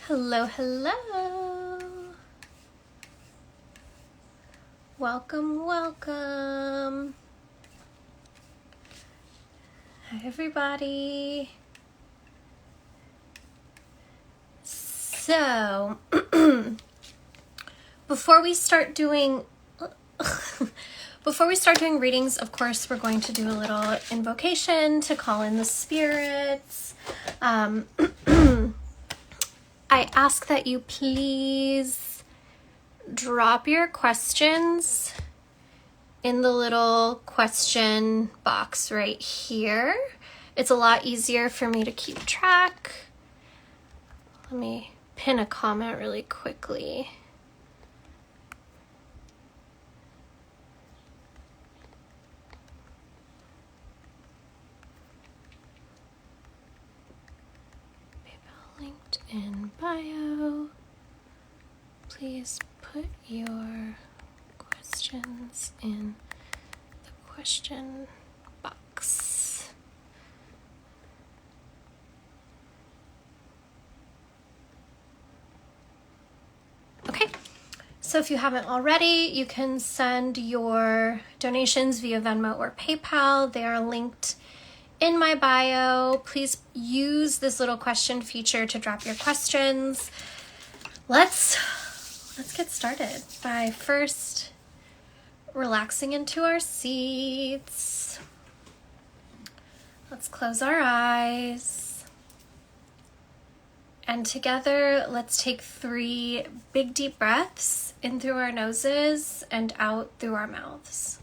Hello, hello. Welcome, welcome. Hi, everybody. So, before we start doing readings, of course, we're going to do a little invocation to call in the spirits. I ask that you please drop your questions in the little question box right here. It's a lot easier for me to keep track. Let me pin a comment really quickly. Linked in bio. Please put your questions in the question box. Okay, so if you haven't already, you can send your donations via Venmo or PayPal. They are linked in my bio. Please use this little question feature to drop your questions. Let's get started by first relaxing into our seats. Let's close our eyes. And together, let's take 3 big deep breaths in through our noses and out through our mouths.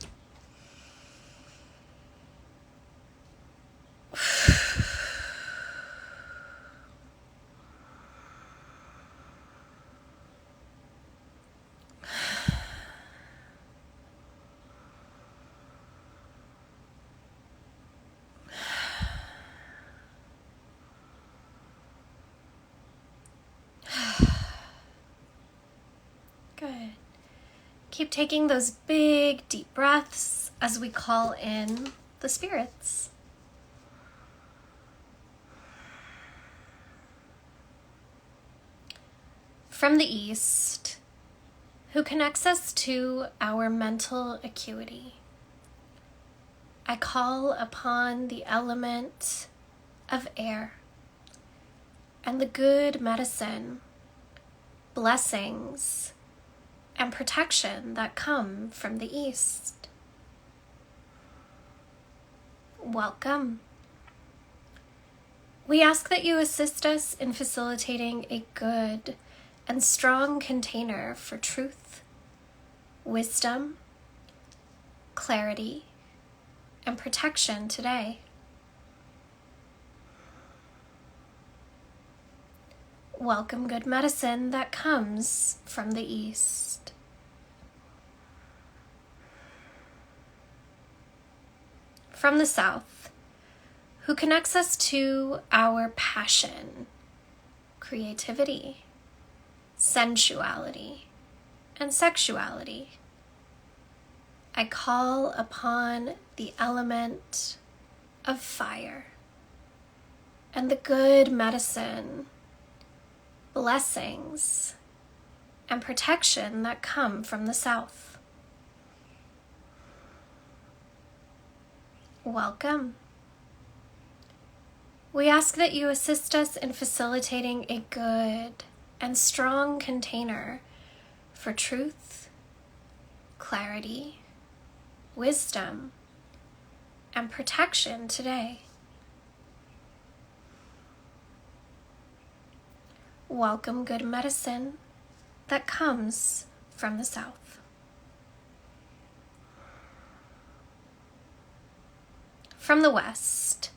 Good. Keep taking those big deep breaths as we call in the spirits. From the east, who connects us to our mental acuity, I call upon the element of air and the good medicine, blessings, and protection that come from the east. Welcome. We ask that you assist us in facilitating a good and strong container for truth, wisdom, clarity, and protection today. Welcome good medicine that comes from the east. From the south, who connects us to our passion, creativity, sensuality, and sexuality, I call upon the element of fire and the good medicine, blessings, and protection that come from the south. Welcome. We ask that you assist us in facilitating a good and strong container for truth, clarity, wisdom, and protection today. Welcome good medicine that comes from the south. From the west,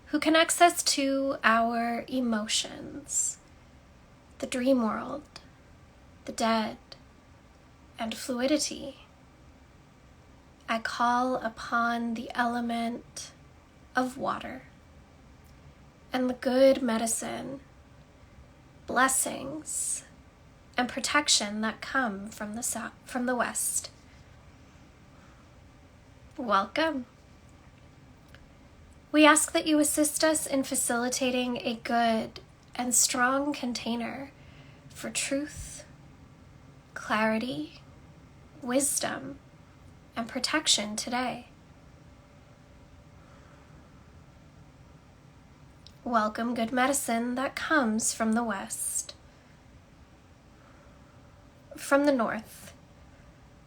who connects us to our emotions, the dream world, the dead, and fluidity, I call upon the element of water and the good medicine, blessings, and protection that come from the west. Welcome. We ask that you assist us in facilitating a good and strong container for truth, clarity, wisdom, and protection today. Welcome good medicine that comes from the West, from the North,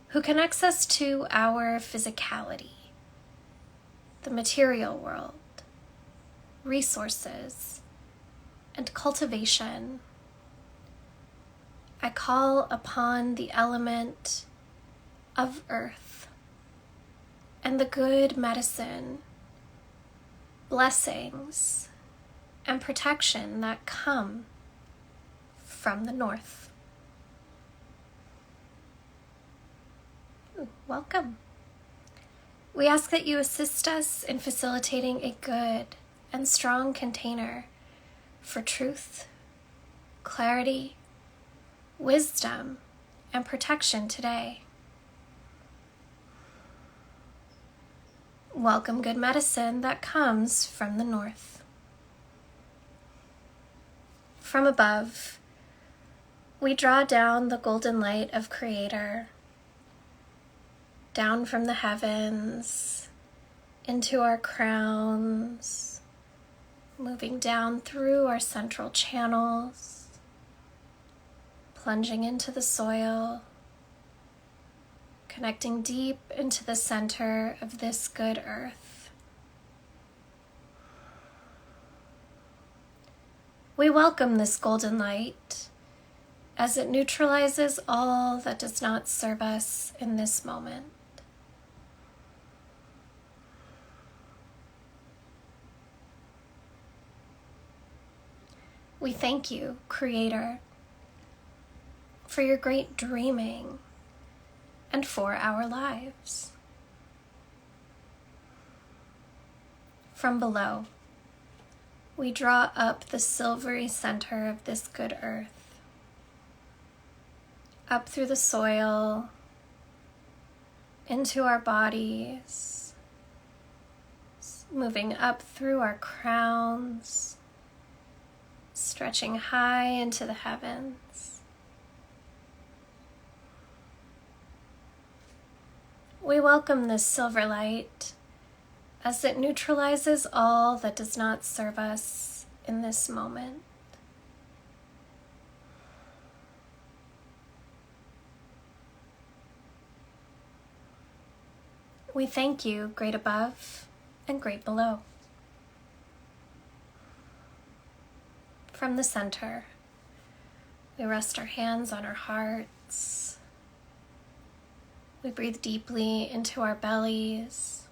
who connects us to our physicality, the material world, resources, and cultivation. I call upon the element of earth and the good medicine, blessings, and protection that come from the North. Welcome. We ask that you assist us in facilitating a good and strong container for truth, clarity, wisdom, and protection today. Welcome good medicine that comes from the North. From above, we draw down the golden light of Creator, down from the heavens, into our crowns, moving down through our central channels, plunging into the soil, connecting deep into the center of this good earth. We welcome this golden light as it neutralizes all that does not serve us in this moment. We thank you, Creator, for your great dreaming and for our lives. From below, we draw up the silvery center of this good earth, up through the soil, into our bodies, moving up through our crowns, stretching high into the heavens. We welcome this silver light as it neutralizes all that does not serve us in this moment. We thank you, Great Above and Great Below. From the center, we rest our hands on our hearts. We breathe deeply into our bellies.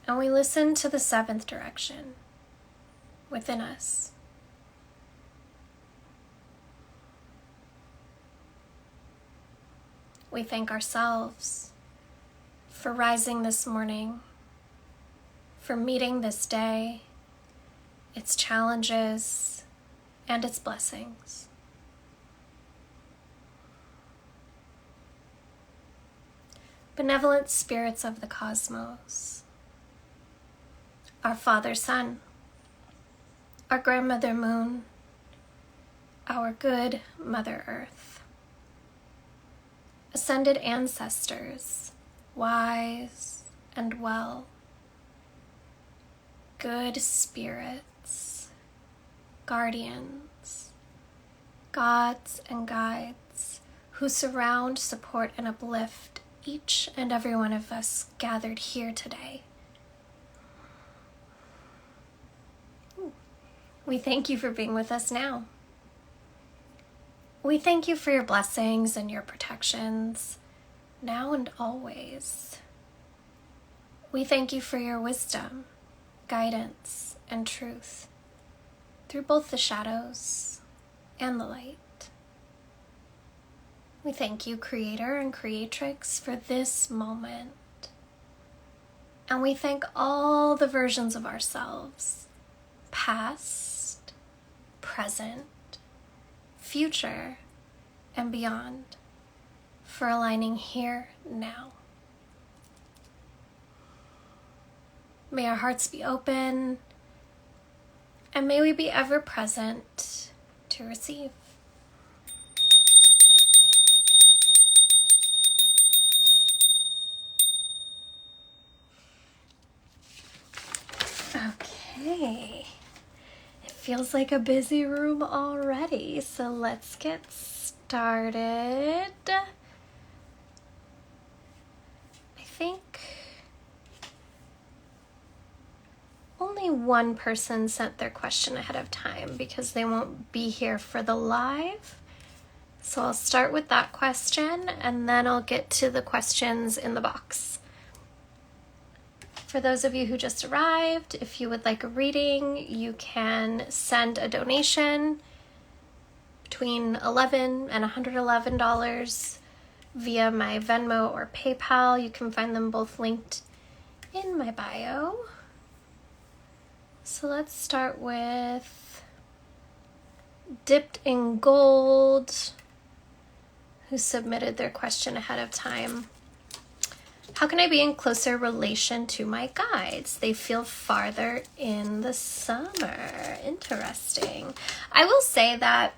And we listen to the seventh direction within us. We thank ourselves for rising this morning, for meeting this day, its challenges, and its blessings. Benevolent spirits of the cosmos, our Father Sun, our Grandmother Moon, our good Mother Earth, ascended ancestors, wise and well, good spirits, guardians, gods and guides who surround, support, and uplift each and every one of us gathered here today. We thank you for being with us now. We thank you for your blessings and your protections, now and always. We thank you for your wisdom, guidance, and truth through both the shadows and the light. We thank you, Creator and Creatrix, for this moment. And we thank all the versions of ourselves, past, present, future, and beyond, for aligning here now. May our hearts be open, and may we be ever present to receive. Okay. It feels like a busy room already, so let's get started. I think only one person sent their question ahead of time because they won't be here for the live. So I'll start with that question and then I'll get to the questions in the box. For those of you who just arrived, if you would like a reading, you can send a donation between $11 and $111 via my Venmo or PayPal. You can find them both linked in my bio. So let's start with Dipped in Gold, who submitted their question ahead of time. How can I be in closer relation to my guides? They feel farther in the summer. Interesting. I will say that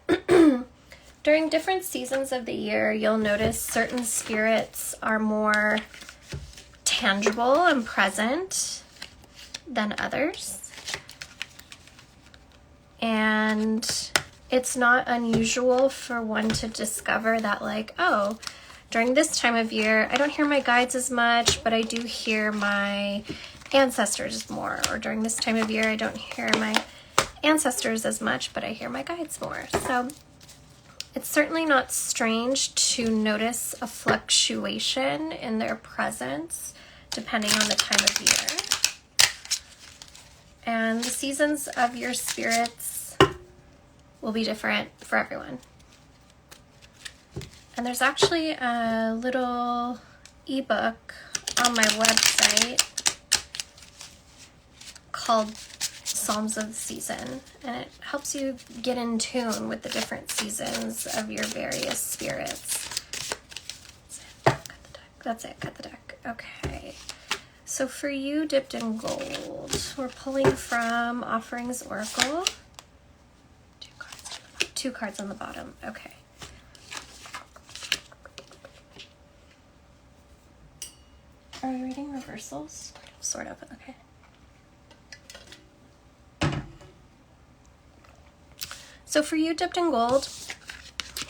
during different seasons of the year, you'll notice certain spirits are more tangible and present than others. And it's not unusual for one to discover that, like, oh, during this time of year, I don't hear my guides as much, but I do hear my ancestors more. Or during this time of year, I don't hear my ancestors as much, but I hear my guides more. So it's certainly not strange to notice a fluctuation in their presence depending on the time of year. And the seasons of your spirits will be different for everyone. And there's actually a little ebook on my website called Psalms of the Season, and it helps you get in tune with the different seasons of your various spirits. That's it, cut the deck. Okay. So for you, Dipped in Gold, we're pulling from Offerings Oracle. Two cards on the bottom. Okay. Are we reading reversals? Sort of, okay. So for you, Dipped in Gold,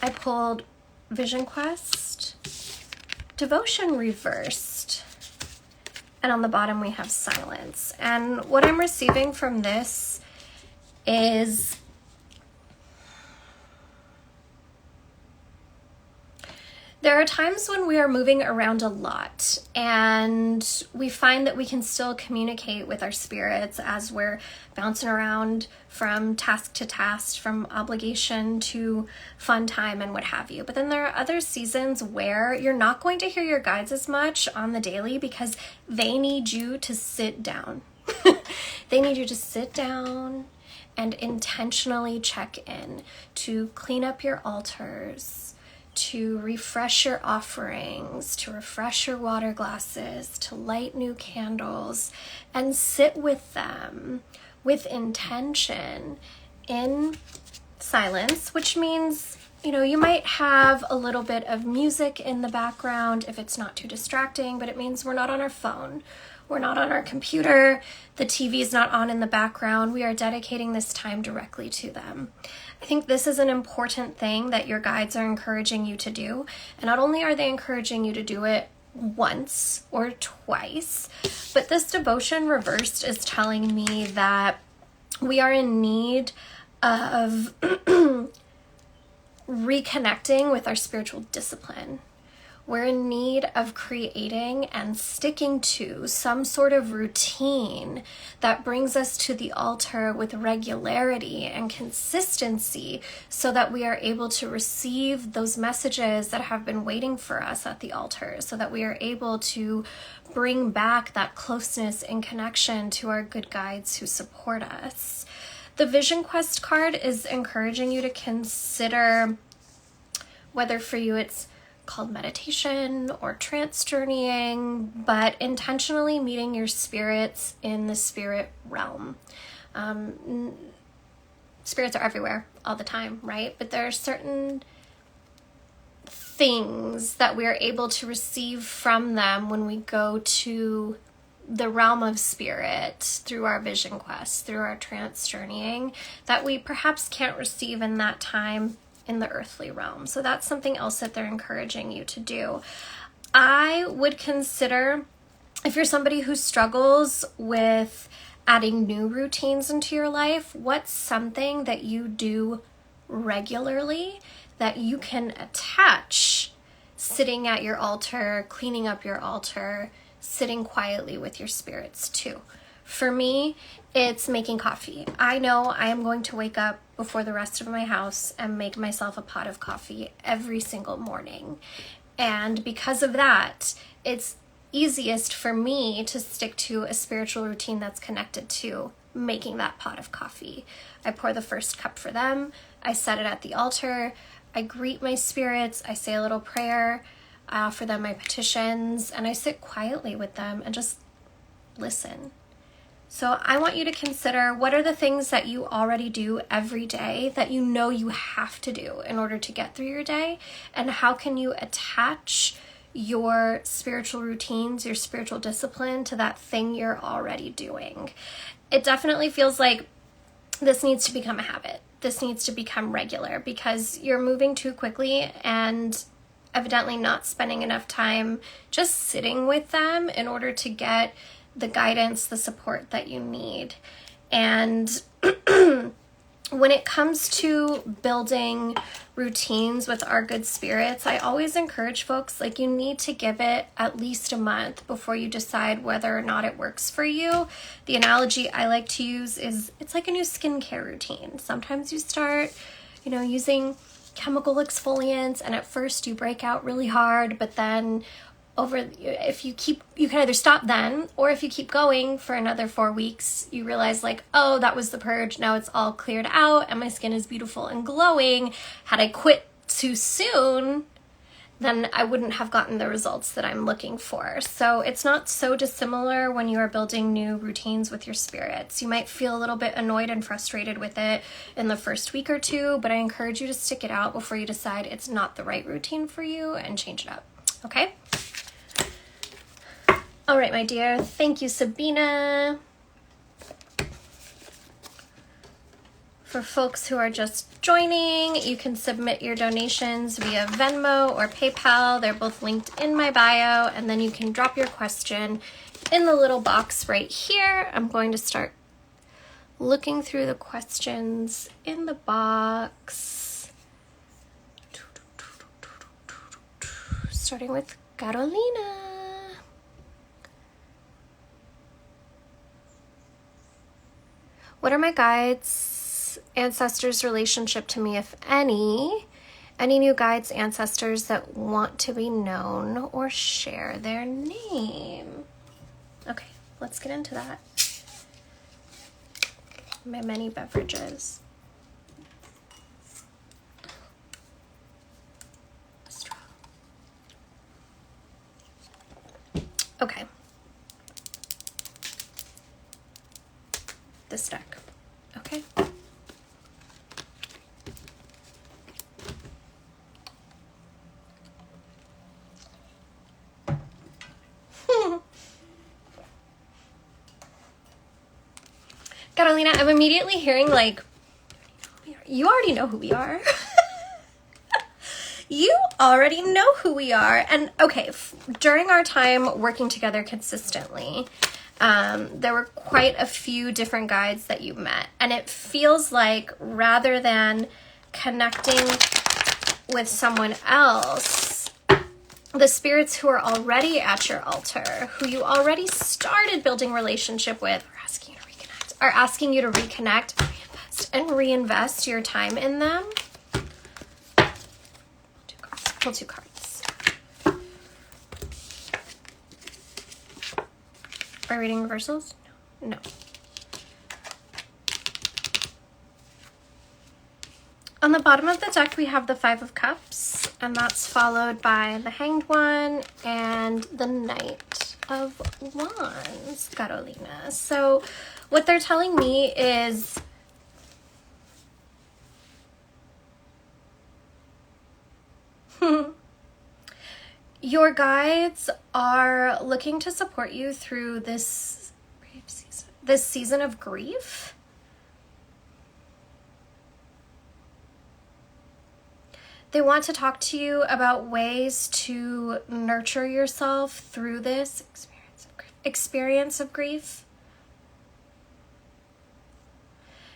I pulled Vision Quest, Devotion Reversed, and on the bottom we have Silence. And what I'm receiving from this is there are times when we are moving around a lot and we find that we can still communicate with our spirits as we're bouncing around from task to task, from obligation to fun time and what have you. But then there are other seasons where you're not going to hear your guides as much on the daily because they need you to sit down. They need you to sit down and intentionally check in, to clean up your altars, to refresh your offerings, to refresh your water glasses, to light new candles, and sit with them with intention in silence, which means, you know, you might have a little bit of music in the background if it's not too distracting, but it means we're not on our phone. We're not on our computer. The TV is not on in the background. We are dedicating this time directly to them. I think this is an important thing that your guides are encouraging you to do. And not only are they encouraging you to do it once or twice, but this devotion reversed is telling me that we are in need of reconnecting with our spiritual discipline. We're in need of creating and sticking to some sort of routine that brings us to the altar with regularity and consistency so that we are able to receive those messages that have been waiting for us at the altar, so that we are able to bring back that closeness and connection to our good guides who support us. The Vision Quest card is encouraging you to consider whether for you it's called meditation or trance journeying, but intentionally meeting your spirits in the spirit realm. Spirits are everywhere all the time, right? But there are certain things that we are able to receive from them when we go to the realm of spirit through our vision quest, through our trance journeying, that we perhaps can't receive in that time in the earthly realm. So that's something else that they're encouraging you to do. I would consider, if you're somebody who struggles with adding new routines into your life, what's something that you do regularly that you can attach sitting at your altar, cleaning up your altar, sitting quietly with your spirits too. For me, it's making coffee. I know I am going to wake up before the rest of my house and make myself a pot of coffee every single morning. And because of that, it's easiest for me to stick to a spiritual routine that's connected to making that pot of coffee. I pour the first cup for them. I set it at the altar. I greet my spirits. I say a little prayer. I offer them my petitions, and I sit quietly with them and just listen. So I want you to consider, what are the things that you already do every day that you know you have to do in order to get through your day, and how can you attach your spiritual routines, your spiritual discipline to that thing you're already doing. It definitely feels like this needs to become a habit. This needs to become regular, because you're moving too quickly and evidently not spending enough time just sitting with them in order to get the guidance, the support that you need. And when it comes to building routines with our good spirits, I always encourage folks, like, you need to give it at least a month before you decide whether or not it works for you. The analogy I like to use is, it's like a new skincare routine. Sometimes you start, using chemical exfoliants, and at first you break out really hard, but then you can either stop then, or if you keep going for another 4 weeks, you realize, like, oh, that was the purge. Now it's all cleared out and my skin is beautiful and glowing. Had I quit too soon, then I wouldn't have gotten the results that I'm looking for. So it's not so dissimilar when you are building new routines with your spirits. You might feel a little bit annoyed and frustrated with it in the first week or two, but I encourage you to stick it out before you decide it's not the right routine for you and change it up. Okay? All right, my dear. Thank you, Sabina. For folks who are just joining, you can submit your donations via Venmo or PayPal. They're both linked in my bio, and then you can drop your question in the little box right here. I'm going to start looking through the questions in the box. Starting with Carolina. What are my guides, ancestors' relationship to me, if any? Any new guides, ancestors that want to be known or share their name? Okay, let's get into that. My many beverages. Okay. This deck. Okay. Carolina, I'm immediately hearing, like, you already know who we are. You already know who we are. And okay, during our time working together consistently, there were quite a few different guides that you met. And it feels like, rather than connecting with someone else, the spirits who are already at your altar, who you already started building relationship with, are asking you to reconnect, reinvest, and reinvest your time in them. Pull 2 cards. Are we reading reversals? No. On the bottom of the deck, we have the Five of Cups, and that's followed by the Hanged One and the Knight of Wands, Carolina. So what they're telling me is your guides are looking to support you through this season of grief. They want to talk to you about ways to nurture yourself through this experience of grief.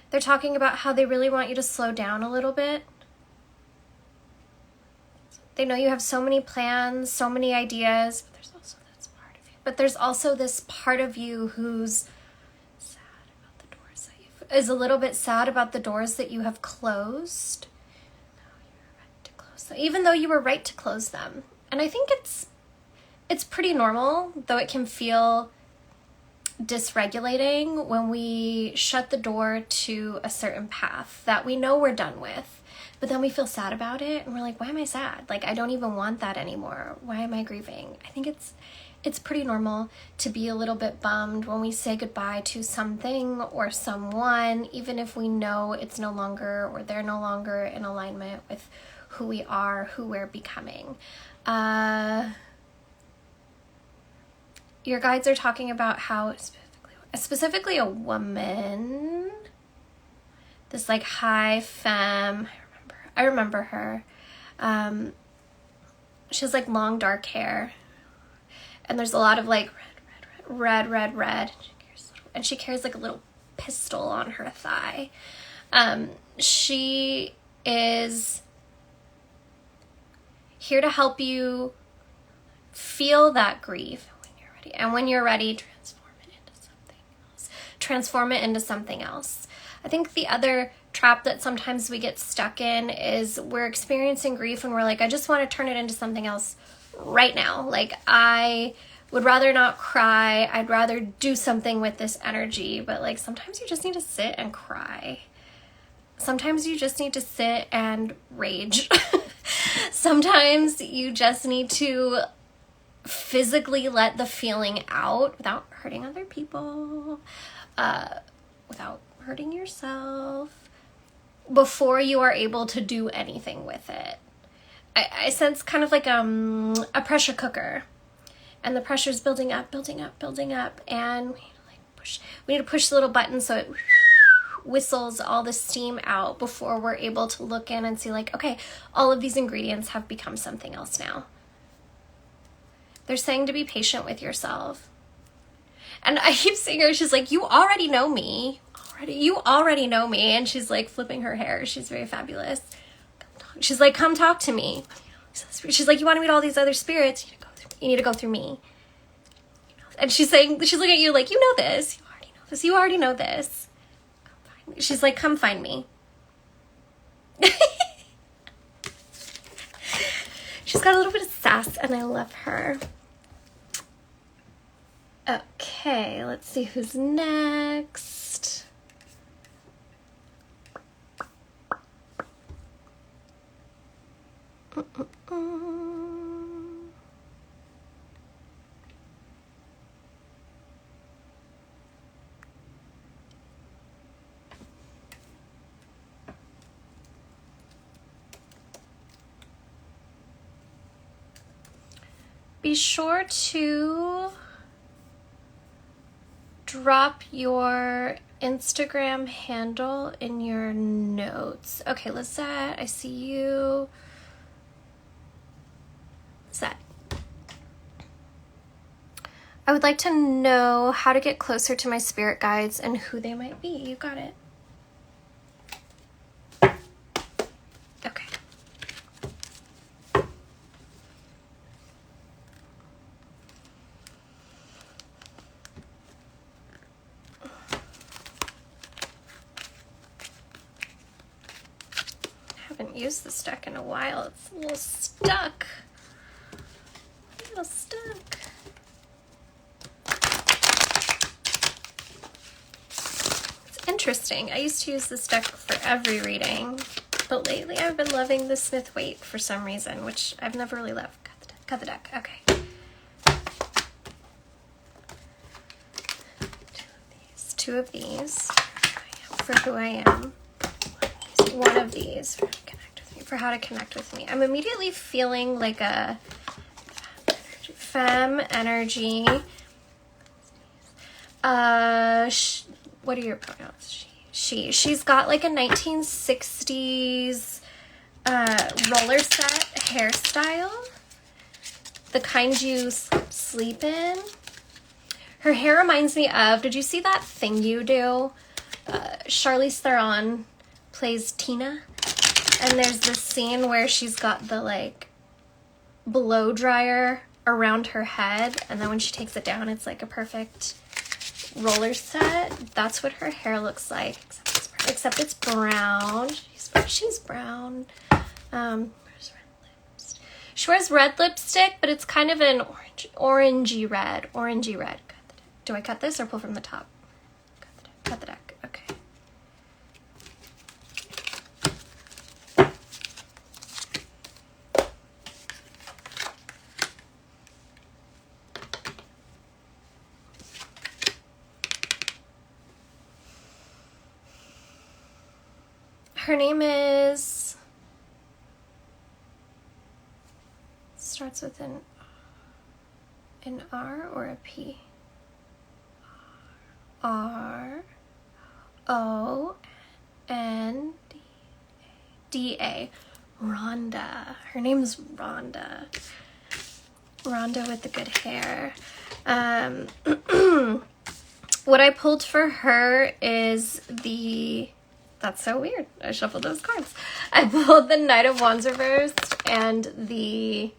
They're talking about how they really want you to slow down a little bit. They know you have so many plans, so many ideas, but there's also this part of you. But there's also this part of you who's sad about the doors that is a little bit sad about the doors that you have closed. Even though you were right to close them. And I think it's pretty normal, though it can feel dysregulating when we shut the door to a certain path that we know we're done with, but then we feel sad about it and we're like, why am I sad? Like, I don't even want that anymore. Why am I grieving? I think it's pretty normal to be a little bit bummed when we say goodbye to something or someone, even if we know it's no longer, or they're no longer in alignment with who we are, who we're becoming. Your guides are talking about how specifically a woman, this like high femme, I remember her. She has like long dark hair, and there's a lot of like red. And she carries like a little pistol on her thigh. She is here to help you feel that grief when you're ready. And when you're ready, transform it into something else. I think the other trap that sometimes we get stuck in is we're experiencing grief and we're like, I just want to turn it into something else right now. Like, I would rather not cry. I'd rather do something with this energy. But like, sometimes you just need to sit and cry. Sometimes you just need to sit and rage. Sometimes you just need to physically let the feeling out without hurting other people, without hurting yourself, before you are able to do anything with it. I sense kind of like a pressure cooker, and the pressure's building up, and we need to push the little button so it whistles all the steam out before we're able to look in and see like, okay, all of these ingredients have become something else now. They're saying to be patient with yourself. And I keep seeing her, she's like, you already know me. You already know me. And she's like flipping her hair. She's very fabulous. She's like, come talk to me. She's like, you want to meet all these other spirits? You need to go through me. And she's looking at you like, you know this. You already know this. She's like, come find me. She's got a little bit of sass and I love her. Okay, let's see who's next. Be sure to drop your Instagram handle in your notes. Okay, Lizette, I see you. Lizette, I would like to know how to get closer to my spirit guides and who they might be. You got it. Okay. Haven't used this deck in a while. It's a little stuck. It's interesting. I used to use this deck for every reading. But lately I've been loving the Smith-Waite for some reason, which I've never really loved. Cut the deck. Okay. Two of these for who I am. One of these for how to connect with me. I'm immediately feeling like a femme energy. What are your pronouns? She's got like a 1960s roller set hairstyle, the kind you sleep in. Her hair reminds me of, did you see that Thing You Do? Charlize Theron plays Tina, and there's this scene where she's got the like blow dryer around her head, and then when she takes it down it's like a perfect roller set. That's what her hair looks like, except it's brown. She's brown. She wears red lipstick, but it's kind of an orangey red. Do I cut this or pull from the top? Cut the deck. Okay. Her name is, starts with an R or a P? R-O-N-D-A. Rhonda. Her name's Rhonda. Rhonda with the good hair. What I pulled for her is that's so weird. I shuffled those cards. I pulled the Knight of Wands reversed and the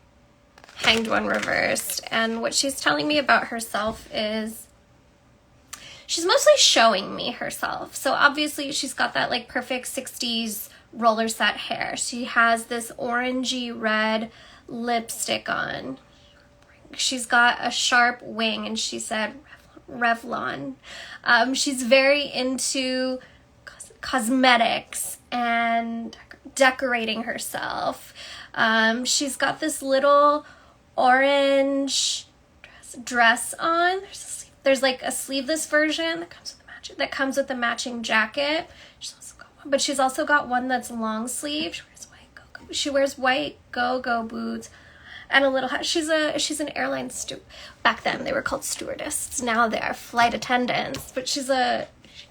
Hanged One reversed. And what she's telling me about herself is she's mostly showing me herself. So obviously she's got that like perfect 60s roller set hair. She has this orangey red lipstick on. She's got a sharp wing, and she said Revlon. She's very into cosmetics and decorating herself. She's got this little orange dress on. There's like a sleeveless version that comes with the matching jacket. But she's also got one that's long sleeve. She wears white go-go boots and a little hat. She's an airline back then they were called stewardess. Now they're flight attendants. But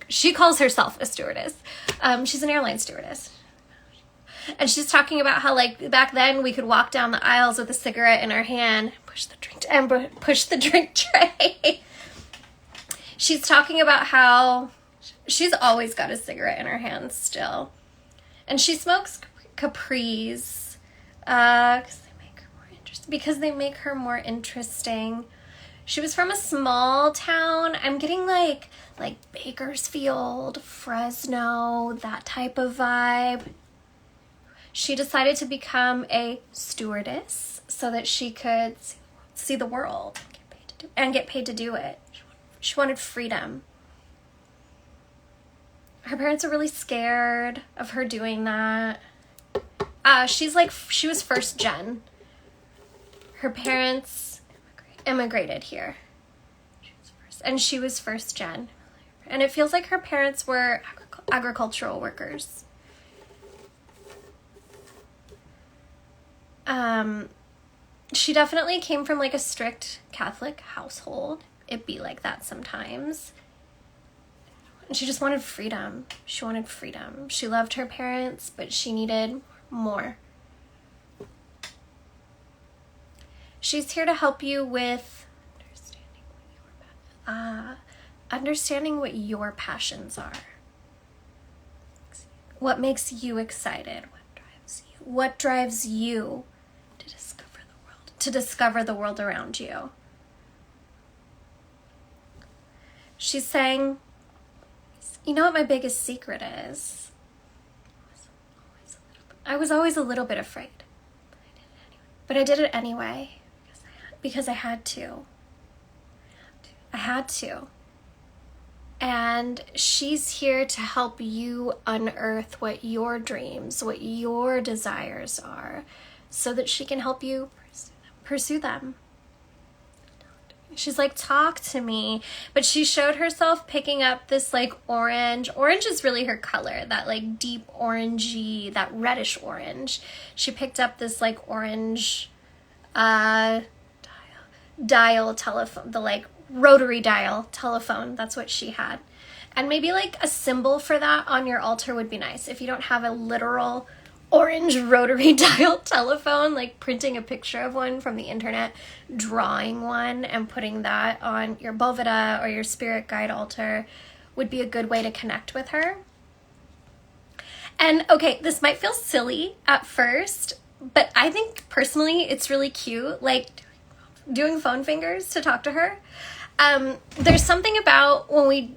she calls herself a stewardess. She's an airline stewardess. And she's talking about how like back then we could walk down the aisles with a cigarette in our hand, push the drink tray. She's talking about how she's always got a cigarette in her hand still. And she smokes Capris because they make her more interesting. She was from a small town. I'm getting like Bakersfield, Fresno, that type of vibe. She decided to become a stewardess so that she could see the world and get paid to do it. She wanted freedom. Her parents are really scared of her doing that. She was first gen. Her parents immigrated here. And she was first gen. And it feels like her parents were agricultural workers. She definitely came from like a strict Catholic household. It'd be like that sometimes. And she just wanted freedom. She wanted freedom. She loved her parents, but she needed more. She's here to help you with understanding what your passions are. What makes you excited? What drives you to discover the world around you? She's saying, you know what my biggest secret is? I was always a little bit afraid. But I did it anyway. Because I had to. I had to. And she's here to help you unearth what your dreams, what your desires are, so that she can help you pursue them. She's like, talk to me. But she showed herself picking up this like orange. Orange is really her color, that like deep orangey, that reddish orange. She picked up this like orange dial telephone, the like rotary dial telephone. That's what she had. And maybe like a symbol for that on your altar would be nice. If you don't have a literal orange rotary dial telephone, like printing a picture of one from the internet, drawing one and putting that on your Boveda or your spirit guide altar would be a good way to connect with her. And okay, this might feel silly at first, but I think personally it's really cute, like doing phone fingers to talk to her. There's something about when we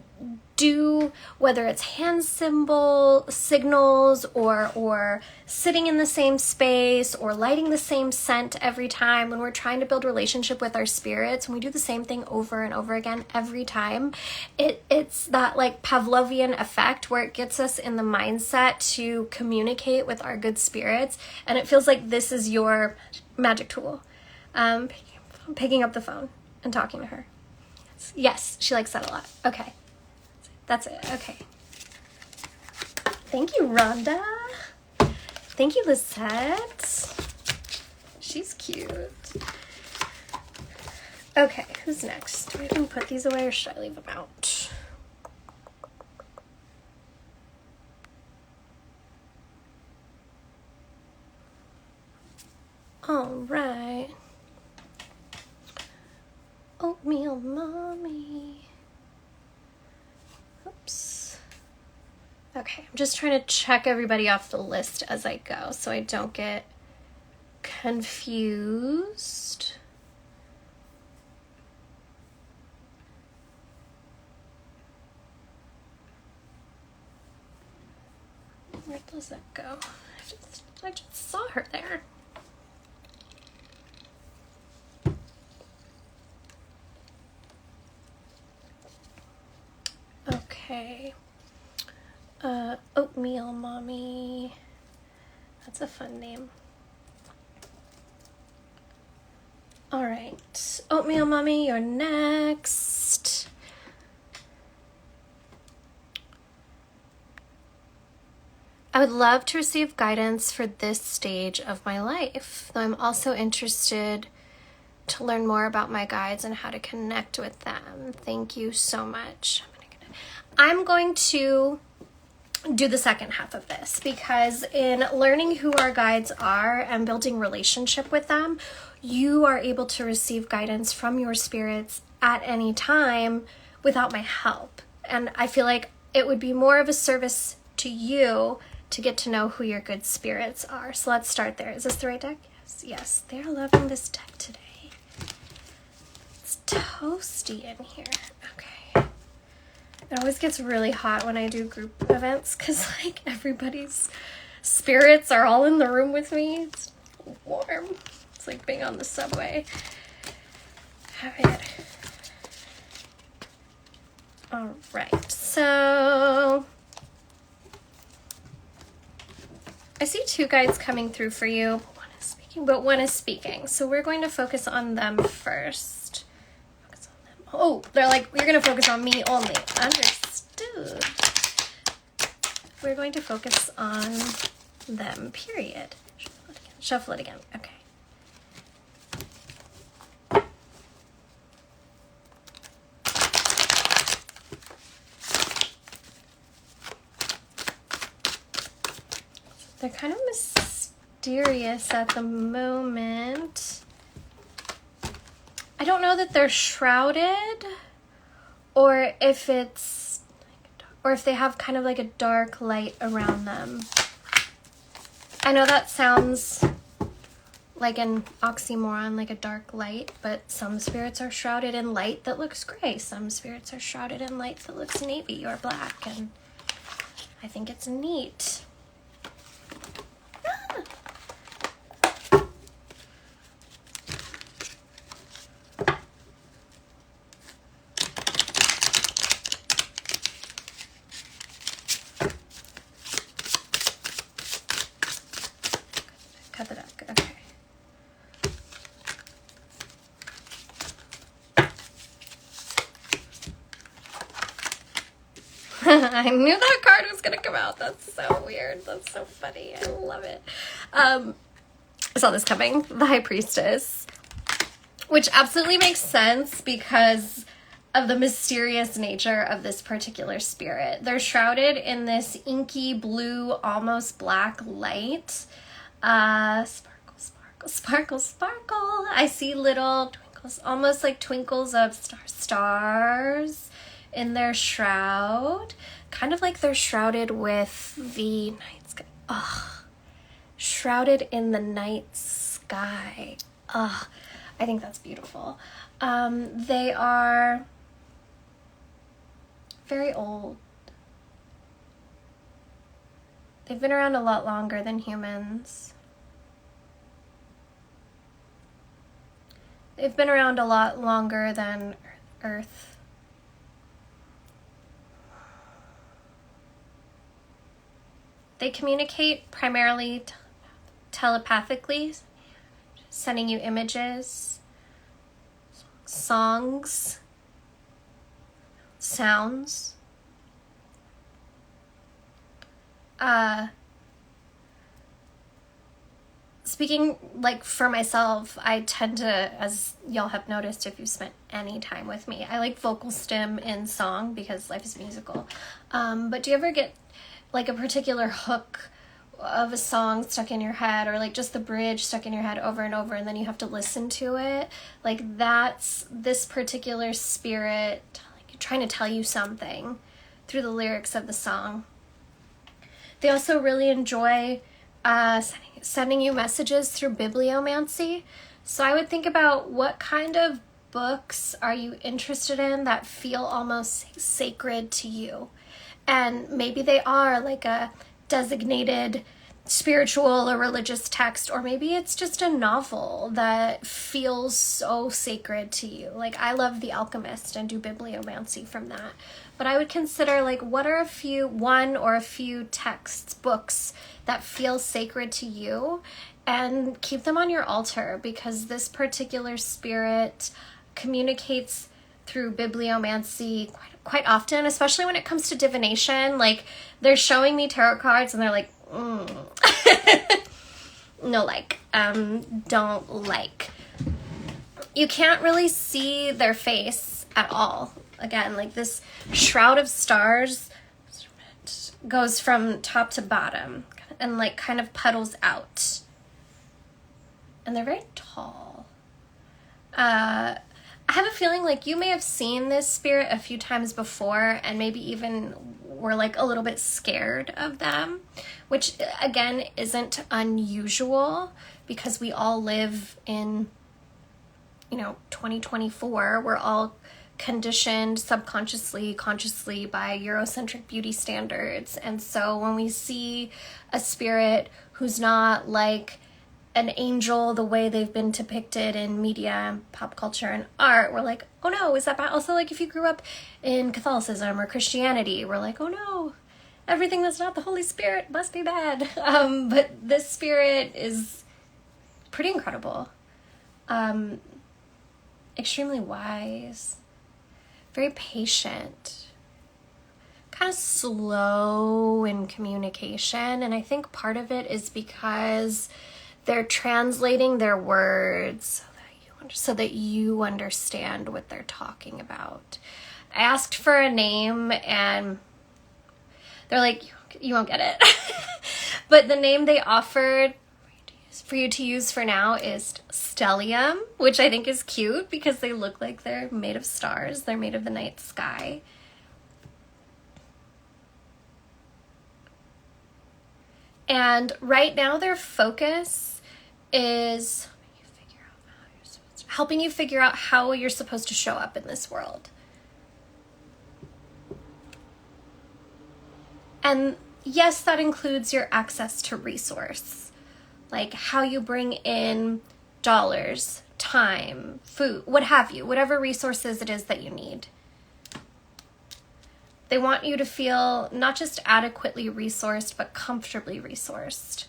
do, whether it's hand signals or sitting in the same space or lighting the same scent every time, when we're trying to build relationship with our spirits, and we do the same thing over and over again every time, it's that like Pavlovian effect where it gets us in the mindset to communicate with our good spirits. And it feels like this is your magic tool. Picking up the phone and talking to her. Yes, she likes that a lot. Okay. That's it. Okay. Thank you, Rhonda. Thank you, Lisette. She's cute. Okay, who's next? Do I even put these away or should I leave them out? All right. Oatmeal Mommy. Oops. Okay, I'm just trying to check everybody off the list as I go so I don't get confused. Where does that go? I just saw her there. Okay. Oatmeal Mommy. That's a fun name. All right. Oatmeal Mommy, you're next. I would love to receive guidance for this stage of my life, though I'm also interested to learn more about my guides and how to connect with them. Thank you so much. I'm going to do the second half of this because in learning who our guides are and building relationship with them, you are able to receive guidance from your spirits at any time without my help. And I feel like it would be more of a service to you to get to know who your good spirits are. So let's start there. Is this the right deck? Yes. Yes, they're loving this deck today. It's toasty in here. Okay. It always gets really hot when I do group events because like everybody's spirits are all in the room with me. It's warm. It's like being on the subway. All right, so I see two guides coming through for you. One is speaking. So we're going to focus on them first. Oh, they're like, you're going to focus on me only. Understood. We're going to focus on them, period. Shuffle it again. Okay. They're kind of mysterious at the moment. I don't know that they're shrouded or if they have kind of like a dark light around them. I know that sounds like an oxymoron, like a dark light, but some spirits are shrouded in light that looks gray. Some spirits are shrouded in light that looks navy or black, and I think it's neat. I knew that card was gonna come out. That's so weird. That's so funny. I love it. I saw this coming. The High Priestess, which absolutely makes sense because of the mysterious nature of this particular spirit. They're shrouded in this inky blue, almost black light. Sparkle, sparkle, sparkle, sparkle. I see little twinkles, almost like twinkles of stars in their shroud. Kind of like they're shrouded with the night sky. Ugh. Shrouded in the night sky. Ugh. I think that's beautiful. They are very old. They've been around a lot longer than humans. They've been around a lot longer than Earth. They communicate primarily telepathically, sending you images, songs, sounds. Speaking like for myself, I tend to, as y'all have noticed if you've spent any time with me, I like vocal stim in song because life is musical. But do you ever get like a particular hook of a song stuck in your head, or like just the bridge stuck in your head over and over, and then you have to listen to it? Like that's this particular spirit like trying to tell you something through the lyrics of the song. They also really enjoy sending you messages through bibliomancy. So I would think about what kind of books are you interested in that feel almost sacred to you. And maybe they are like a designated spiritual or religious text, or maybe it's just a novel that feels so sacred to you. Like I love The Alchemist and do bibliomancy from that. But I would consider like what are one or a few texts, books that feel sacred to you, and keep them on your altar, because this particular spirit communicates through bibliomancy quite often, especially when it comes to divination. Like they're showing me tarot cards and they're like, no, like, don't like. You can't really see their face at all. Again, like this shroud of stars goes from top to bottom and like kind of puddles out. And they're very tall. I have a feeling like you may have seen this spirit a few times before and maybe even were like a little bit scared of them, which again isn't unusual because we all live in, 2024. We're all conditioned subconsciously, consciously by Eurocentric beauty standards. And so when we see a spirit who's not like an angel the way they've been depicted in media, pop culture, and art, we're like, oh no, is that bad? Also, like if you grew up in Catholicism or Christianity, we're like, oh no, everything that's not the Holy Spirit must be bad. But this spirit is pretty incredible. Extremely wise, very patient, kind of slow in communication. And I think part of it is because they're translating their words so that you understand what they're talking about. I asked for a name and they're like, you won't get it. But the name they offered for you to use for now is Stellium, which I think is cute because they look like they're made of stars. They're made of the night sky. And right now their focus is helping you figure out how you're supposed to show up in this world. And yes, that includes your access to resource, like how you bring in dollars, time, food, what have you, whatever resources it is that you need. They want you to feel not just adequately resourced, but comfortably resourced,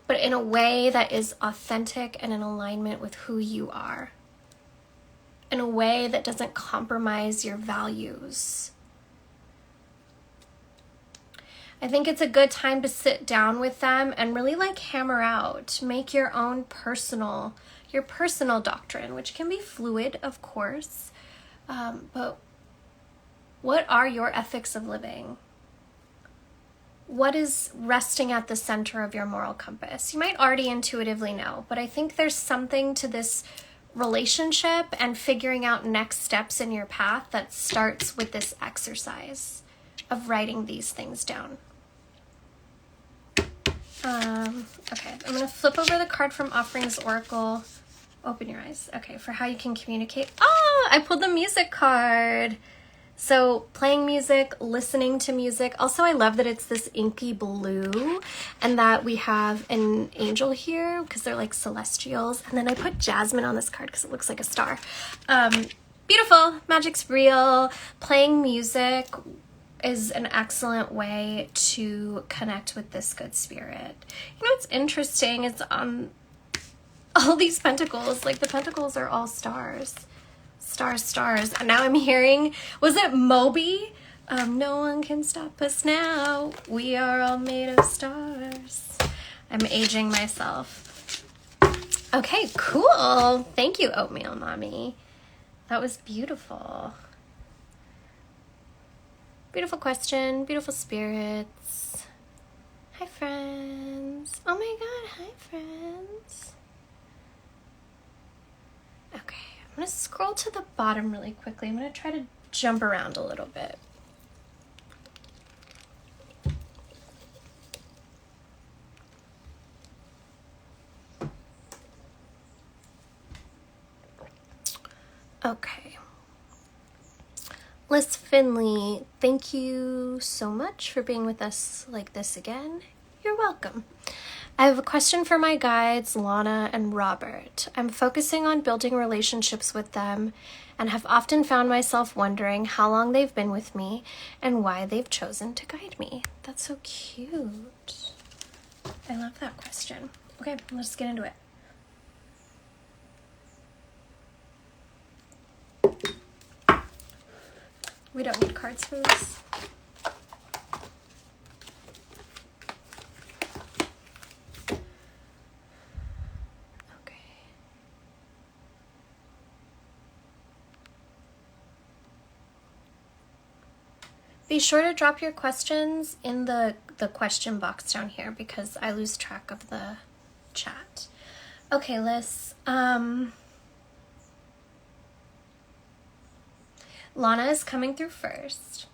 but in a way that is authentic and in alignment with who you are, in a way that doesn't compromise your values. I think it's a good time to sit down with them and really like hammer out, make your own personal doctrine, which can be fluid, of course. But what are your ethics of living? What is resting at the center of your moral compass? You might already intuitively know, but I think there's something to this relationship and figuring out next steps in your path that starts with this exercise of writing these things down. Okay, I'm going to flip over the card from Offerings Oracle. Open your eyes. Okay, for how you can communicate. Oh, I pulled the music card. So playing music, listening to music. Also, I love that it's this inky blue and that we have an angel here because they're like celestials. And then I put jasmine on this card because it looks like a star. Beautiful. Magic's real. Playing music is an excellent way to connect with this good spirit. You know what's interesting is all these pentacles, like the pentacles are all stars. Stars. And now I'm hearing, was it Moby? No one can stop us now. We are all made of stars. I'm aging myself. Okay, cool. Thank you, Oatmeal Mommy. That was beautiful. Beautiful question. Beautiful spirits. Hi, friends. Oh my God. Hi, friends. Okay. I'm going to scroll to the bottom really quickly. I'm going to try to jump around a little bit. Okay. Liz Finley, thank you so much for being with us like this again. You're welcome. I have a question for my guides, Lana and Robert. I'm focusing on building relationships with them and have often found myself wondering how long they've been with me and why they've chosen to guide me. That's so cute. I love that question. Okay, let's get into it. We don't need cards for this. Be sure to drop your questions in the question box down here because I lose track of the chat. Okay, Liz. Lana is coming through first.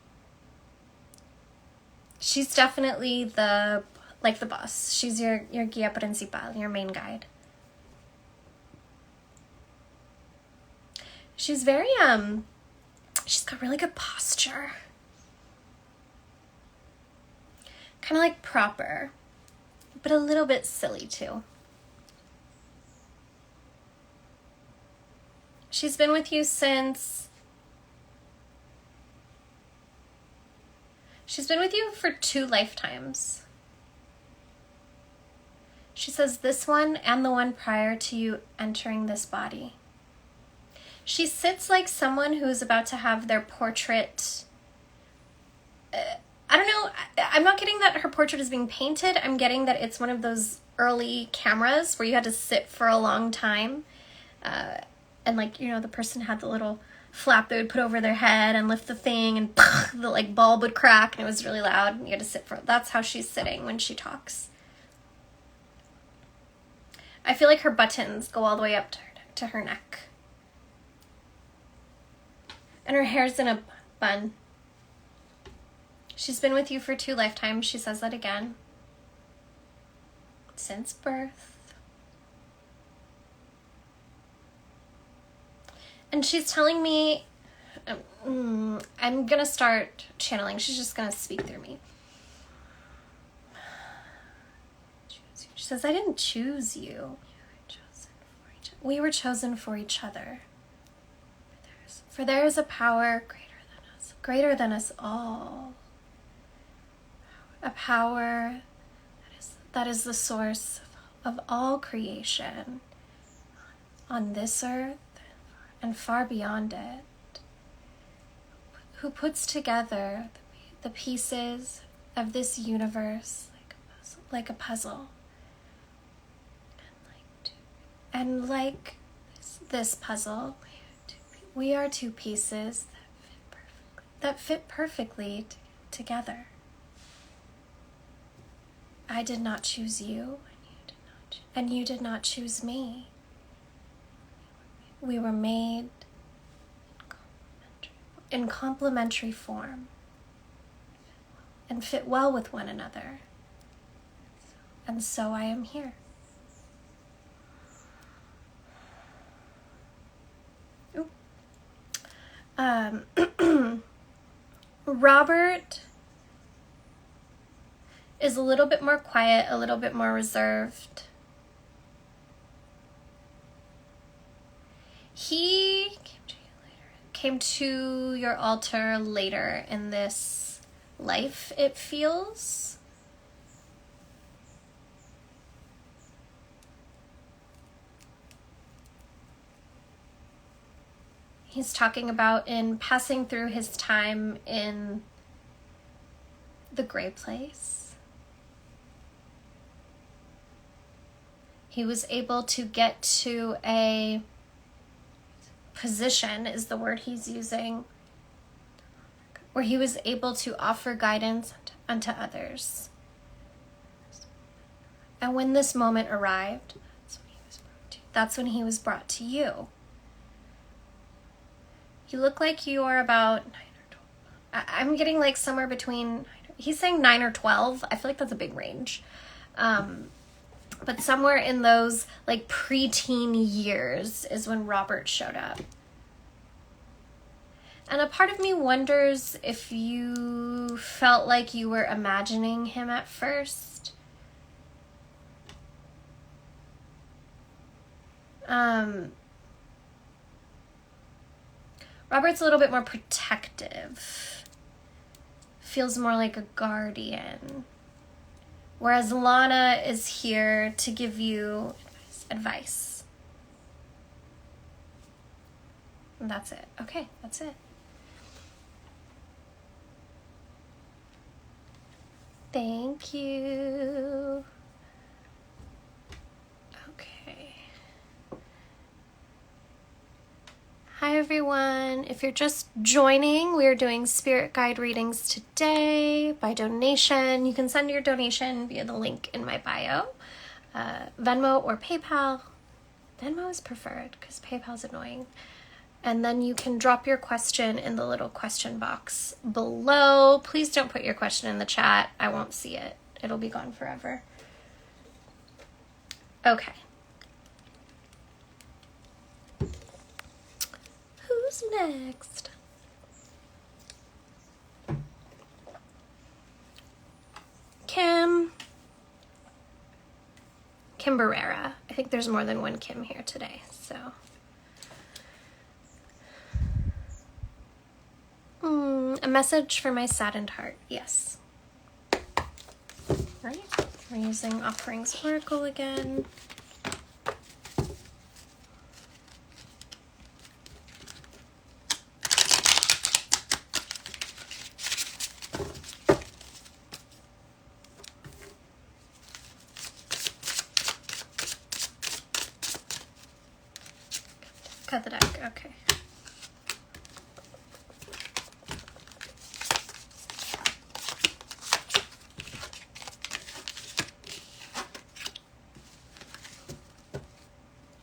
She's definitely the boss. She's your guía principal, your main guide. She's very, she's got really good posture. Kind of like proper, but a little bit silly too. She's been with you since... She's been with you for 2 lifetimes. She says this one and the one prior to you entering this body. She sits like someone who's about to have their portrait... I don't know, I'm not getting that her portrait is being painted. I'm getting that it's one of those early cameras where you had to sit for a long time. And like, you know, the person had the little flap they would put over their head and lift the thing and the like bulb would crack and it was really loud and you had to sit for it. That's how she's sitting when she talks. I feel like her buttons go all the way up to her neck. And her hair's in a bun. She's been with you for 2 lifetimes. She says that again. Since birth. And she's telling me, I'm going to start channeling. She's just going to speak through me. She says, I didn't choose you. We were chosen for each other. For there is a power greater than us all. A power that is the source of all creation on this earth and far beyond it, who puts together the pieces of this universe like a puzzle. And like this puzzle, we are two pieces that fit perfectly together. I did not choose you, and you did not choose me. We were made in complementary form and fit well with one another. And so I am here. Robert is a little bit more quiet, a little bit more reserved. He came to your altar later in this life, it feels. He's talking about in passing through his time in the gray place. He was able to get to a position, is the word he's using, where he was able to offer guidance unto others. And when this moment arrived, that's when he was brought to you. You look like you are about 9 or 12. I'm getting like somewhere between, he's saying 9 or 12. I feel like that's a big range. But somewhere in those like preteen years is when Robert showed up. And a part of me wonders if you felt like you were imagining him at first. Robert's a little bit more protective. Feels more like a guardian. Whereas Lana is here to give you advice. And that's it. Okay, that's it. Thank you. Okay. Hi everyone. If you're just joining, we're doing spirit guide readings today by donation. You can send your donation via the link in my bio. Venmo or PayPal. Venmo is preferred because PayPal's annoying. And then you can drop your question in the little question box below. Please don't put your question in the chat. I won't see it. It'll be gone forever. Okay. Who's next? Kim Barrera. I think there's more than one Kim here today, so. A message for my saddened heart. Yes. Right. We're using Offerings Oracle again. Cut the deck. Okay.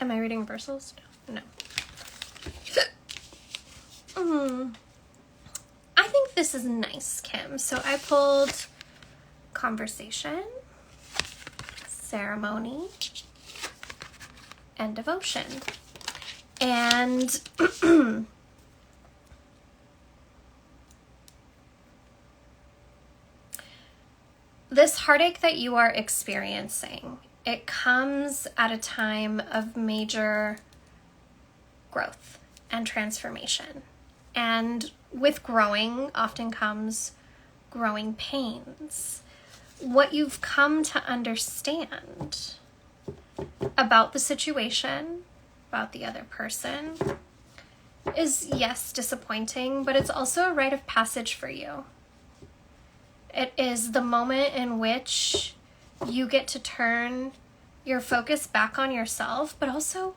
Am I reading reversals? No. I think this is nice, Kim. So I pulled Conversation, Ceremony, and Devotion. And this heartache that you are experiencing, it comes at a time of major growth and transformation. And with growing often comes growing pains. What you've come to understand about the situation, about the other person, is, yes, disappointing, but it's also a rite of passage for you. It is the moment in which you get to turn your focus back on yourself, but also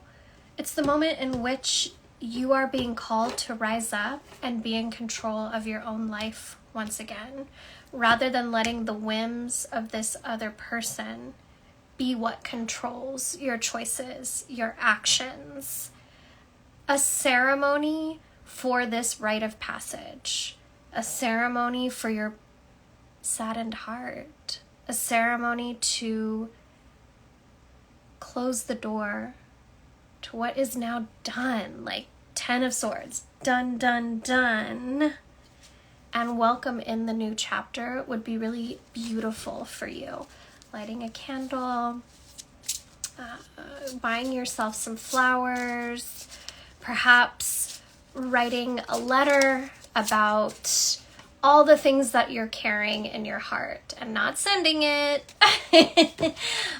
it's the moment in which you are being called to rise up and be in control of your own life once again, rather than letting the whims of this other person be what controls your choices, your actions. A ceremony for this rite of passage, a ceremony for your saddened heart, a ceremony to close the door to what is now done, like 10 of Swords, done, done, done, and welcome in the new chapter would be really beautiful for you. Lighting a candle, buying yourself some flowers, perhaps writing a letter about all the things that you're carrying in your heart and not sending it,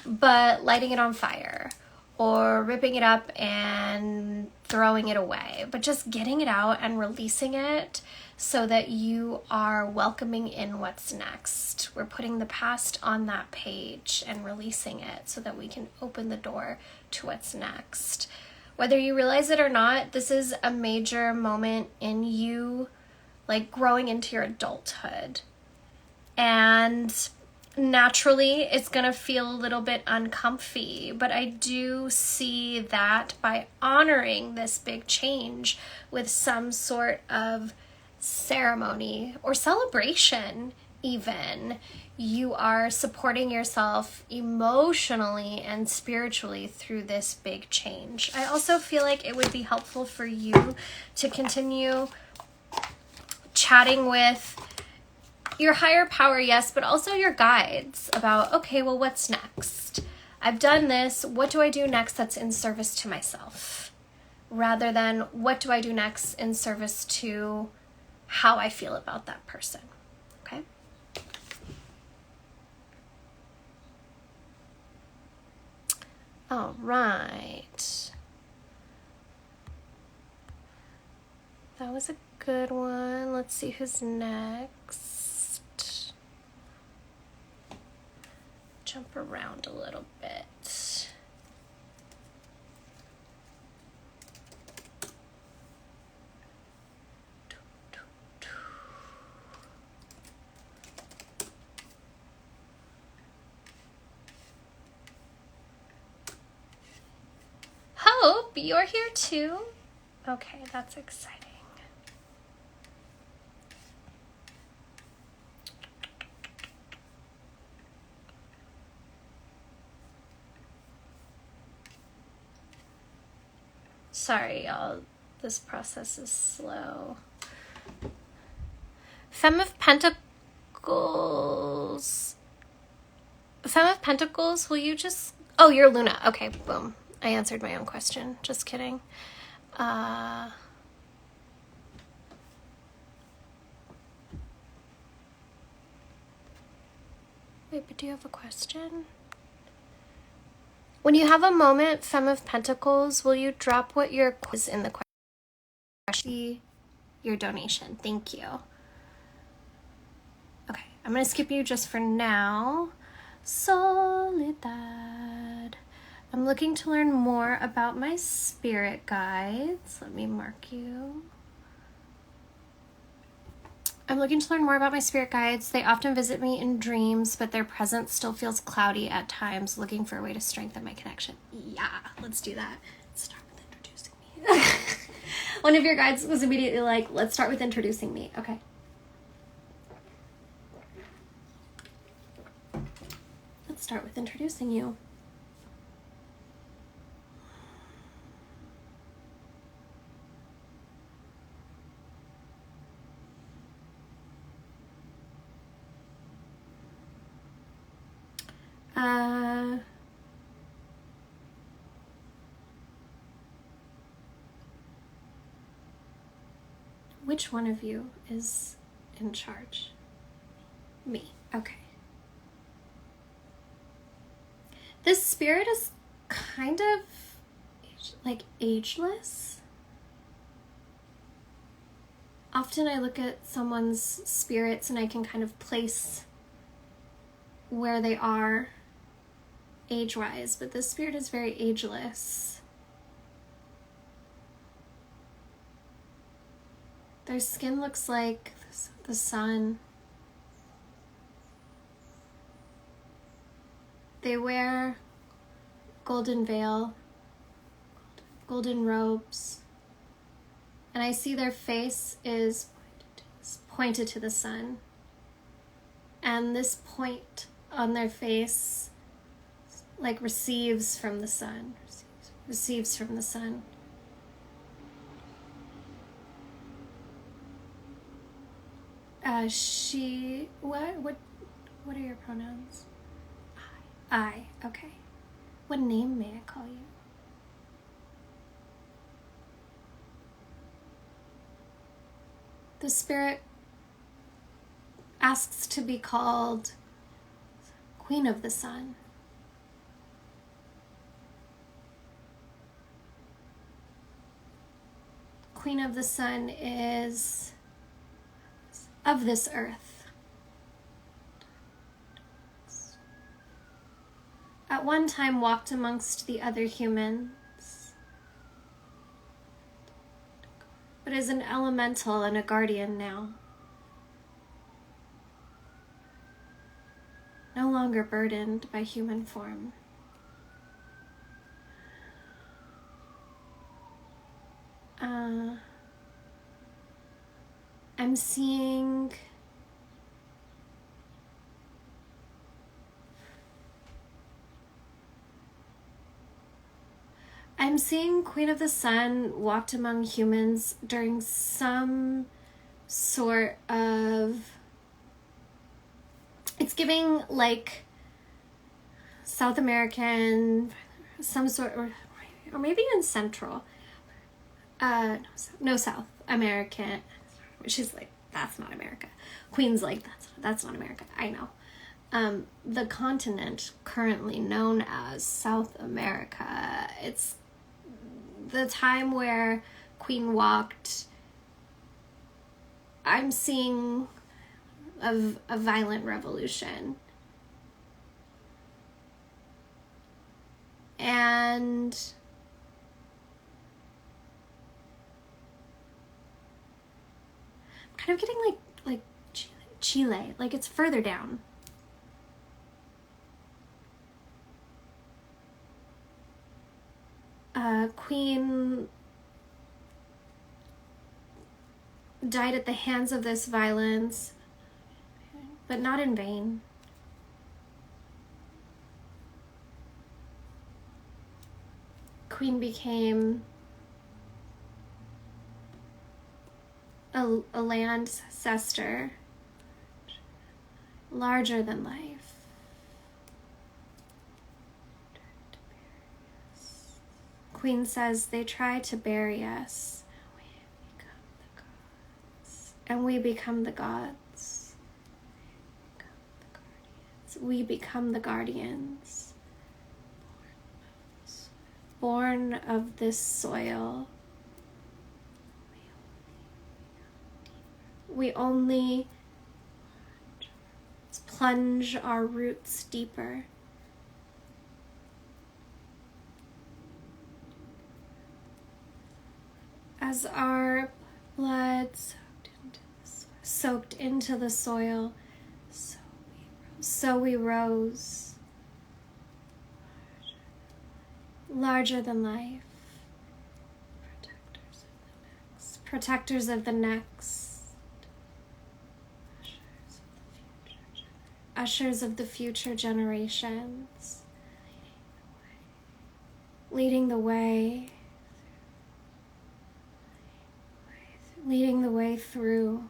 but lighting it on fire or ripping it up and throwing it away, but just getting it out and releasing it so that you are welcoming in what's next. We're putting the past on that page and releasing it so that we can open the door to what's next. Whether you realize it or not, this is a major moment in you, like growing into your adulthood. And naturally, it's going to feel a little bit uncomfy, but I do see that by honoring this big change with some sort of ceremony or celebration even, you are supporting yourself emotionally and spiritually through this big change. I also feel like it would be helpful for you to continue chatting with your higher power, yes, but also your guides about, okay, well, what's next? I've done this. What do I do next that's in service to myself? Rather than what do I do next in service to how I feel about that person, okay? All right. That was a good one. Let's see who's next. Jump around a little bit. Hope, you're here too? Okay, that's exciting. Sorry, y'all. This process is slow. Femme of Pentacles. Femme of Pentacles, will you just... Oh, you're Luna. Okay, boom. I answered my own question. Just kidding. Wait, but do you have a question? When you have a moment, Femme of Pentacles, will you drop what your quiz in the question? Your donation. Thank you. Okay, I'm going to skip you just for now. Soledad. I'm looking to learn more about my spirit guides. Let me mark you. I'm looking to learn more about my spirit guides. They often visit me in dreams, but their presence still feels cloudy at times, looking for a way to strengthen my connection. Yeah, let's do that. Let's start with introducing me. One of your guides was immediately like, let's start with introducing me. Okay. Let's start with introducing you. Which one of you is in charge? Me. Okay. This spirit is kind of like ageless. Often I look at someone's spirits and I can kind of place where they are age-wise, but this spirit is very ageless. Their skin looks like the sun. They wear golden veil, golden robes, and I see their face is pointed to the sun. And this point on their face like receives from the sun, receives from the sun. What are your pronouns? I, okay. What name may I call you? The spirit asks to be called Queen of the Sun. Queen of the Sun is of this earth. At one time walked amongst the other humans, but is an elemental and a guardian now. No longer burdened by human form. I'm seeing Queen of the Sun walked among humans during some sort of, it's giving like South American, some sort, or maybe in Central, no, South American. She's like, that's not America. Queen's like, that's not America. I know. The continent currently known as South America, it's the time where Queen walked. I'm seeing a violent revolution. And I'm kind of getting like Chile, like it's further down. Queen died at the hands of this violence, but not in vain. Queen became a land ancestor, larger than life. Queen says they try to bury us, and we become the gods. We become the guardians, born of this soil. We only plunge our roots deeper. As our blood soaked into the soil, so we rose, larger than life, protectors of the next, ushers of the future generations, leading the way through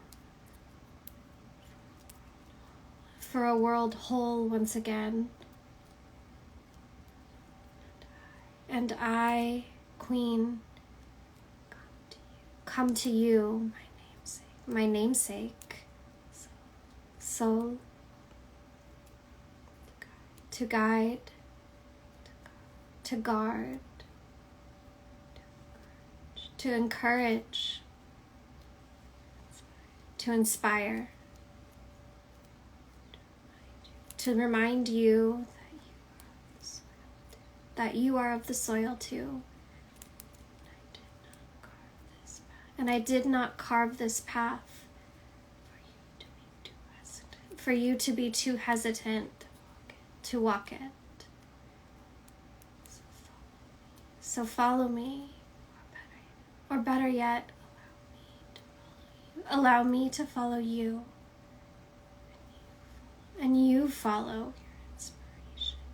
for a world whole once again. And I, Queen, come to you, my namesake, soul, to guide, to guard, to encourage, to inspire, to remind you that you are of the soil too. And I did not carve this path for you to be too hesitant to walk it. So follow me, or better yet, allow me to follow you. And you follow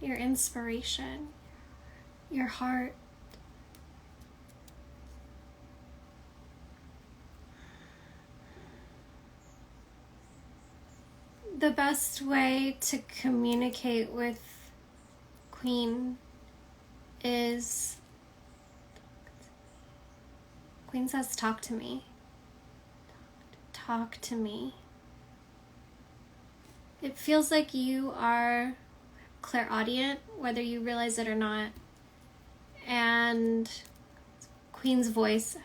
your inspiration, your heart. The best way to communicate with Queen is, Queen says, talk to me. Talk to me. It feels like you are clairaudient, whether you realize it or not. And Queen's voice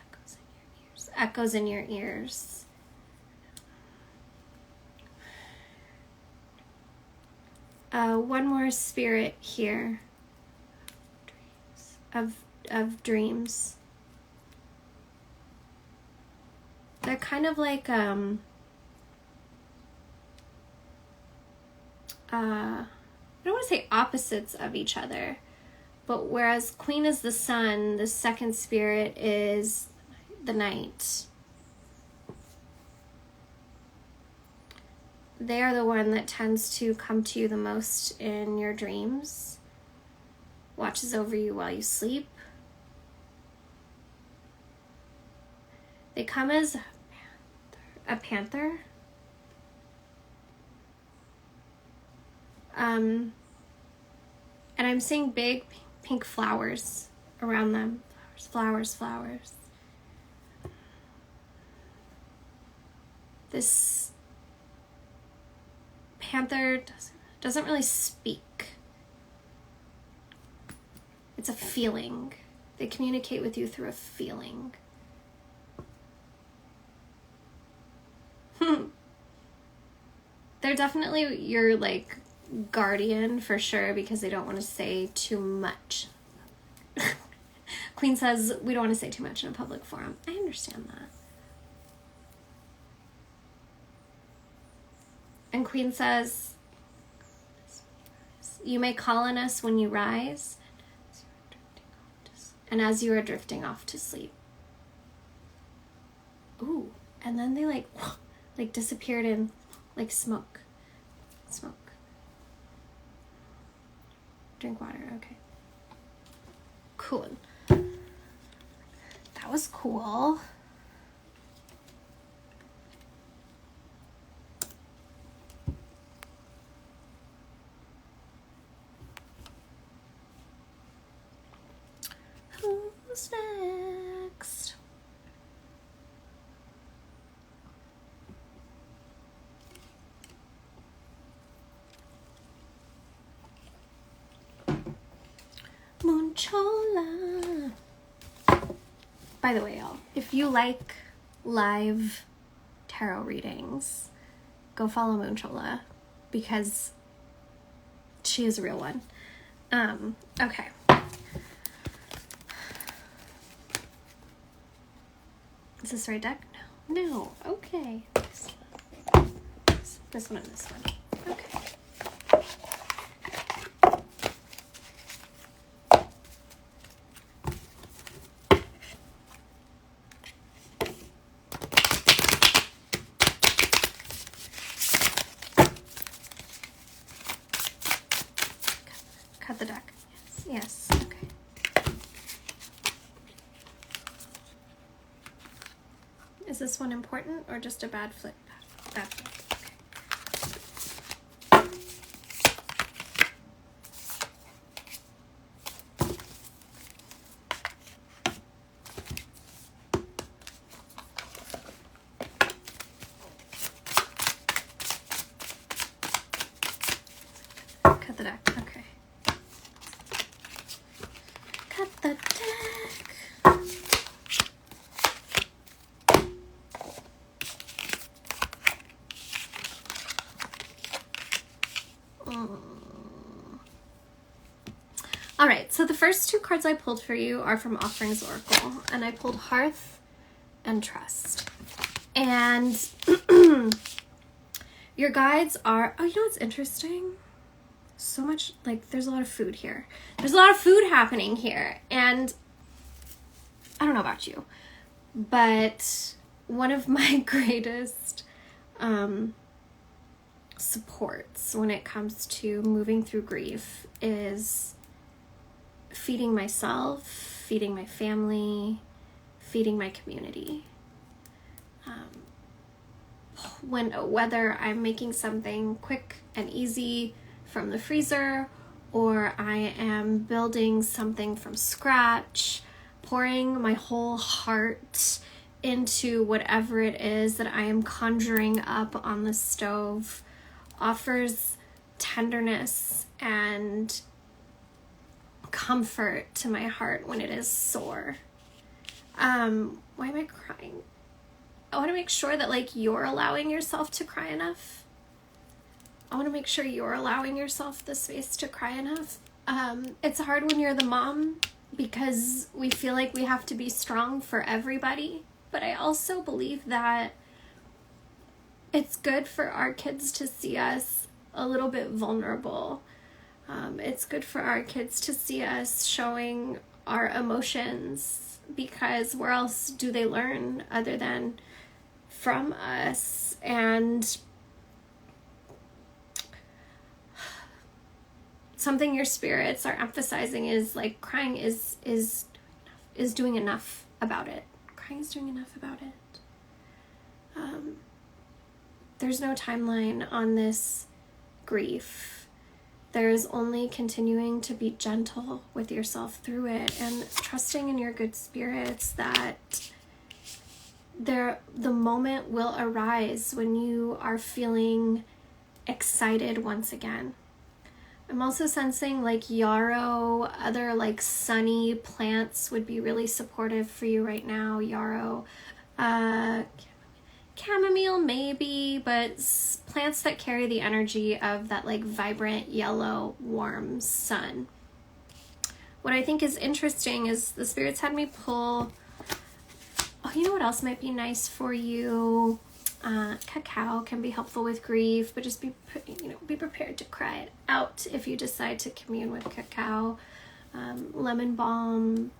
echoes in your ears. One more spirit here of dreams. They're kind of like I don't want to say opposites of each other, but whereas Queen is the sun, the second spirit is the night. They are the one that tends to come to you the most in your dreams, watches over you while you sleep. They come as a panther. And I'm seeing big pink flowers around them. Flowers. This panther doesn't really speak. It's a feeling. They communicate with you through a feeling. They're definitely your like guardian for sure, because they don't want to say too much. Queen says we don't want to say too much in a public forum. I understand that. And Queen says, you may call on us when you rise and as you are drifting off to sleep. Ooh, and then they like disappeared in like smoke. Drink water, okay. Cool. That was cool. Who's next? Moonchola. By the way, y'all, if you like live tarot readings, go follow Moonchola because she is a real one. Okay. Is this the right deck? No. Okay. This one and this one. Okay. Cut the deck. Yes. Okay. Is this one important or just a bad flip? Bad flip. Okay. Cut the deck. Okay. Cut the deck. So the first two cards I pulled for you are from Offerings Oracle, and I pulled Hearth and Trust. And your guides are, oh, you know what's interesting? So much, like, there's a lot of food here. There's a lot of food happening here. And I don't know about you, but one of my greatest supports when it comes to moving through grief is feeding myself, feeding my family, feeding my community. Whether I'm making something quick and easy from the freezer, or I am building something from scratch, pouring my whole heart into whatever it is that I am conjuring up on the stove, offers tenderness and comfort to my heart when it is sore. Why am I crying? I want to make sure that, like, you're allowing yourself to cry enough. I want to make sure you're allowing yourself the space to cry enough. It's hard when you're the mom because we feel like we have to be strong for everybody. But I also believe that it's good for our kids to see us a little bit vulnerable. It's good for our kids to see us showing our emotions, because where else do they learn other than from us? And something your spirits are emphasizing is, like, crying is doing enough about it. Crying is doing enough about it. There's no timeline on this grief. There's only continuing to be gentle with yourself through it and trusting in your good spirits that the moment will arise when you are feeling excited once again. I'm also sensing, like, yarrow, other, like, sunny plants would be really supportive for you right now. Yarrow, chamomile maybe, but plants that carry the energy of that, like, vibrant yellow warm sun. What I think is interesting is the spirits had me pull, oh, you know what else might be nice for you? Cacao can be helpful with grief, but just be prepared to cry it out if you decide to commune with cacao. Lemon balm,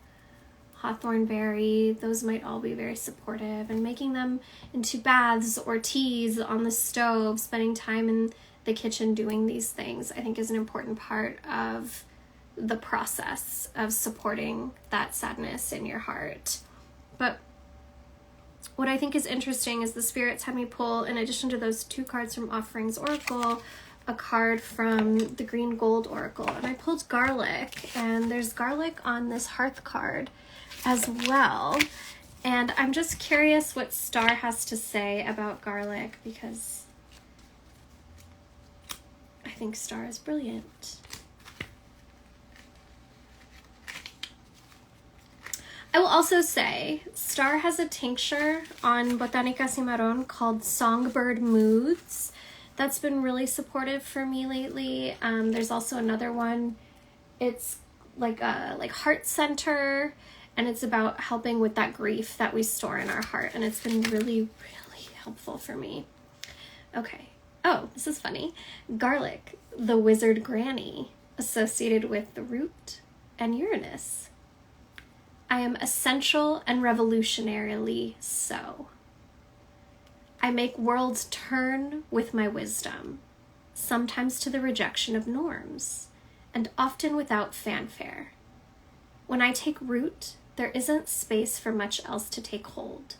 hawthorn berry, those might all be very supportive. And making them into baths or teas on the stove, spending time in the kitchen doing these things, I think is an important part of the process of supporting that sadness in your heart. But what I think is interesting is the spirits had me pull, in addition to those two cards from Offerings Oracle, a card from the Green Gold Oracle. And I pulled garlic, and there's garlic on this hearth card as well. And I'm just curious what Star has to say about garlic, because I think Star is brilliant. I will also say, Star has a tincture on Botanica Cimarron called Songbird Moods. That's been really supportive for me lately. There's also another one. It's like a heart center, and it's about helping with that grief that we store in our heart. And it's been really, really helpful for me. Okay. Oh, this is funny. Garlic, the wizard granny, associated with the root and Uranus. I am essential and revolutionarily so. I make worlds turn with my wisdom, sometimes to the rejection of norms, and often without fanfare. When I take root, there isn't space for much else to take hold.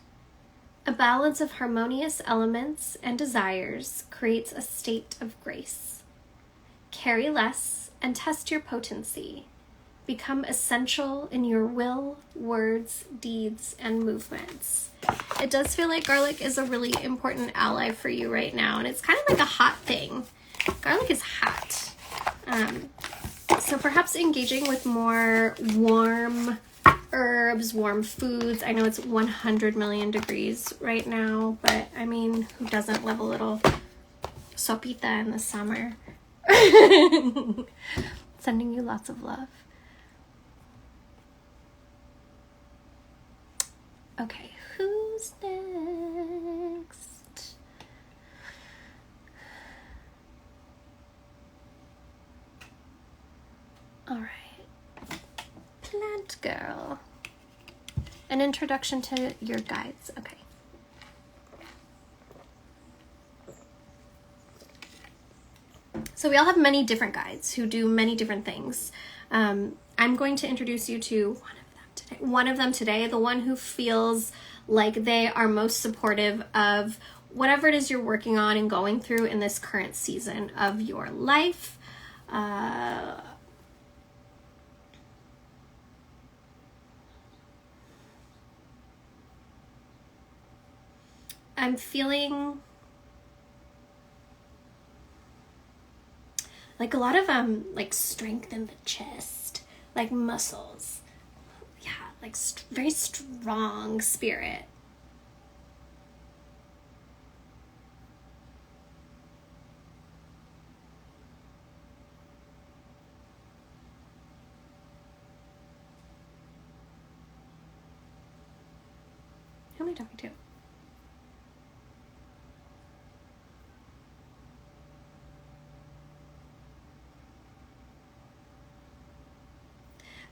A balance of harmonious elements and desires creates a state of grace. Carry less and test your potency. Become essential in your will, words, deeds, and movements. It does feel like garlic is a really important ally for you right now, and it's kind of like a hot thing. Garlic is hot. So perhaps engaging with more warm herbs, warm foods. I know it's 100 million degrees right now, but I mean, who doesn't love a little sopita in the summer? Sending you lots of love. Okay, who's next? All right, Plant Girl. An introduction to your guides. Okay. So we all have many different guides who do many different things. I'm going to introduce you to one of them today, the one who feels like they are most supportive of whatever it is you're working on and going through in this current season of your life. I'm feeling like a lot of like strength in the chest, like muscles. Yeah, like very strong spirit. Who am I talking to?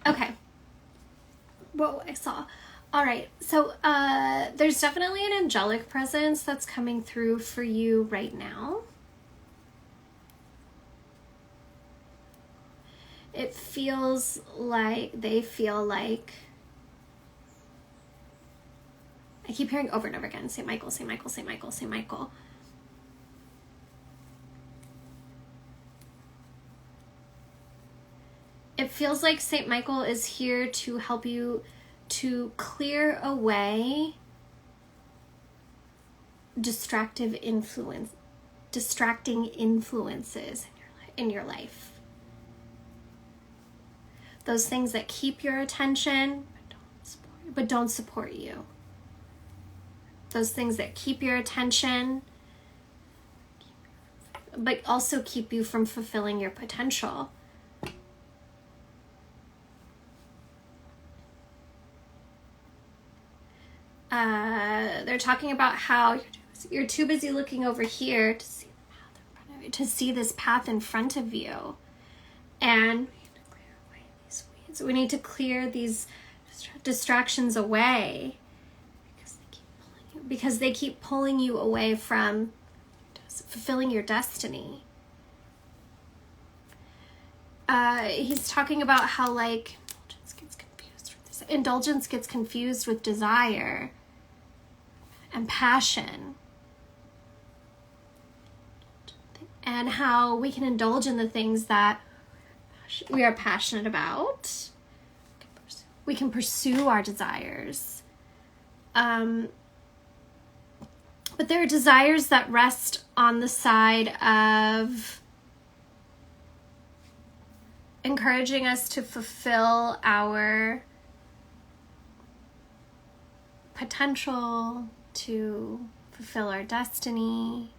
Okay. Whoa, I saw. All right. So there's definitely an angelic presence that's coming through for you right now. It feels like they feel like, I keep hearing over and over again, St. Michael, St. Michael, St. Michael, St. Michael. It feels like St. Michael is here to help you to clear away distracting influences in your life. Those things that keep your attention but don't support you. Those things that keep your attention but also keep you from fulfilling your potential. They're talking about how you're too busy looking over here to see the path in front of you, to see this path in front of you. And we need to clear these distractions away because they keep pulling you away from fulfilling your destiny. He's talking about how like indulgence gets confused with desire and passion, and how we can indulge in the things that we are passionate about. We can pursue our desires. But there are desires that rest on the side of encouraging us to fulfill our potential, to fulfill our destiny,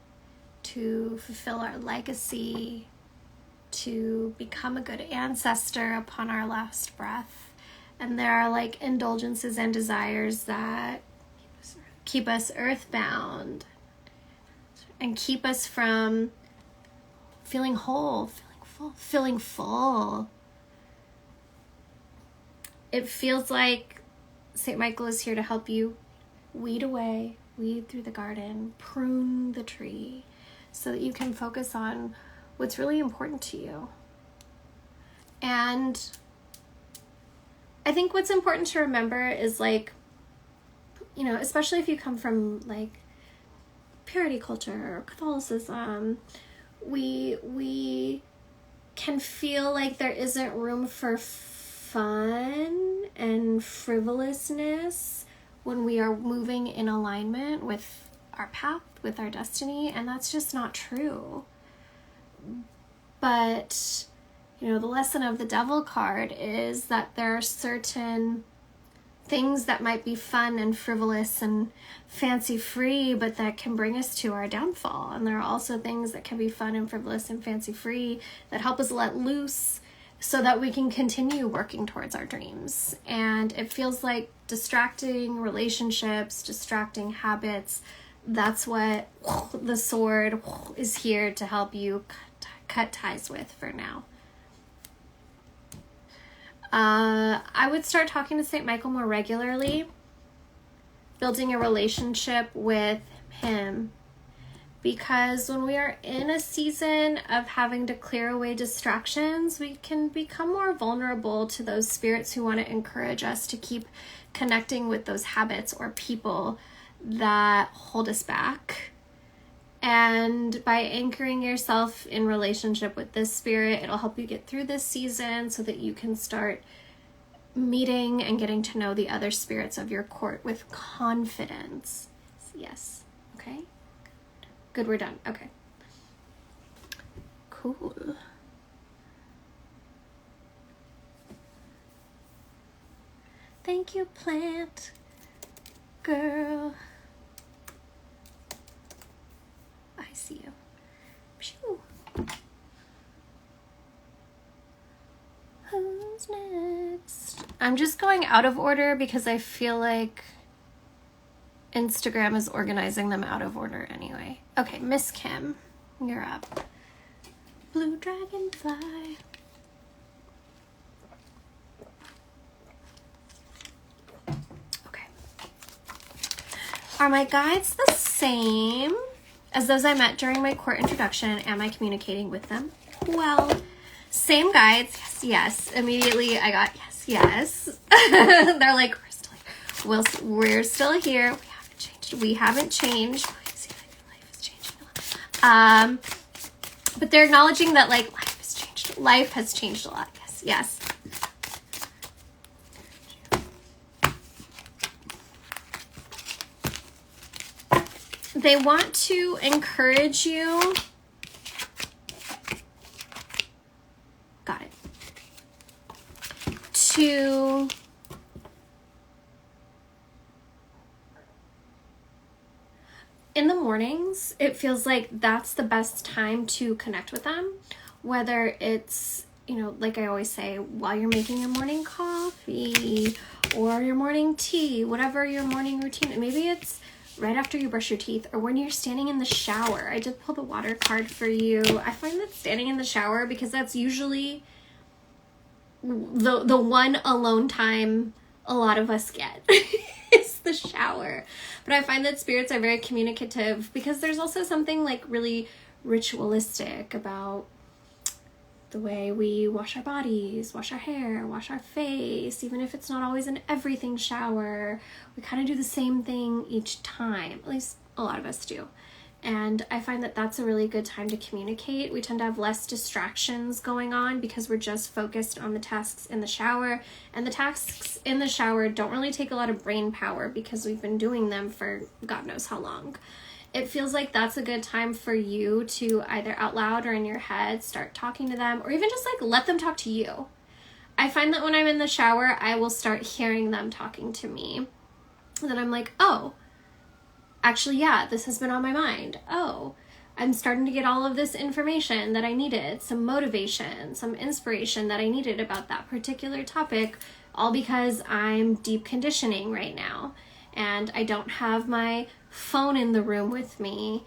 to fulfill our legacy, to become a good ancestor upon our last breath. And there are like indulgences and desires that keep us earthbound and keep us from feeling whole, feeling full. It feels like St. Michael is here to help you weed through the garden, prune the tree, so that you can focus on what's really important to you. And I think what's important to remember is like, you know, especially if you come from like purity culture or Catholicism, we can feel like there isn't room for fun and frivolousness when we are moving in alignment with our path, with our destiny, and that's just not true. But, you know, the lesson of the Devil card is that there are certain things that might be fun and frivolous and fancy-free, but that can bring us to our downfall. And there are also things that can be fun and frivolous and fancy-free that help us let loose so that we can continue working towards our dreams. And it feels like distracting relationships, distracting habits. That's what the sword is here to help you cut ties with for now. I would start talking to St. Michael more regularly, building a relationship with him, because when we are in a season of having to clear away distractions, we can become more vulnerable to those spirits who want to encourage us to keep connecting with those habits or people that hold us back. And by anchoring yourself in relationship with this spirit, it'll help you get through this season so that you can start meeting and getting to know the other spirits of your court with confidence. Yes. Okay. Good, we're done. Okay. Cool. Thank you, plant girl. I see you. Phew. Who's next? I'm just going out of order because I feel like Instagram is organizing them out of order anyway. Okay, Miss Kim, you're up. Blue dragonfly. Okay. Are my guides the same as those I met during my court introduction? Am I communicating with them? Well, same guides. Yes, yes. Immediately I got yes, yes. They're like, we're still here. We haven't changed. See, life is changing a lot. But they're acknowledging that like life has changed. Life has changed a lot. Yes, yes. They want to encourage you. Got it. To in the mornings, it feels like that's the best time to connect with them. Whether it's, you know, like I always say, while you're making your morning coffee or your morning tea, whatever your morning routine, maybe it's right after you brush your teeth or when you're standing in the shower. I did pull the water card for you. I find that standing in the shower, because that's usually the one alone time a lot of us get is the shower. But I find that spirits are very communicative because there's also something like really ritualistic about the way we wash our bodies, wash our hair, wash our face. Even if it's not always an everything shower, we kind of do the same thing each time. At least a lot of us do. And I find that that's a really good time to communicate. We tend to have less distractions going on because we're just focused on the tasks in the shower. And the tasks in the shower don't really take a lot of brain power because we've been doing them for God knows how long. It feels like that's a good time for you to either out loud or in your head start talking to them, or even just like let them talk to you. I find that when I'm in the shower, I will start hearing them talking to me. And then I'm like, oh, actually, yeah, this has been on my mind. Oh, I'm starting to get all of this information that I needed, some motivation, some inspiration that I needed about that particular topic, all because I'm deep conditioning right now. And I don't have my phone in the room with me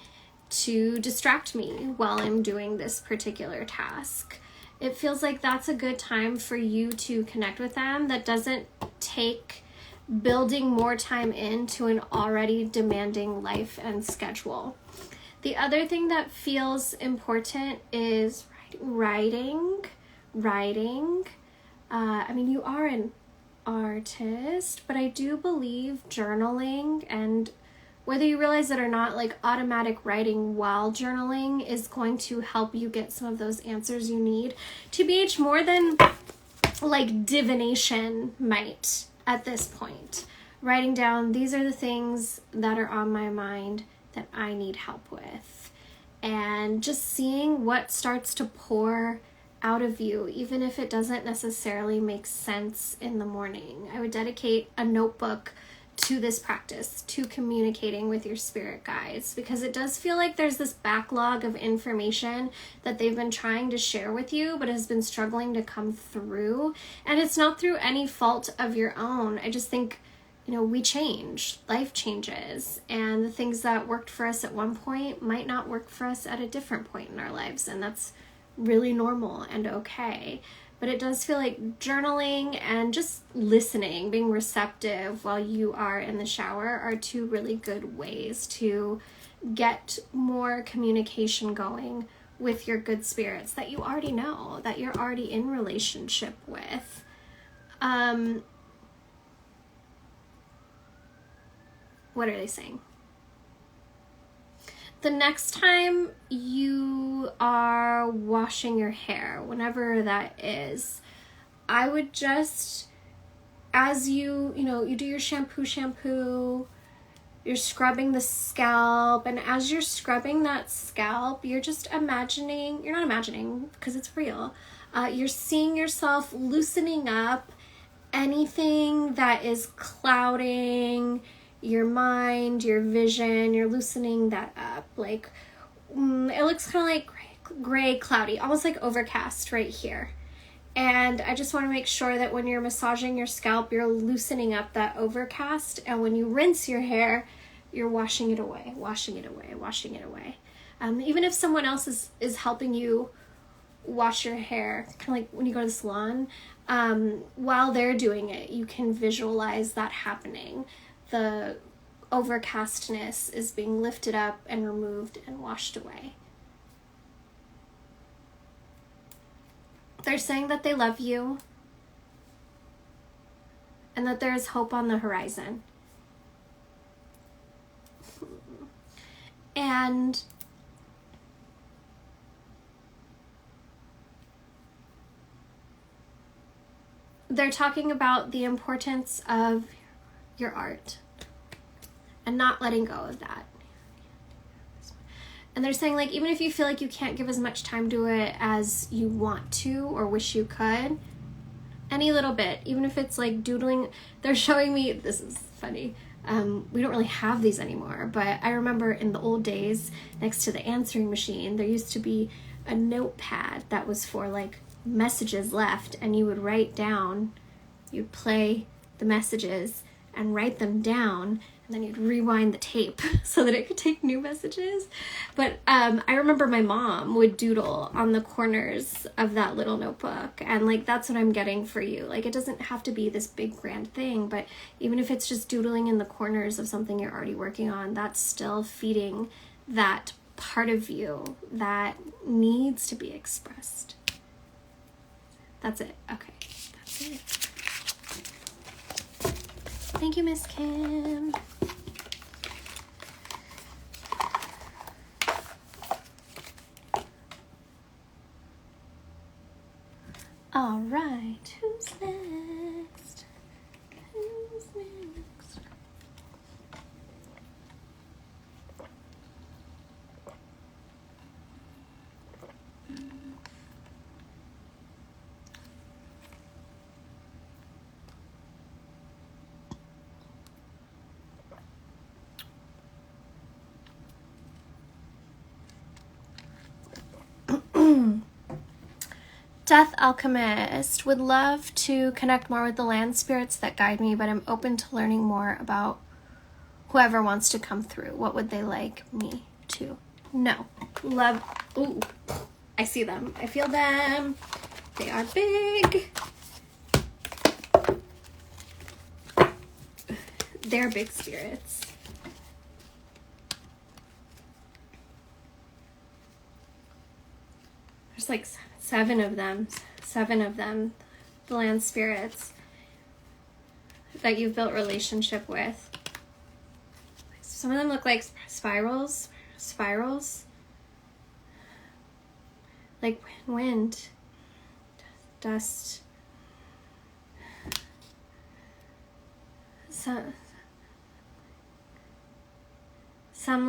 to distract me while I'm doing this particular task. It feels like that's a good time for you to connect with them. That doesn't take building more time into an already demanding life and schedule. The other thing that feels important is writing. I mean, you are an artist, but I do believe journaling, and whether you realize it or not, like automatic writing while journaling is going to help you get some of those answers you need. TBH, more than like divination might at this point. Writing down, these are the things that are on my mind that I need help with. And just seeing what starts to pour out of you, even if it doesn't necessarily make sense in the morning. I would dedicate a notebook to this practice, to communicating with your spirit guides, because it does feel like there's this backlog of information that they've been trying to share with you, but has been struggling to come through. And it's not through any fault of your own. I just think you know, we change, life changes, and the things that worked for us at one point might not work for us at a different point in our lives, and that's really normal and okay. But it does feel like journaling and just listening, being receptive while you are in the shower are two really good ways to get more communication going with your good spirits that you already know, that you're already in relationship with. What are they saying? The next time you are washing your hair, whenever that is, I would just, as you do your shampoo, you're scrubbing the scalp, and as you're scrubbing that scalp, you're just imagining, you're not imagining because it's real, you're seeing yourself loosening up anything that is clouding your mind, your vision. You're loosening that up. Like, it looks kind of like gray, cloudy, almost like overcast right here. And I just want to make sure that when you're massaging your scalp, you're loosening up that overcast. And when you rinse your hair, you're washing it away, washing it away, washing it away. Even if someone else is helping you wash your hair, kind of like when you go to the salon, while they're doing it, you can visualize that happening. The overcastness is being lifted up and removed and washed away. They're saying that they love you and that there is hope on the horizon. And they're talking about the importance of your art and not letting go of that. And they're saying, like, even if you feel like you can't give as much time to it as you want to or wish you could, any little bit, even if it's like doodling. They're showing me, this is funny, we don't really have these anymore, but I remember in the old days, next to the answering machine, there used to be a notepad that was for like messages left, and you would write down, you'd play the messages and write them down, and then you'd rewind the tape so that it could take new messages. But I remember my mom would doodle on the corners of that little notebook, and like that's what I'm getting for you. Like, it doesn't have to be this big grand thing, but even if it's just doodling in the corners of something you're already working on, that's still feeding that part of you that needs to be expressed. That's it. Okay, that's it. Thank you, Miss Kim. All right, who's next? Who's next? Death Alchemist would love to connect more with the land spirits that guide me, but I'm open to learning more about whoever wants to come through. What would they like me to know? Love. Ooh, I see them. I feel them. They are big. They're big spirits. There's like seven of them, the land spirits that you've built relationship with. Some of them look like spirals, like wind, dust. Some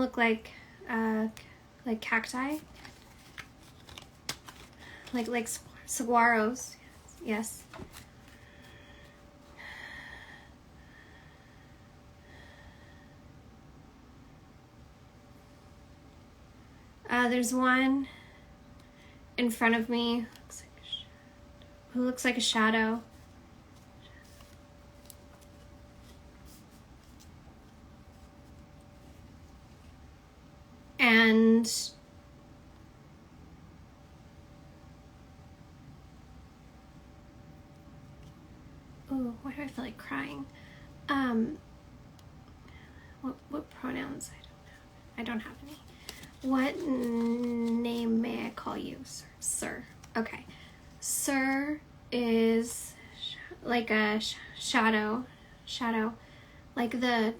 look like cacti. Like saguaros, yes. There's one in front of me who looks like a shadow. And oh, why do I feel like crying? What pronouns? I don't have any. What name may I call you, sir? Sir. Okay. Sir is like a shadow, like the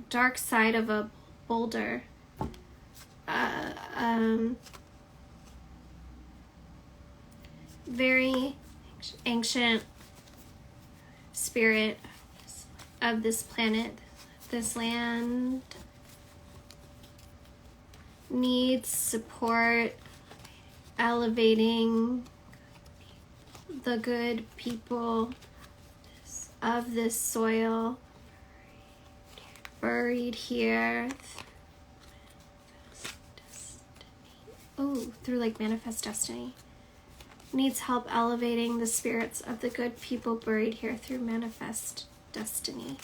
dark side of a boulder. Very ancient spirit of this planet, this land, needs support, elevating the good people of this soil, buried here. Oh, through like manifest destiny. Needs help elevating the spirits of the good people buried here through manifest destiny.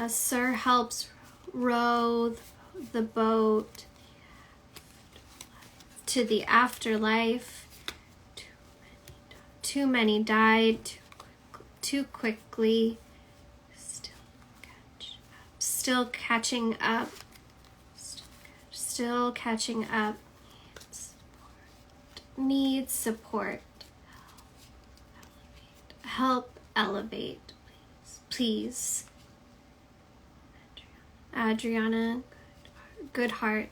Sir helps row the boat to the afterlife. Too many died too quickly. Still catching up. Still catching up. Needs support. Help elevate, please. Adriana, good heart.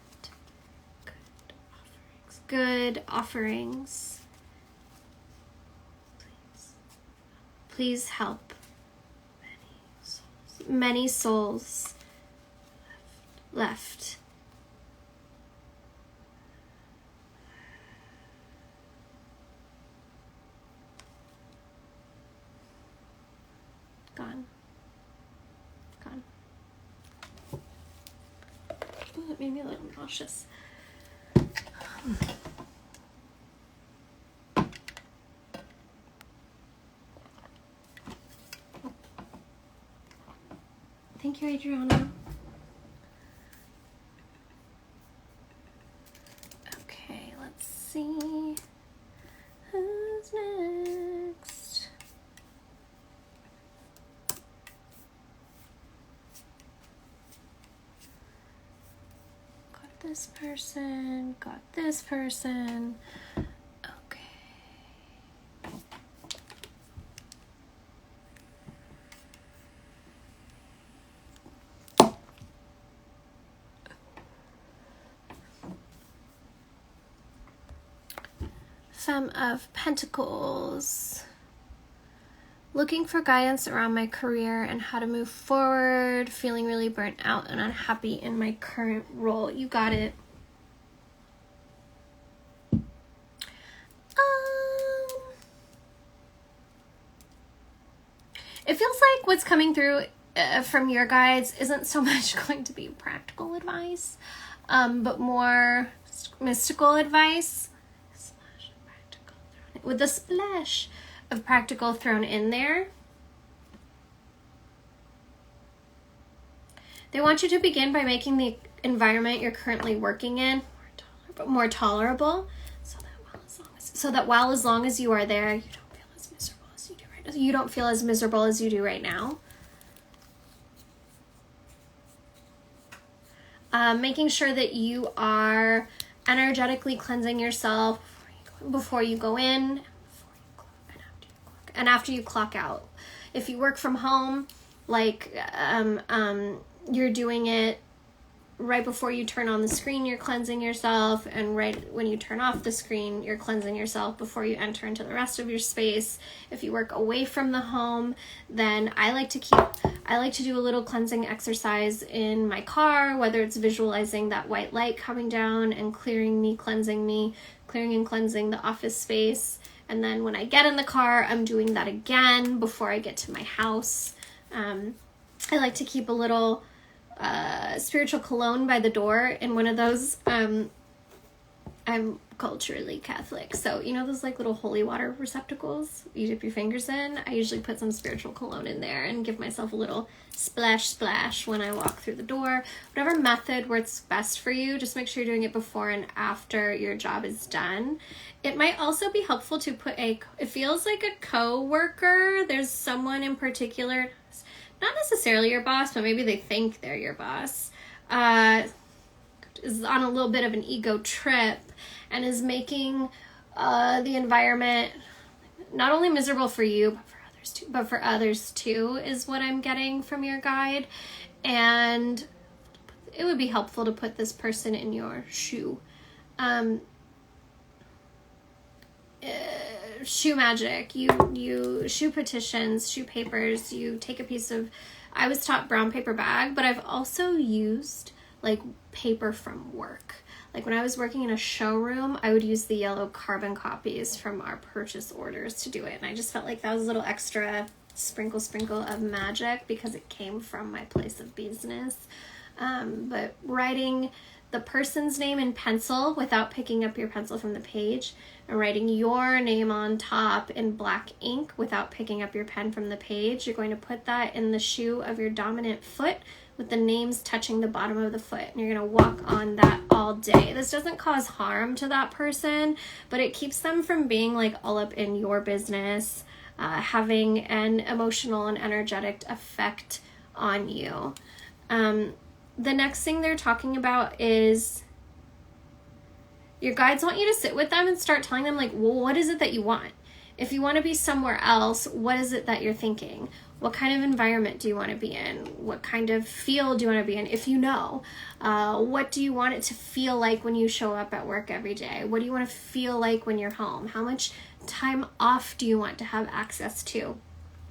Good offerings. Please help. Many souls left. Gone. Ooh, that made me a little nauseous. Thank you, Adriana. Okay, let's see. Who's next? Got this person, got this person. Okay. Femme of Pentacles. Looking for guidance around my career and how to move forward. Feeling really burnt out and unhappy in my current role. You got it. It feels like what's coming through from your guides isn't so much going to be practical advice, but more mystical advice. With a splash of practical thrown in there. They want you to begin by making the environment you're currently working in more tolerable, so that while as long as you are there, you don't feel as miserable as you do right now. You don't feel as miserable as you do right now. Making sure that you are energetically cleansing yourself before you go in and after you clock out. If you work from home, like you're doing it right before you turn on the screen, you're cleansing yourself, and right when you turn off the screen, you're cleansing yourself before you enter into the rest of your space. If you work away from the home, then I like to do a little cleansing exercise in my car, whether it's visualizing that white light coming down and clearing and cleansing the office space. And then when I get in the car, I'm doing that again before I get to my house. I like to keep a little spiritual cologne by the door in one of those I'm culturally Catholic. So, you know those like little holy water receptacles you dip your fingers in? I usually put some spiritual cologne in there and give myself a little splash when I walk through the door. Whatever method works best for you, just make sure you're doing it before and after your job is done. It might also be helpful to put it feels like a co-worker. There's someone in particular, not necessarily your boss, but maybe they think they're your boss, is on a little bit of an ego trip and is making the environment not only miserable for you, but for others too, is what I'm getting from your guide. And it would be helpful to put this person in your shoe. Shoe magic. You shoe petitions, shoe papers, you take a piece of, I was taught brown paper bag, but I've also used like paper from work. Like when I was working in a showroom, I would use the yellow carbon copies from our purchase orders to do it. And I just felt like that was a little extra sprinkle of magic because it came from my place of business. But writing the person's name in pencil without picking up your pencil from the page, and writing your name on top in black ink without picking up your pen from the page, you're going to put that in the shoe of your dominant foot with the names touching the bottom of the foot, and you're going to walk on that all day. This doesn't cause harm to that person, but it keeps them from being like all up in your business, having an emotional and energetic effect on you. The next thing they're talking about is your guides want you to sit with them and start telling them like, well, what is it that you want? If you want to be somewhere else, what is it that you're thinking? What kind of environment do you want to be in? What kind of field do you want to be in? If you know, what do you want it to feel like when you show up at work every day? What do you want to feel like when you're home? How much time off do you want to have access to?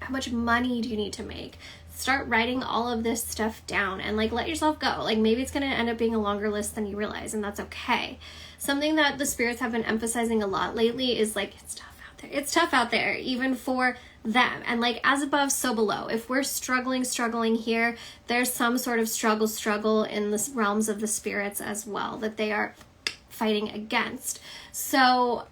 How much money do you need to make? Start writing all of this stuff down and like let yourself go. Like maybe it's going to end up being a longer list than you realize, and that's okay. Something that the spirits have been emphasizing a lot lately is like, it's tough out there. It's tough out there, even for them. And like as above, so below. If we're struggling here, there's some sort of struggle in the realms of the spirits as well that they are fighting against. So,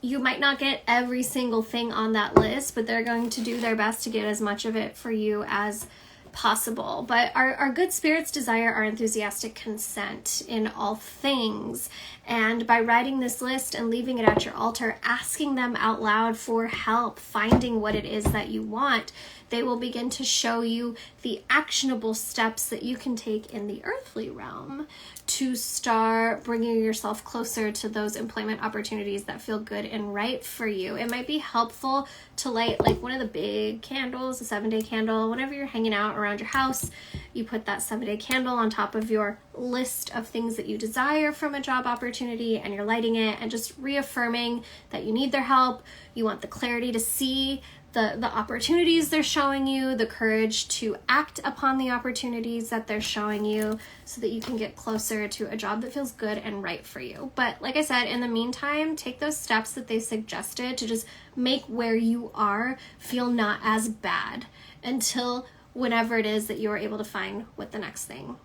you might not get every single thing on that list, but they're going to do their best to get as much of it for you as possible. But our good spirits desire our enthusiastic consent in all things. And by writing this list and leaving it at your altar, asking them out loud for help, finding what it is that you want, they will begin to show you the actionable steps that you can take in the earthly realm to start bringing yourself closer to those employment opportunities that feel good and right for you. It might be helpful to light like one of the big candles, a 7-day candle. Whenever you're hanging out around your house, you put that 7-day candle on top of your list of things that you desire from a job opportunity, and you're lighting it and just reaffirming that you need their help. You want the clarity to see the opportunities they're showing you, the courage to act upon the opportunities that they're showing you so that you can get closer to a job that feels good and right for you. But like I said, in the meantime, take those steps that they suggested to just make where you are feel not as bad until whenever it is that you're able to find what the next thing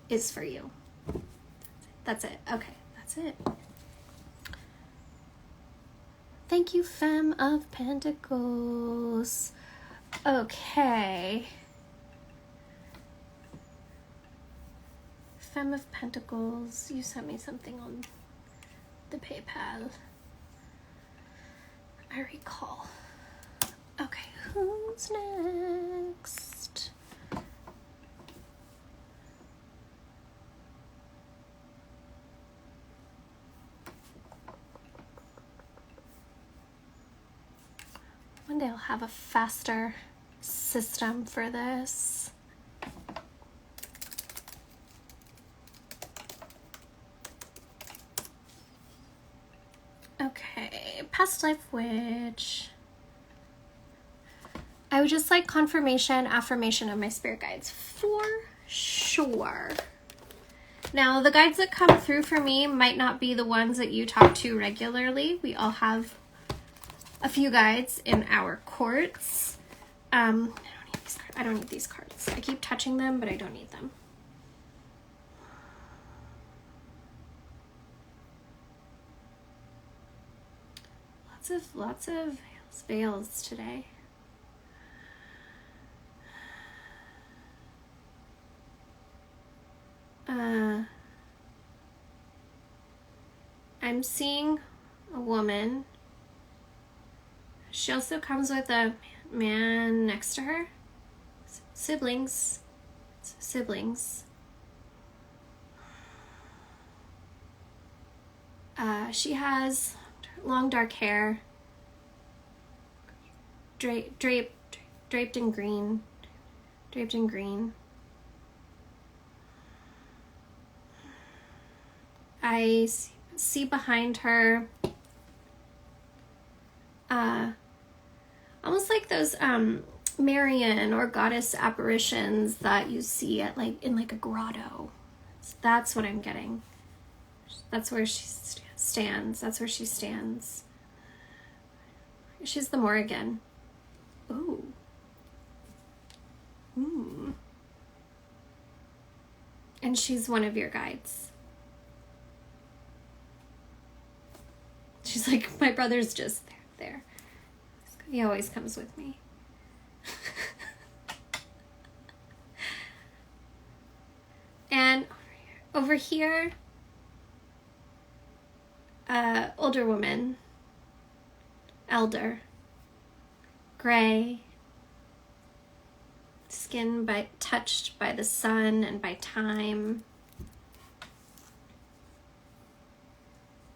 is for you. That's it. Okay, that's it. Thank you, Femme of Pentacles. Okay. Femme of Pentacles, you sent me something on the PayPal. I recall. Okay, who's next? One day I'll have a faster system for this. Okay, past life witch. I would just like confirmation, affirmation of my spirit guides for sure. Now, the guides that come through for me might not be the ones that you talk to regularly. We all have a few guides in our courts. I don't need these cards. I keep touching them, but I don't need them. Lots of veils today. I'm seeing a woman. She also comes with a man next to her. Siblings. She has long dark hair, draped in green. I see behind her almost like those Marian or goddess apparitions that you see at in a grotto. So that's what I'm getting. That's where she stands. She's the Morrigan. Ooh. And she's one of your guides. She's like, my brother's just there. He always comes with me. And over here, older woman, elder, gray, skin touched by the sun and by time.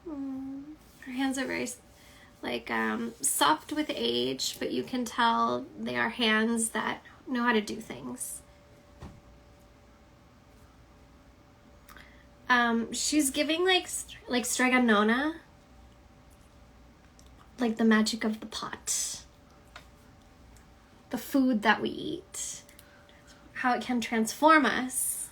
Her hands are very soft with age, but you can tell they are hands that know how to do things. She's giving like Stregonona, like the magic of the pot, the food that we eat, how it can transform us.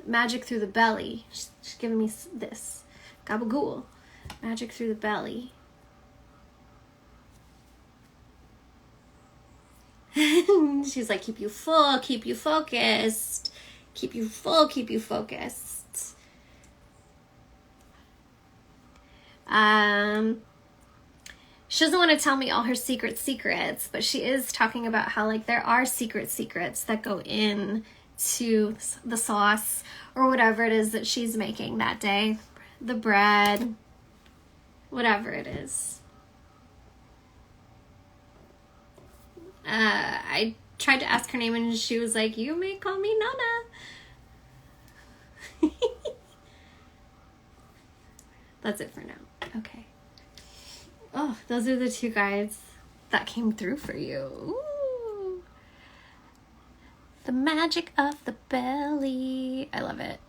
Magic through the belly. She's giving me this. Gabagool. Magic through the belly. She's like, keep you full, keep you focused. Keep you full, keep you focused. She doesn't want to tell me all her secrets, but she is talking about how there are secrets that go in to the sauce or whatever it is that she's making that day. The bread, whatever it is. I tried to ask her name and she was like, you may call me Nana. That's it for now. Okay. Oh, those are the two guides that came through for you. Ooh. The magic of the belly. I love it.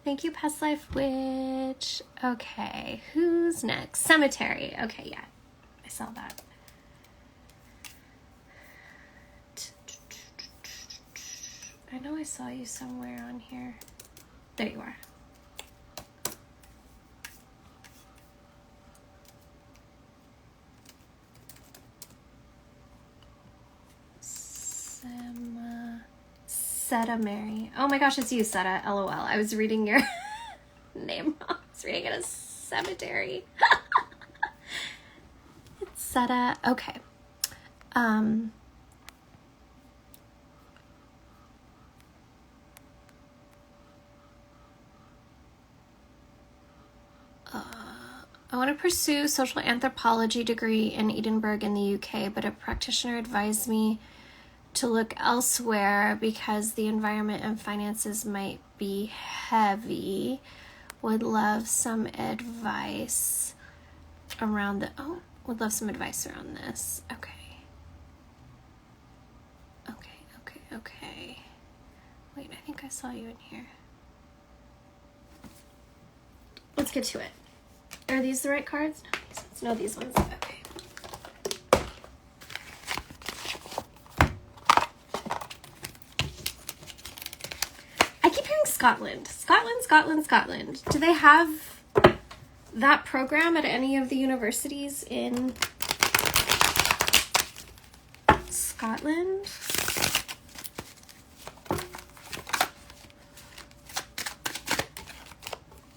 Thank you, Past Life Witch. Okay, who's next? Cemetery. Okay, yeah, I saw that. I know I saw you somewhere on here. There you are. Seta Mary. Oh my gosh, it's you, Seta. LOL. I was reading your name wrong. I was reading it as cemetery. It's Seta. Okay. I want to pursue social anthropology degree in Edinburgh in the UK, but a practitioner advised me to look elsewhere because the environment and finances might be heavy. Would love some advice around would love some advice around this. Okay. Wait, I think I saw you in here. Let's get to it. Are these the right cards? No, these ones. Okay. I keep hearing Scotland. Scotland. Do they have that program at any of the universities in Scotland?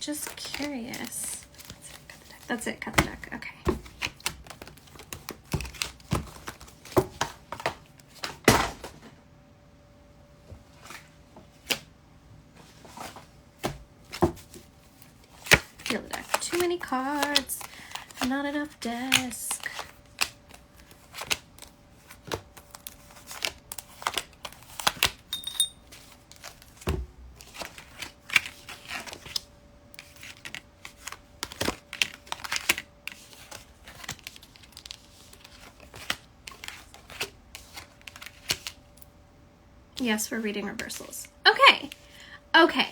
just curious. That's it, cut the deck. Okay. Feel the deck. Too many cards. Not enough desk. Yes, we're reading reversals. Okay. Okay.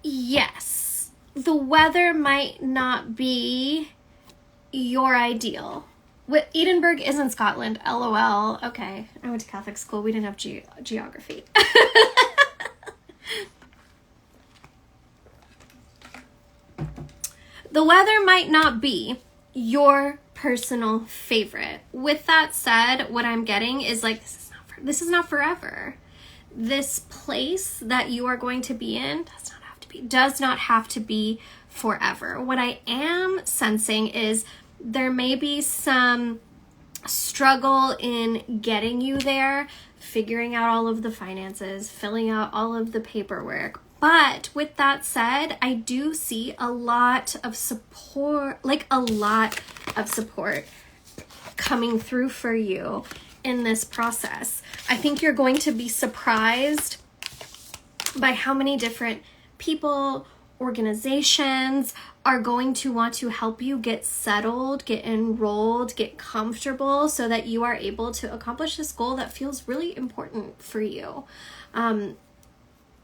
Yes, the weather might not be your ideal. Edinburgh is in Scotland, LOL. Okay, I went to Catholic school. We didn't have geography. The weather might not be your personal favorite. With that said, what I'm getting is like, this is not forever. This place that you are going to be in does not have to be forever. What I am sensing is there may be some struggle in getting you there, figuring out all of the finances, filling out all of the paperwork. But with that said, I do see a lot of support, coming through for you in this process. I think you're going to be surprised by how many different people, organizations are going to want to help you get settled, get enrolled, get comfortable so that you are able to accomplish this goal that feels really important for you.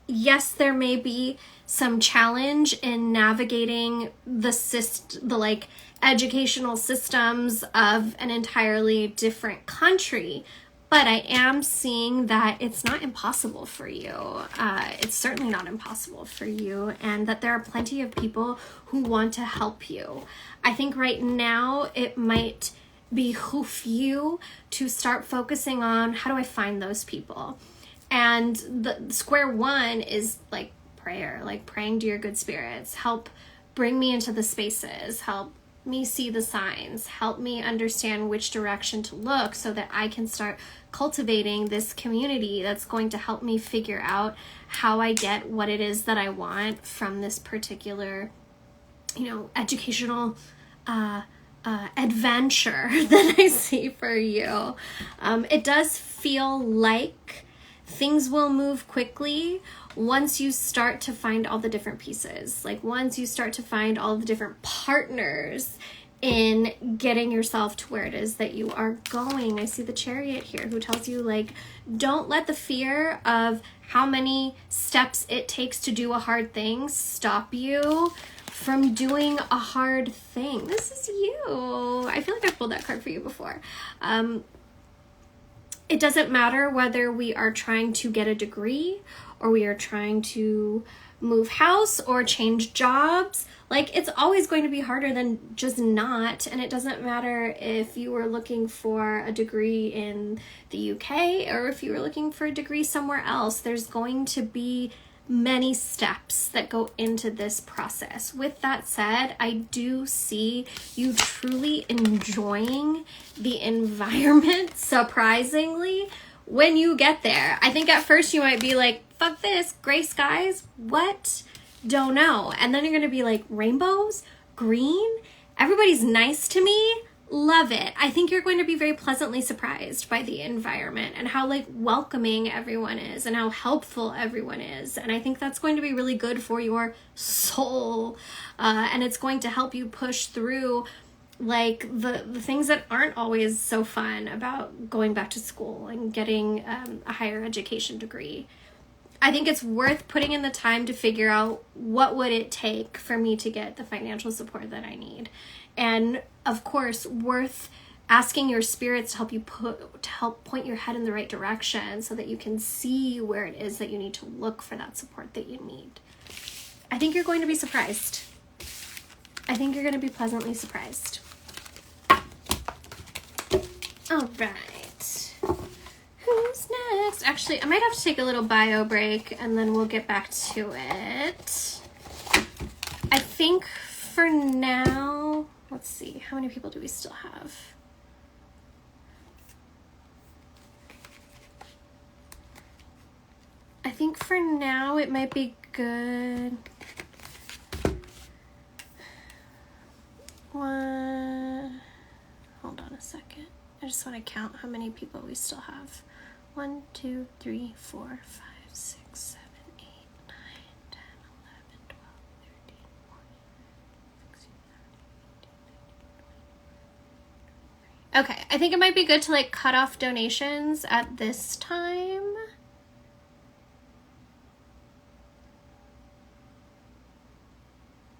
Yes, there may be some challenge in navigating the educational systems of an entirely different country, but I am seeing that it's not impossible for you. It's certainly not impossible for you, and that there are plenty of people who want to help you. I think right now it might behoove you to start focusing on, how do I find those people? And the square one is like prayer, like praying to your good spirits. Help bring me into the spaces, help me see the signs, help me understand which direction to look so that I can start cultivating this community that's going to help me figure out how I get what it is that I want from this particular, educational adventure that I see for you. It does feel like things will move quickly once you start to find all the different pieces. Like once you start to find all the different partners in getting yourself to where it is that you are going. I see the Chariot here who tells you, like, don't let the fear of how many steps it takes to do a hard thing stop you from doing a hard thing. This is you. I feel like I've pulled that card for you before. It doesn't matter whether we are trying to get a degree or we are trying to move house or change jobs. Like, it's always going to be harder than just not. And it doesn't matter if you were looking for a degree in the UK or if you were looking for a degree somewhere else. There's going to be many steps that go into this process. With that said, I do see you truly enjoying the environment, surprisingly, when you get there. I think at first you might be like, fuck this, gray skies, what? Don't know. And then you're going to be like, rainbows, green, everybody's nice to me. Love it. I think you're going to be very pleasantly surprised by the environment and how welcoming everyone is and how helpful everyone is. And I think that's going to be really good for your soul. And it's going to help you push through the things that aren't always so fun about going back to school and getting a higher education degree. I think it's worth putting in the time to figure out what would it take for me to get the financial support that I need. And of course, worth asking your spirits to help you point your head in the right direction so that you can see where it is that you need to look for that support that you need. I think you're going to be surprised. I think you're going to be pleasantly surprised. All right. Who's next? Actually, I might have to take a little bio break and then we'll get back to it. I think for now, let's see, how many people do we still have? I think for now it might be good. Hold on a second. I just want to count how many people we still have. 1, 2, 3, 4, 5, 6, 7, 8, 9, 10, 11, 12, 13, 14, 15, 16, 17, 18, 19, 20. Okay, I think it might be good to like cut off donations at this time.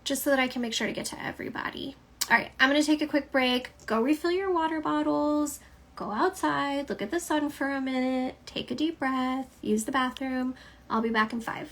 Just so that I can make sure to get to everybody. All right, I'm gonna take a quick break, go refill your water bottles, go outside, look at the sun for a minute, take a deep breath, use the bathroom. I'll be back in 5.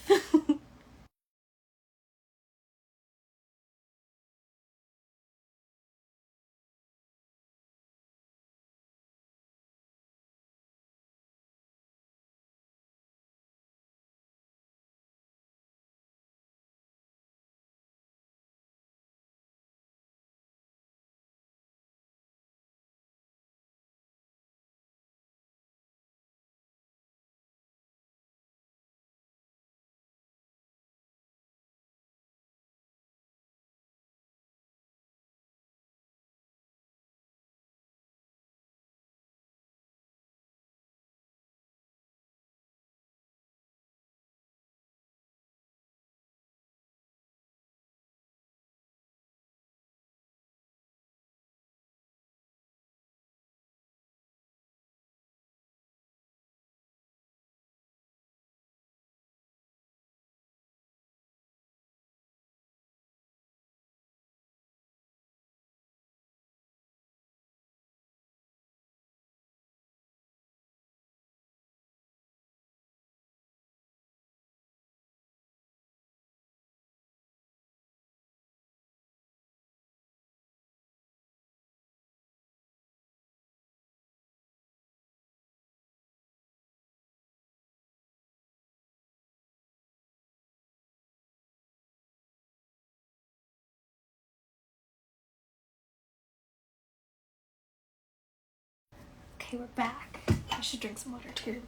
Okay, we're back. I should drink some water too.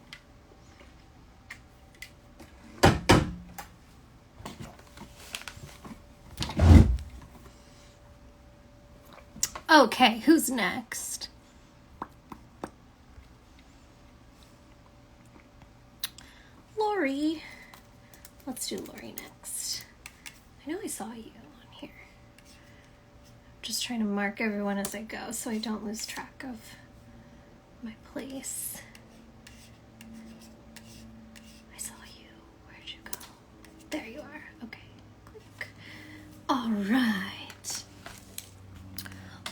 Okay, who's next? Lori. Let's do Lori next. I know I saw you on here. Just trying to mark everyone as I go so I don't lose track of my place. I saw you. Where'd you go? There you are. Okay. Click. All right.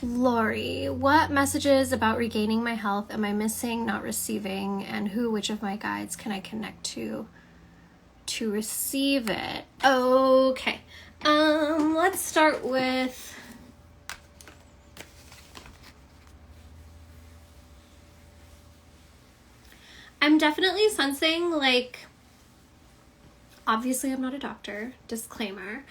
Lori, what messages about regaining my health am I missing, not receiving, and which of my guides can I connect to receive it? Okay. Let's start with I'm definitely sensing, like, obviously I'm not a doctor, disclaimer,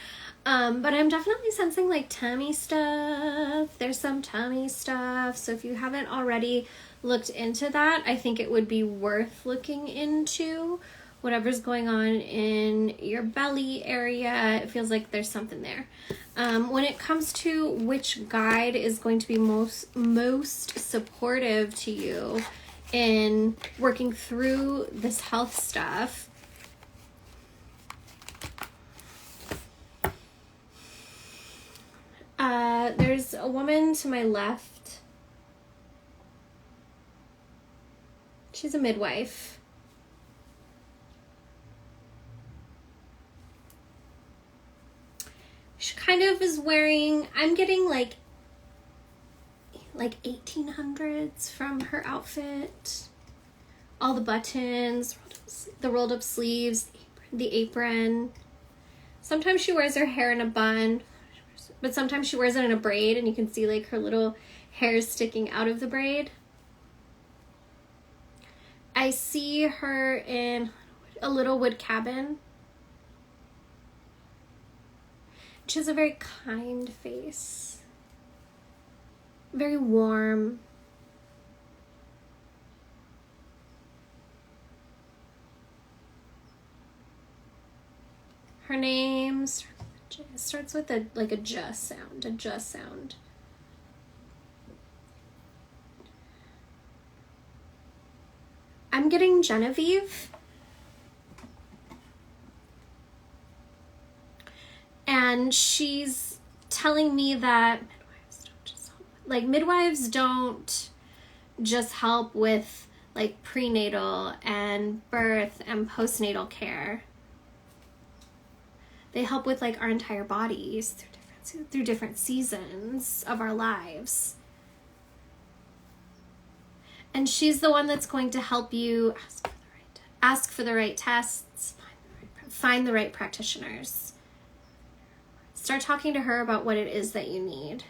but I'm definitely sensing like tummy stuff. There's some tummy stuff. So if you haven't already looked into that, I think it would be worth looking into whatever's going on in your belly area. It feels like there's something there. When it comes to which guide is going to be most supportive to you in working through this health stuff, there's a woman to my left. She's a midwife. She kind of is wearing, I'm getting like 1800s from her outfit. All the buttons, the rolled up sleeves, the apron. Sometimes she wears her hair in a bun, but sometimes she wears it in a braid and you can see like her little hair sticking out of the braid. I see her in a little wood cabin. She has a very kind face. Very warm. Her name starts with a j sound, a j sound. I'm getting Genevieve. And she's telling me that midwives don't just help with like prenatal and birth and postnatal care. They help with like our entire bodies through different seasons of our lives. And she's the one that's going to help you ask for the right tests, find the right practitioners. Start talking to her about what it is that you need.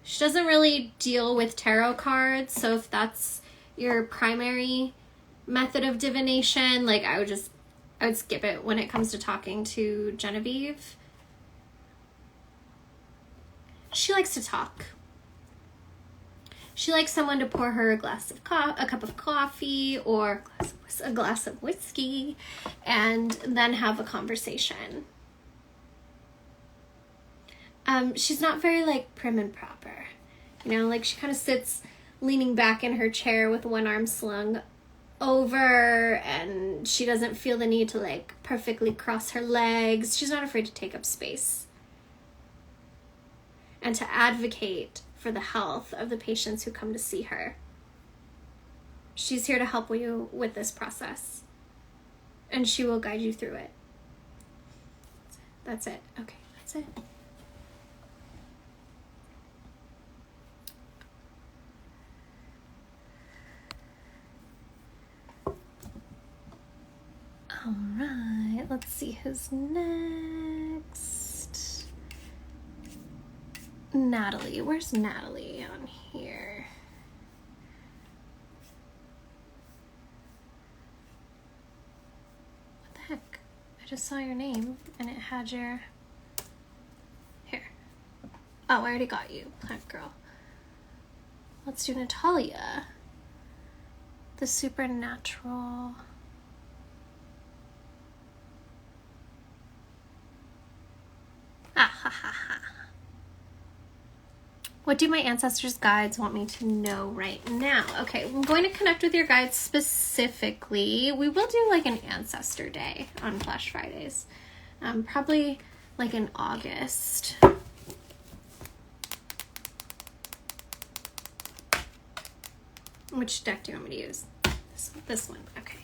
She doesn't really deal with tarot cards, so if that's your primary method of divination, like I would skip it when it comes to talking to Genevieve. She likes to talk. She likes someone to pour her a cup of coffee or a glass of whiskey and then have a conversation. She's not very like prim and proper. You know, like she kind of sits leaning back in her chair with one arm slung over, and she doesn't feel the need to like perfectly cross her legs. She's not afraid to take up space and to advocate for the health of the patients who come to see her. She's here to help you with this process, and she will guide you through it. That's it. Okay, that's it. All right, let's see who's next. Natalie. Where's Natalie on here? What the heck? I just saw your name and it had your... Here. Oh, I already got you, Plant Girl. Let's do Natalia. The Supernatural... What do my ancestors' guides want me to know right now? Okay, I'm going to connect with your guides specifically. We will do like an ancestor day on Flash Fridays. Probably like in August. Which deck do you want me to use? This one, okay.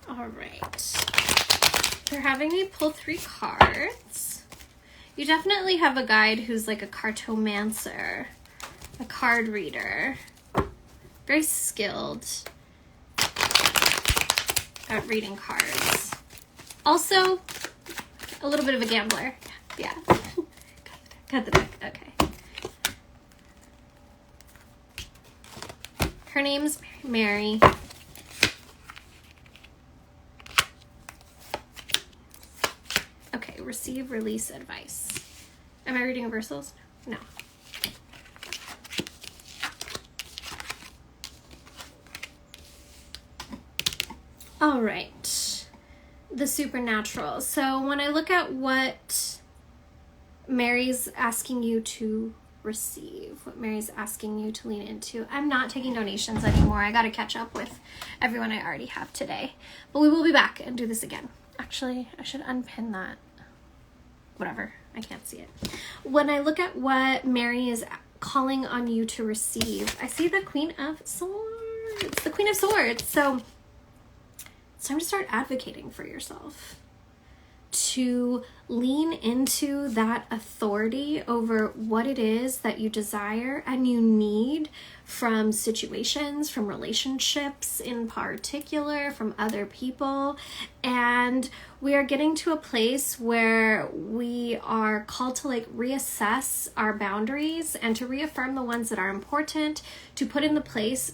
All right, they're having me pull 3 cards. You definitely have a guide who's like a cartomancer, a card reader, very skilled at reading cards. Also, a little bit of a gambler. Yeah. Got the deck. Okay. Her name's Mary. Receive, release, advice. Am I reading reversals? No. All right. The supernatural. So when I look at what Mary's asking you to receive, what Mary's asking you to lean into, I'm not taking donations anymore. I got to catch up with everyone I already have today. But we will be back and do this again. Actually, I should unpin that. Whatever, I can't see it. When I look at what Mary is calling on you to receive, I see the Queen of Swords. The Queen of Swords. So it's time to start advocating for yourself. to lean into that authority over what it is that you desire and you need from situations, from relationships in particular, from other people. And we are getting to a place where we are called to like reassess our boundaries and to reaffirm the ones that are important, to put into place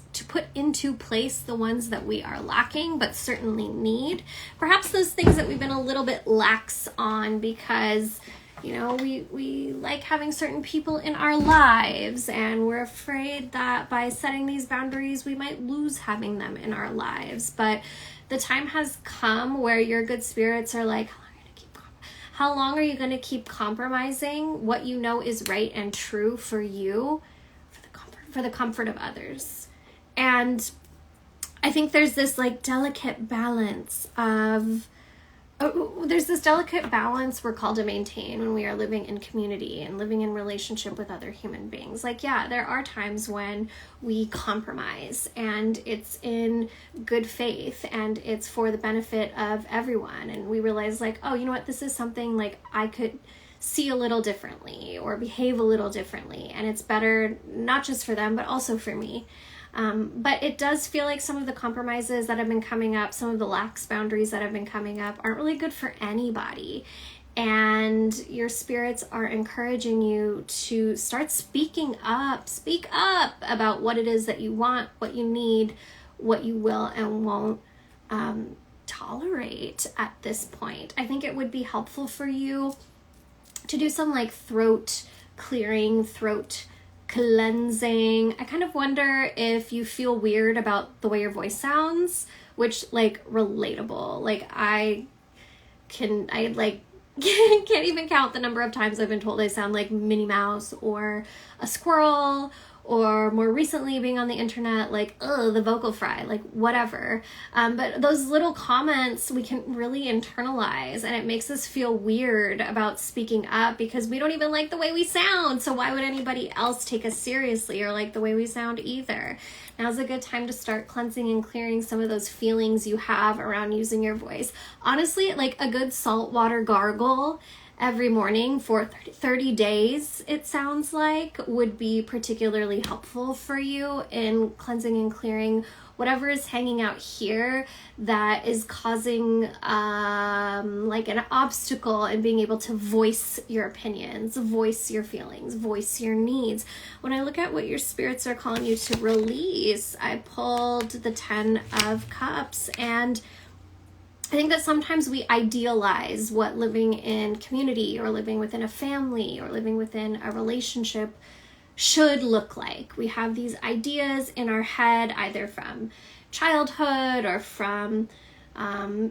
the ones that we are lacking but certainly need. Perhaps those things that we've been a little bit lax on because we like having certain people in our lives, and we're afraid that by setting these boundaries, we might lose having them in our lives. But the time has come where your good spirits are like, how long are you going to keep compromising what you know is right and true for you, for the comfort of others? And I think there's this like delicate balance we're called to maintain when we are living in community and living in relationship with other human beings. Like, yeah, there are times when we compromise and it's in good faith and it's for the benefit of everyone. And we realize like, oh, you know what? This is something like I could see a little differently or behave a little differently. And it's better not just for them, but also for me. But it does feel like some of the compromises that have been coming up, some of the lax boundaries that have been coming up aren't really good for anybody. And your spirits are encouraging you to start speaking up. Speak up about what it is that you want, what you need, what you will and won't tolerate at this point. I think it would be helpful for you to do some like throat clearing, throat cleansing. I kind of wonder if you feel weird about the way your voice sounds, which like relatable. Like I can't even count the number of times I've been told I sound like Minnie Mouse or a squirrel, or more recently being on the internet, like, oh, the vocal fry, like whatever. But those little comments we can really internalize, and it makes us feel weird about speaking up because we don't even like the way we sound. So why would anybody else take us seriously or like the way we sound either? Now's a good time to start cleansing and clearing some of those feelings you have around using your voice. Honestly, like a good saltwater gargle every morning for 30 days, it sounds like, would be particularly helpful for you in cleansing and clearing whatever is hanging out here that is causing like an obstacle in being able to voice your opinions, voice your feelings, voice your needs. When I look at what your spirits are calling you to release, I pulled the 10 of Cups, and I think that sometimes we idealize what living in community or living within a family or living within a relationship should look like. We have these ideas in our head, either from childhood or from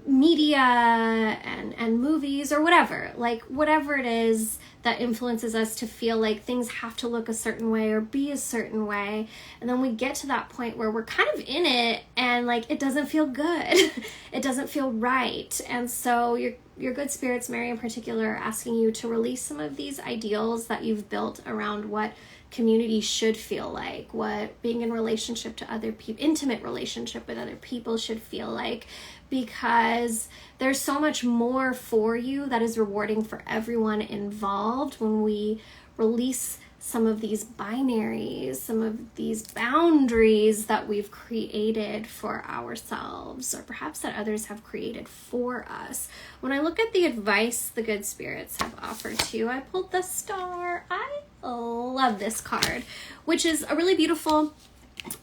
media and movies or whatever. Like whatever it is that influences us to feel like things have to look a certain way or be a certain way. And then we get to that point where we're kind of in it and like it doesn't feel good. It doesn't feel right. And so your good spirits, Mary in particular, are asking you to release some of these ideals that you've built around what community should feel like, what being in relationship to other people, intimate relationship with other people should feel like, because there's so much more for you that is rewarding for everyone involved when we release some of these binaries, some of these boundaries that we've created for ourselves, or perhaps that others have created for us. When I look at the advice the good spirits have offered to you, I pulled the Star. I love this card, which is a really beautiful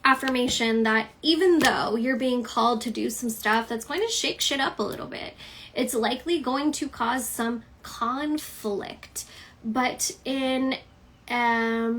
affirmation that even though you're being called to do some stuff that's going to shake shit up a little bit, it's likely going to cause some conflict, but in a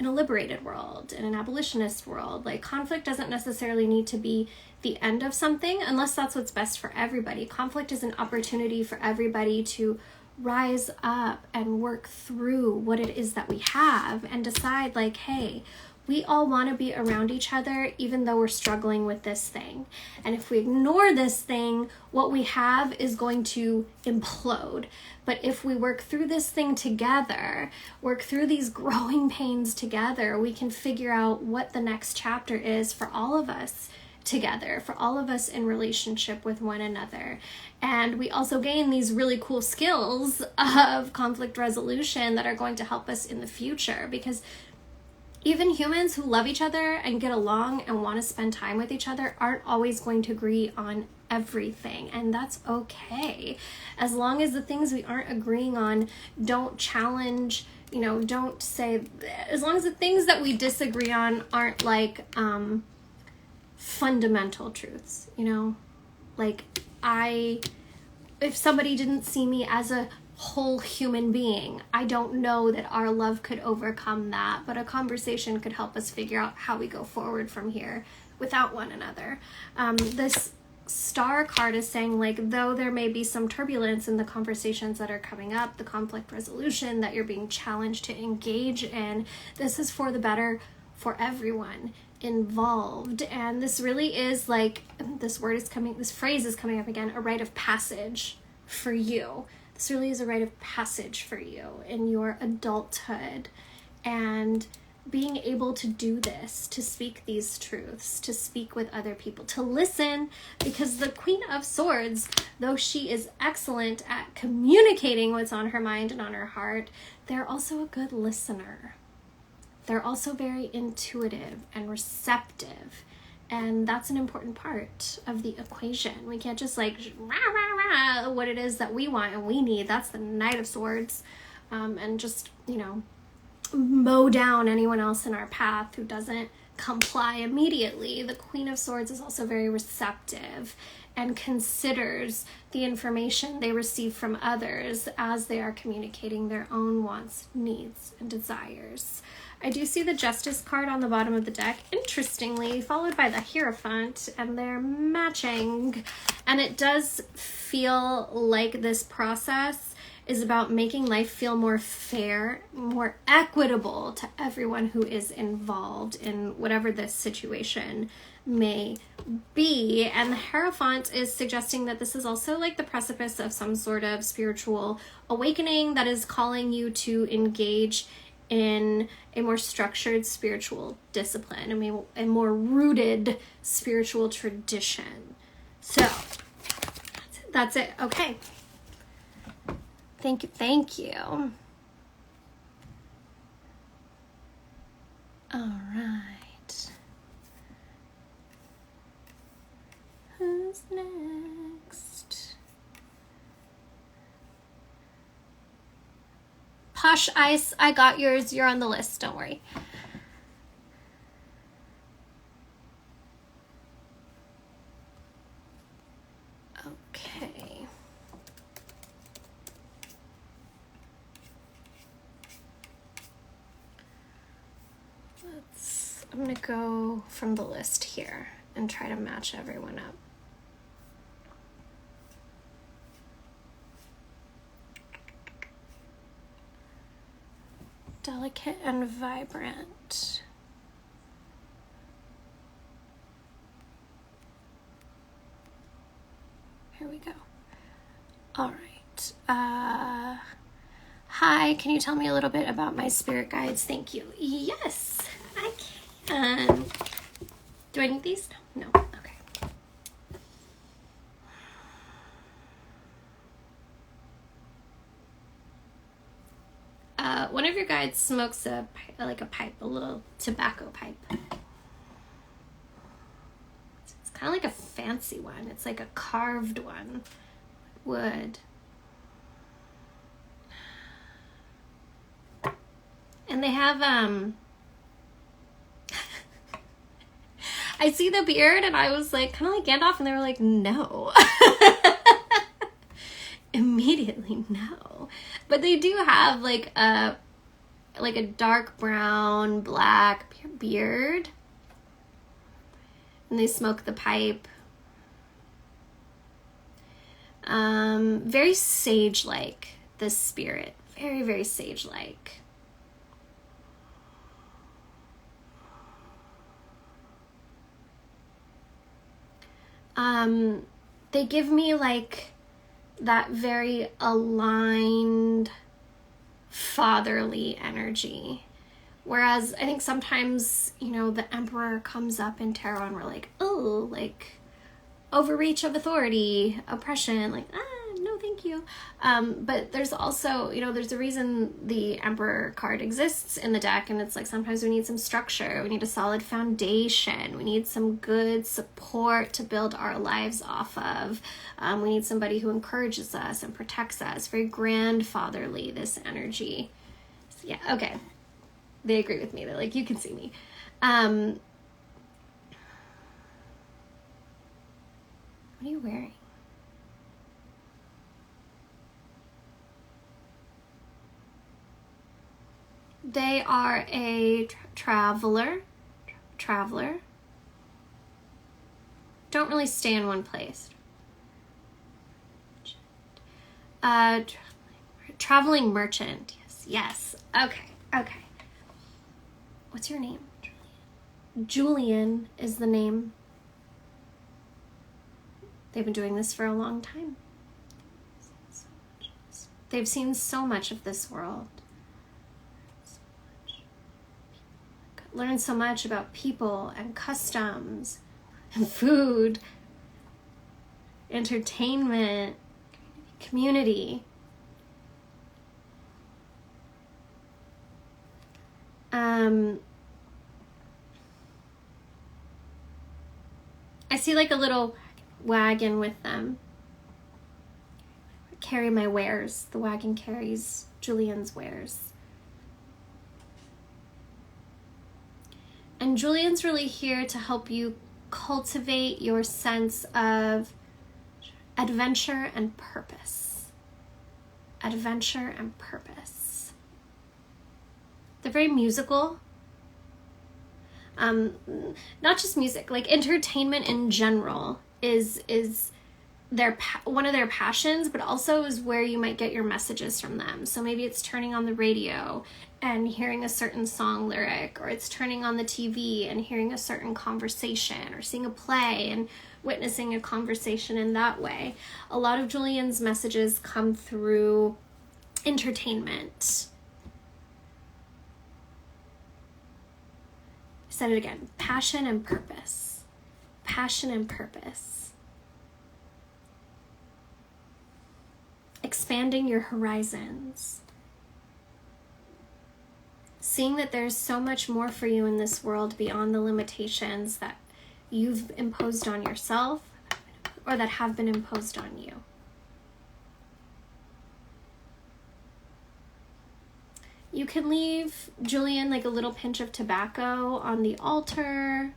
liberated world, in an abolitionist world, like conflict doesn't necessarily need to be the end of something unless that's what's best for everybody. Conflict is an opportunity for everybody to rise up and work through what it is that we have and decide like, hey, we all want to be around each other even though we're struggling with this thing. And if we ignore this thing, what we have is going to implode. But if we work through this thing together, work through these growing pains together, we can figure out what the next chapter is for all of us together, for all of us in relationship with one another. And we also gain these really cool skills of conflict resolution that are going to help us in the future, because even humans who love each other and get along and want to spend time with each other aren't always going to agree on everything, and that's okay. As long as the things we aren't agreeing on don't challenge, don't say, as long as the things that we disagree on aren't like fundamental truths, like if somebody didn't see me as a whole human being, I don't know that our love could overcome that, but a conversation could help us figure out how we go forward from here without one another. This star card is saying, like, though there may be some turbulence in the conversations that are coming up, the conflict resolution that you're being challenged to engage in, this is for the better for everyone involved. And this really is like, this phrase is coming up again, a rite of passage for you. This really is a rite of passage for you in your adulthood, and being able to do this, to speak these truths, to speak with other people, to listen, because the Queen of Swords, though she is excellent at communicating what's on her mind and on her heart, they're also a good listener. They're also very intuitive and receptive. And that's an important part of the equation. We can't just like rah, rah, rah, what it is that we want and we need. That's the Knight of Swords. And just, mow down anyone else in our path who doesn't comply immediately. The Queen of Swords is also very receptive and considers the information they receive from others as they are communicating their own wants, needs, and desires. I do see the Justice card on the bottom of the deck, interestingly, followed by the Hierophant, and they're matching. And it does feel like this process is about making life feel more fair, more equitable to everyone who is involved in whatever this situation may be. And the Hierophant is suggesting that this is also like the precipice of some sort of spiritual awakening that is calling you to engage in a more structured spiritual discipline, a more rooted spiritual tradition. So that's it. Okay. Thank you. All right. Who's next? Posh Ice, I got yours. You're on the list. Don't worry. Okay. I'm going to go from the list here and try to match everyone up. Delicate and vibrant. Here we go. All right. Hi, can you tell me a little bit about my spirit guides? Thank you. Yes, I can. Do I need these? No. Okay. One of your guides smokes a little tobacco pipe. It's kind of like a fancy one. It's like a carved one. Wood. And they have, I see the beard and I was like, kind of like Gandalf, and they were like, no. Immediately, no. But they do have like a dark brown, black beard. And they smoke the pipe. Very sage-like, this spirit. Very, very sage-like. They give me like that very aligned fatherly energy, Whereas I think sometimes, you know, the Emperor comes up in tarot and we're like, oh, like overreach of authority, oppression, like, no, thank you. But there's also, you know, there's a reason the Emperor card exists in the deck, and it's like sometimes we need some structure, we need a solid foundation, we need some good support to build our lives off of. We need somebody who encourages us and protects us. Very grandfatherly, this energy. So, yeah, okay. They agree with me. They're like, you can see me. What are you wearing? They are a traveler. Don't really stay in one place. Traveling merchant. Yes. Okay. What's your name? Julian is the name. They've been doing this for a long time. They've seen so much of this world. Learned so much about people and customs and food, entertainment, community. I see like a little wagon with them. Carry my wares. The wagon carries Julian's wares. And Julian's really here to help you cultivate your sense of adventure and purpose. Adventure and purpose. They're very musical. Not just music, like entertainment in general is one of their passions, but also is where you might get your messages from them. So maybe it's turning on the radio and hearing a certain song lyric, or it's turning on the TV and hearing a certain conversation, or seeing a play and witnessing a conversation in that way. A lot of Julian's messages come through entertainment. I said it again, passion and purpose. Passion and purpose. Expanding your horizons. Seeing that there's so much more for you in this world beyond the limitations that you've imposed on yourself or that have been imposed on you. You can leave Julian like a little pinch of tobacco on the altar,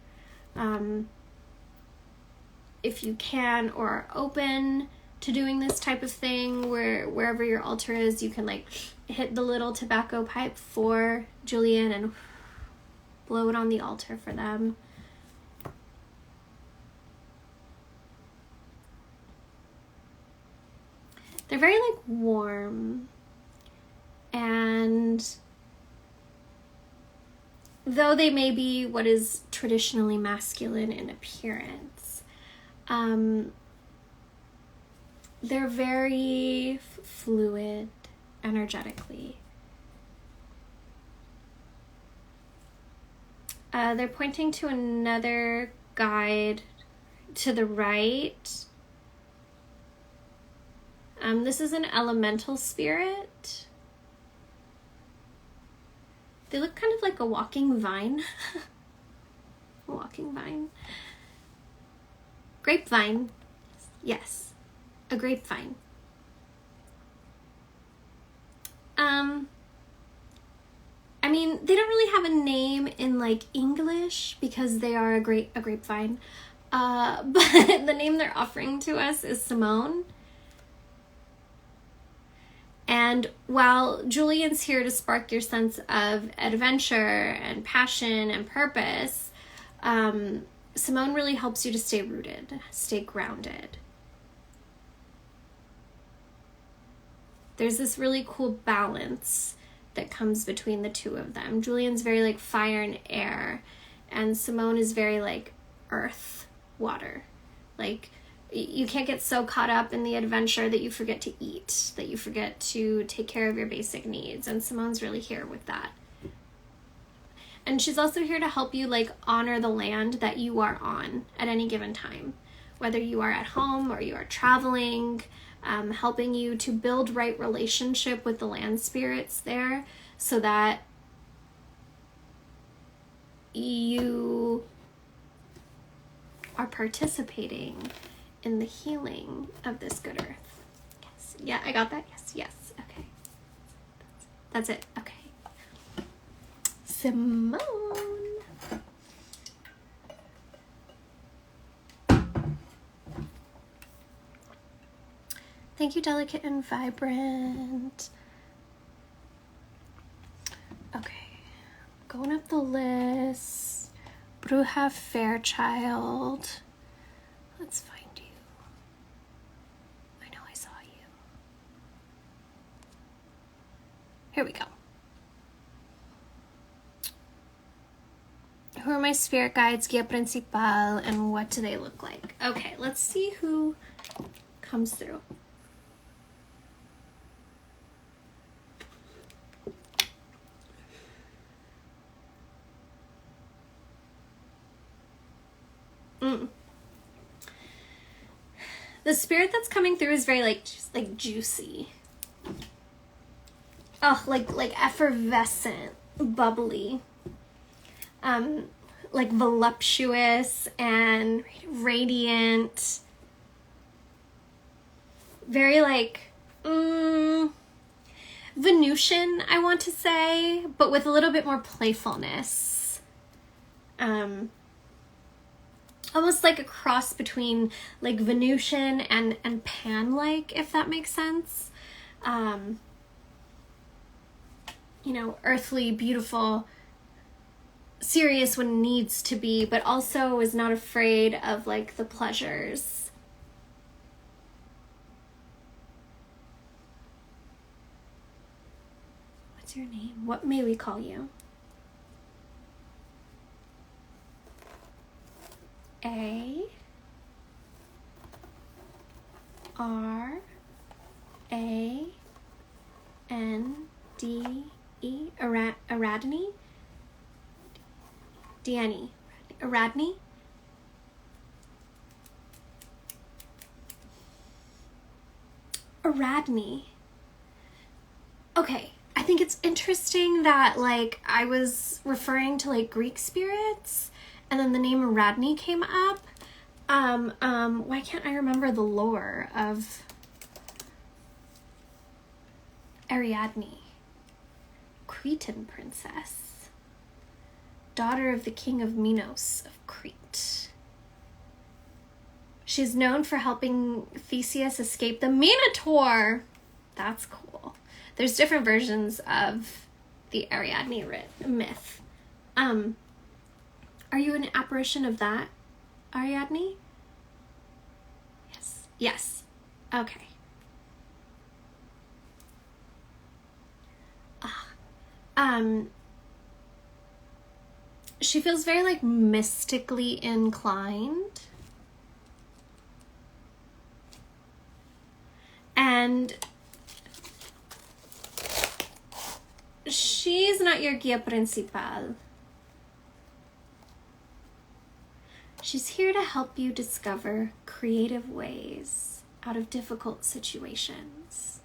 if you can, or are open to doing this type of thing, wherever your altar is, you can like hit the little tobacco pipe for Julian and blow it on the altar for them. They're very like warm, and though they may be what is traditionally masculine in appearance, they're very fluid energetically. They're pointing to another guide to the right. This is an elemental spirit. They look kind of like a walking vine. A walking vine. Grapevine. Yes. A grapevine. I mean, they don't really have a name in like English because they are a grapevine. But the name they're offering to us is Simone. And while Julian's here to spark your sense of adventure and passion and purpose, Simone really helps you to stay rooted, stay grounded. There's this really cool balance that comes between the two of them. Julian's very like fire and air, and Simone is very like earth, water. Like, you can't get so caught up in the adventure that you forget to eat, that you forget to take care of your basic needs. And Simone's really here with that. And she's also here to help you like honor the land that you are on at any given time, whether you are at home or you are traveling, helping you to build right relationship with the land spirits there so that you are participating in the healing of this good earth. Yes. Yeah, I got that. Yes. Okay. That's it. Okay. Simone. Thank you, Delicate and Vibrant. Okay. Going up the list. Bruja Fairchild. Let's find you. I know I saw you. Here we go. Who are my spirit guides, guía principal, and what do they look like? Okay, let's see who comes through. The spirit that's coming through is very like just like juicy. Oh, like effervescent, bubbly. Like voluptuous and radiant. Very like Venusian, I want to say, but with a little bit more playfulness. Almost like a cross between like Venusian and Pan-like, if that makes sense. You know, earthly, beautiful, serious when needs to be, but also is not afraid of like the pleasures. What's your name? What may we call you? A R A N D E Aradney? Danny. Aradney? Aradney. Okay, I think it's interesting that like I was referring to like Greek spirits and then the name Aradney came up. Why can't I remember the lore of Ariadne? Cretan princess. Daughter of the king of Minos of Crete. She's known for helping Theseus escape the Minotaur. That's cool. There's different versions of the Ariadne myth. Are you an apparition of that, Ariadne? Yes. Yes. Okay. She feels very like mystically inclined. And she's not your guía principal. She's here to help you discover creative ways out of difficult situations.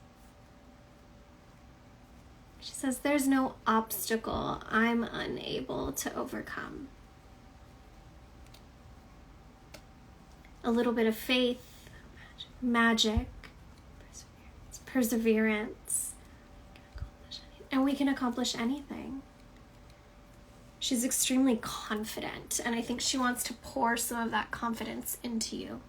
She says, there's no obstacle I'm unable to overcome. A little bit of faith, magic, perseverance, and we can accomplish anything. She's extremely confident, and I think she wants to pour some of that confidence into you.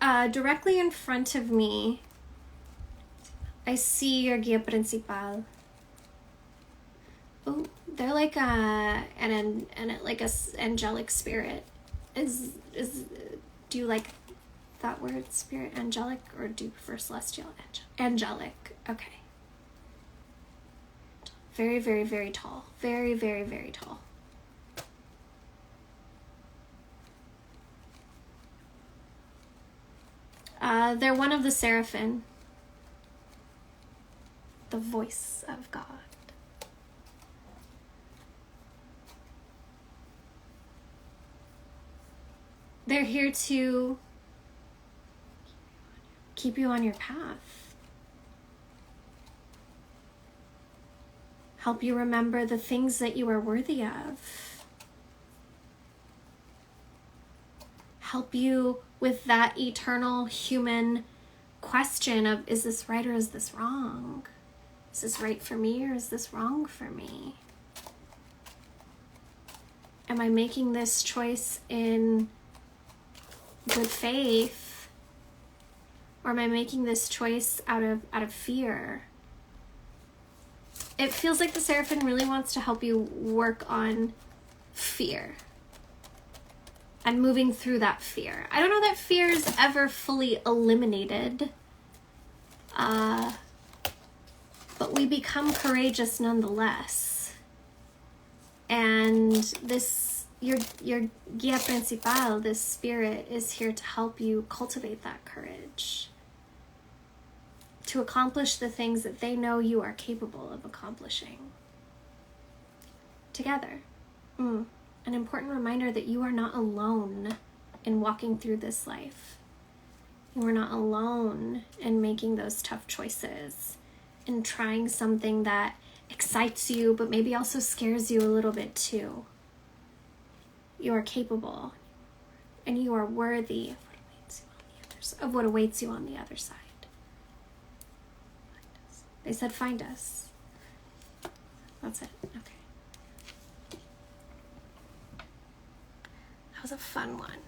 Directly in front of me, I see your guía principal. Oh, they're like an angelic spirit. Do you like that word, spirit, angelic, or do you prefer celestial? Angelic. Okay. Very, very, very tall. Very, very, very tall. They're one of the seraphim. The voice of God. They're here to keep you on your path. Help you remember the things that you are worthy of. Help you with that eternal human question of, is this right or is this wrong? Is this right for me or is this wrong for me? Am I making this choice in good faith? Or am I making this choice out of fear? It feels like the Seraphim really wants to help you work on fear and moving through that fear. I don't know that fear is ever fully eliminated, but we become courageous nonetheless. And this, your guía principal, this spirit, is here to help you cultivate that courage, to accomplish the things that they know you are capable of accomplishing. Together. An important reminder that you are not alone in walking through this life. You are not alone in making those tough choices, in trying something that excites you, but maybe also scares you a little bit too. You are capable, and you are worthy of what awaits you on the other side. They said, find us. That's it. Okay. That was a fun one.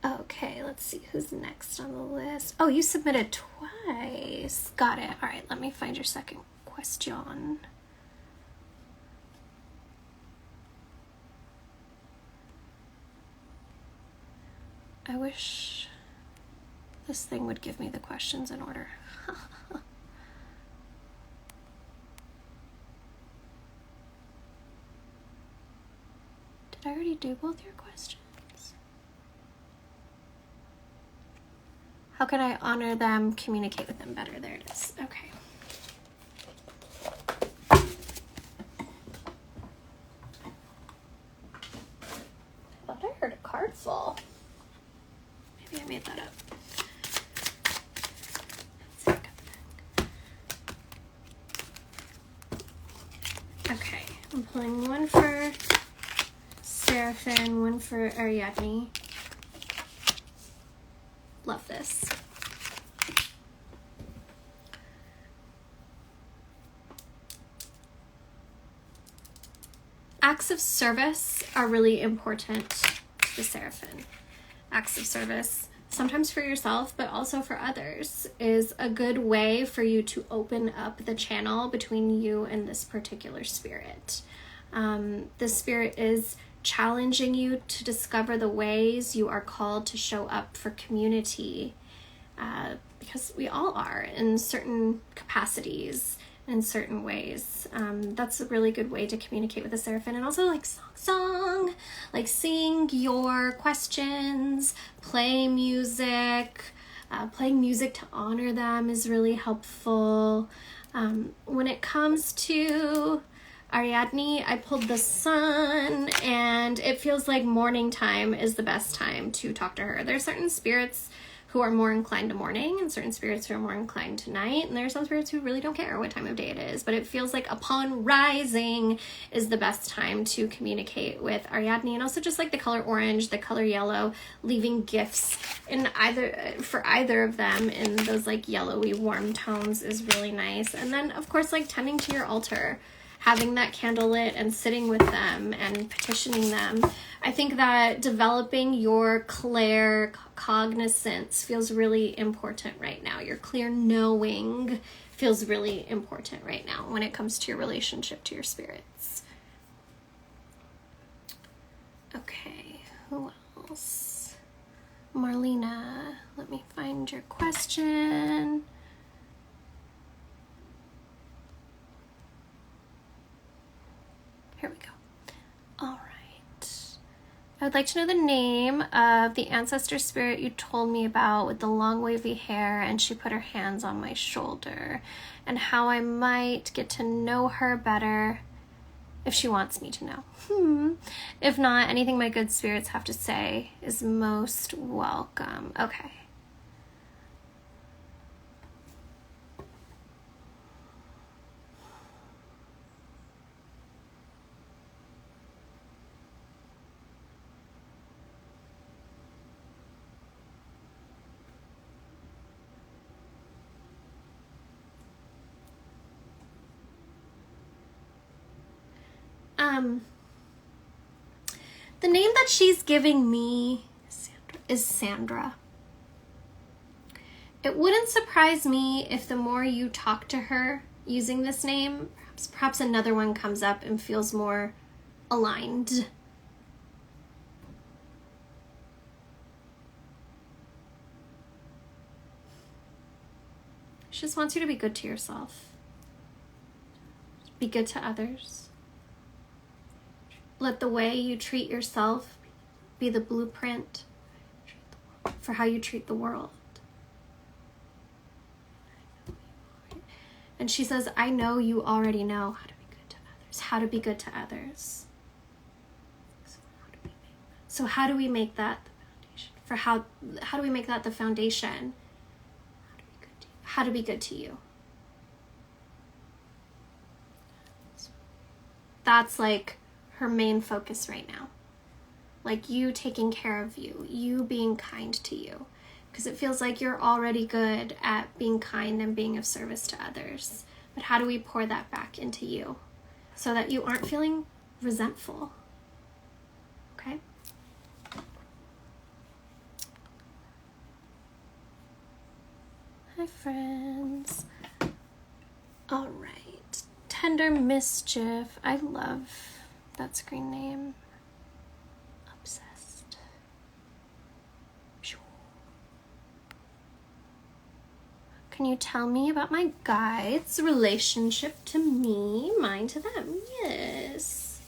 Okay, let's see who's next on the list. Oh, you submitted twice. Got it. All right, let me find your second question. I wish this thing would give me the questions in order. Did I already do both your questions? How can I honor them, communicate with them better? There it is. Okay. I thought I heard a card fall. Maybe I made that up. Okay, I'm pulling one for Seraphim, one for Ariadne. Love this. Acts of service are really important to the Seraphim. Acts of service, sometimes for yourself, but also for others, is a good way for you to open up the channel between you and this particular spirit. The spirit is challenging you to discover the ways you are called to show up for community, because we all are in certain capacities, in certain ways. That's a really good way to communicate with the Seraphim. And also like song, like sing your questions, play music. Playing music to honor them is really helpful. When it comes to Ariadne, I pulled the sun, and it feels like morning time is the best time to talk to her. There's certain spirits who are more inclined to morning and certain spirits who are more inclined to night, and there are some spirits who really don't care what time of day it is, but it feels like upon rising is the best time to communicate with Ariadne. And also just like the color orange, the color yellow, leaving gifts in for either of them in those like yellowy warm tones is really nice. And then of course like tending to your altar, having that candle lit and sitting with them and petitioning them. I think that developing your clear cognizance feels really important right now. Your clear knowing feels really important right now when it comes to your relationship to your spirits. Okay, who else? Marlena, let me find your question. Here we go. All right. I would like to know the name of the ancestor spirit you told me about with the long wavy hair, and she put her hands on my shoulder, and how I might get to know her better if she wants me to know. If not, anything my good spirits have to say is most welcome. Okay. The name that she's giving me is Sandra. It wouldn't surprise me if the more you talk to her using this name, perhaps another one comes up and feels more aligned. She just wants you to be good to yourself. Be good to others. Let the way you treat yourself be the blueprint for how you treat the world. And she says, I know you already know how to be good to others. How to be good to others. So how do we make that the foundation? How do we make that the foundation? How to be good to you. That's like her main focus right now. Like you taking care of you, you being kind to you. Because it feels like you're already good at being kind and being of service to others. But how do we pour that back into you so that you aren't feeling resentful? Okay? Hi, friends. All right. Tender Mischief. I love that screen name. Obsessed. Can you tell me about my guide's relationship to me, mine to them? Yes.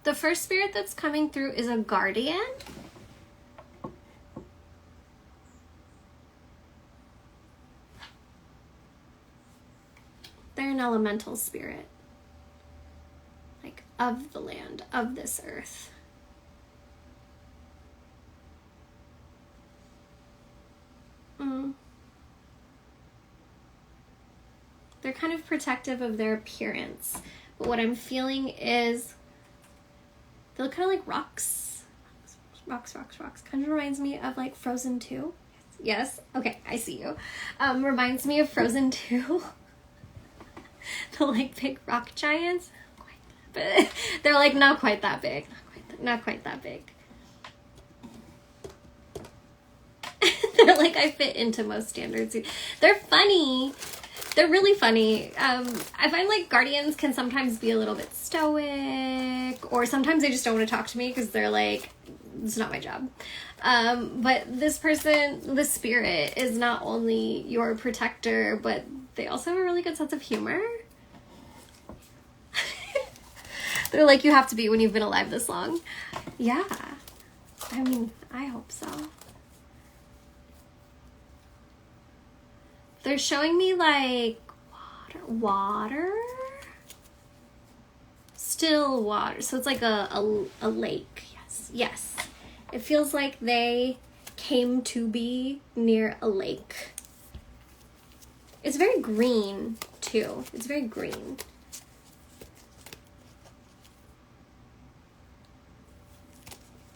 The first spirit that's coming through is a guardian. They're an elemental spirit, like of the land, of this earth. They're kind of protective of their appearance, but what I'm feeling is they look kind of like rocks. Rocks. Kind of reminds me of like Frozen 2. Yes? Okay, I see you. Reminds me of Frozen 2. The like big rock giants. But they're like not quite that big. Not quite that big. They're like, I fit into most standards. They're funny. They're really funny. I find like guardians can sometimes be a little bit stoic, or sometimes they just don't want to talk to me because they're like, it's not my job. But this person, the spirit, is not only your protector, but they also have a really good sense of humor. They're like, you have to be when you've been alive this long. Yeah. I mean, I hope so. They're showing me like water, still water. So it's like a lake. Yes. It feels like they came to be near a lake. It's very green too. It's very green.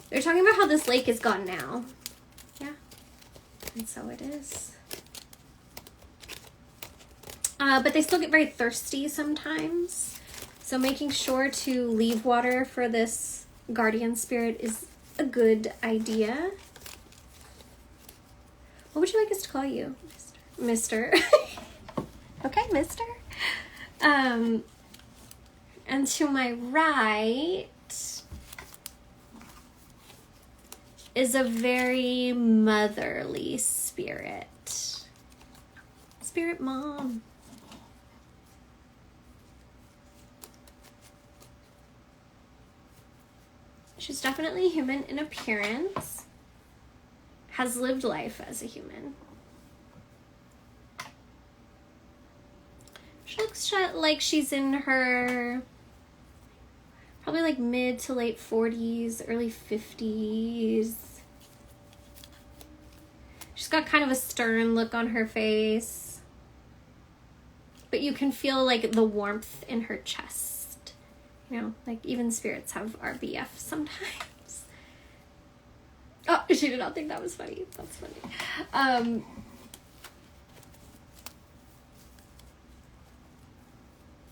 They're talking about how this lake is gone now. Yeah. And so it is. But they still get very thirsty sometimes. So making sure to leave water for this guardian spirit is a good idea. What would you like us to call you? Mister. Okay, Mister. And to my right is a very motherly spirit. Spirit mom. She's definitely human in appearance, has lived life as a human. She looks like she's in her probably like mid to late 40s, early 50s. She's got kind of a stern look on her face, but you can feel like the warmth in her chest. You know, like even spirits have RBF sometimes. Oh, she did not think that was funny. That's funny.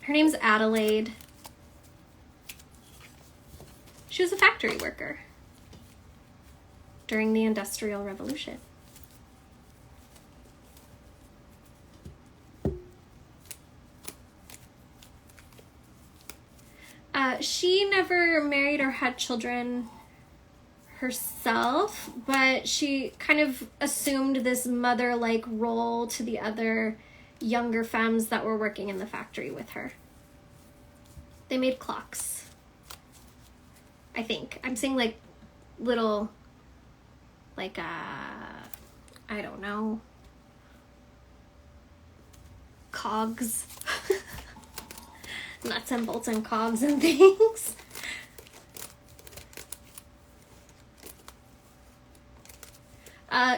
Her name's Adelaide. She was a factory worker during the Industrial Revolution. She never married or had children herself, but she kind of assumed this mother-like role to the other younger femmes that were working in the factory with her. They made clocks, I think. I'm seeing like little, like, I don't know, cogs. Nuts and bolts and cogs and things.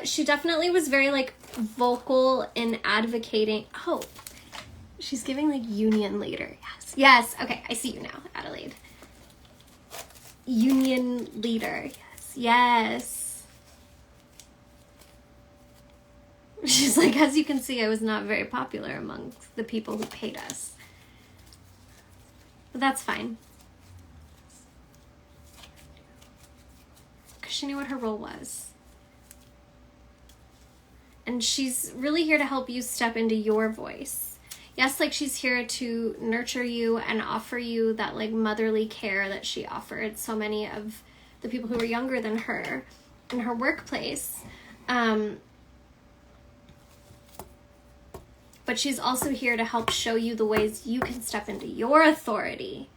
She definitely was very like vocal in advocating. Oh, she's giving like union leader. Yes. Okay, I see you now, Adelaide. Union leader. Yes. She's like, as you can see, I was not very popular among the people who paid us. But that's fine. Because she knew what her role was. And she's really here to help you step into your voice. Yes, like she's here to nurture you and offer you that like motherly care that she offered so many of the people who were younger than her in her workplace. But she's also here to help show you the ways you can step into your authority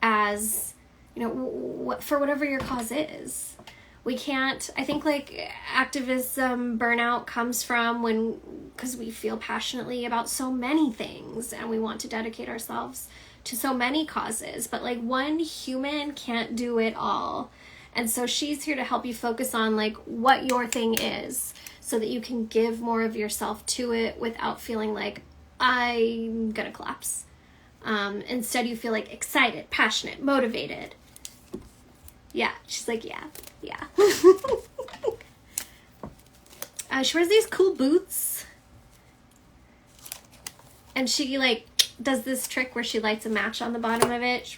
as, you know, for whatever your cause is. We can't, I think like activism burnout comes from because we feel passionately about so many things and we want to dedicate ourselves to so many causes, but like one human can't do it all. And so she's here to help you focus on like what your thing is, so that you can give more of yourself to it without feeling like I'm gonna collapse. Instead you feel like excited, passionate, motivated. Yeah, she's like, yeah. She wears these cool boots. And she like does this trick where she lights a match on the bottom of it.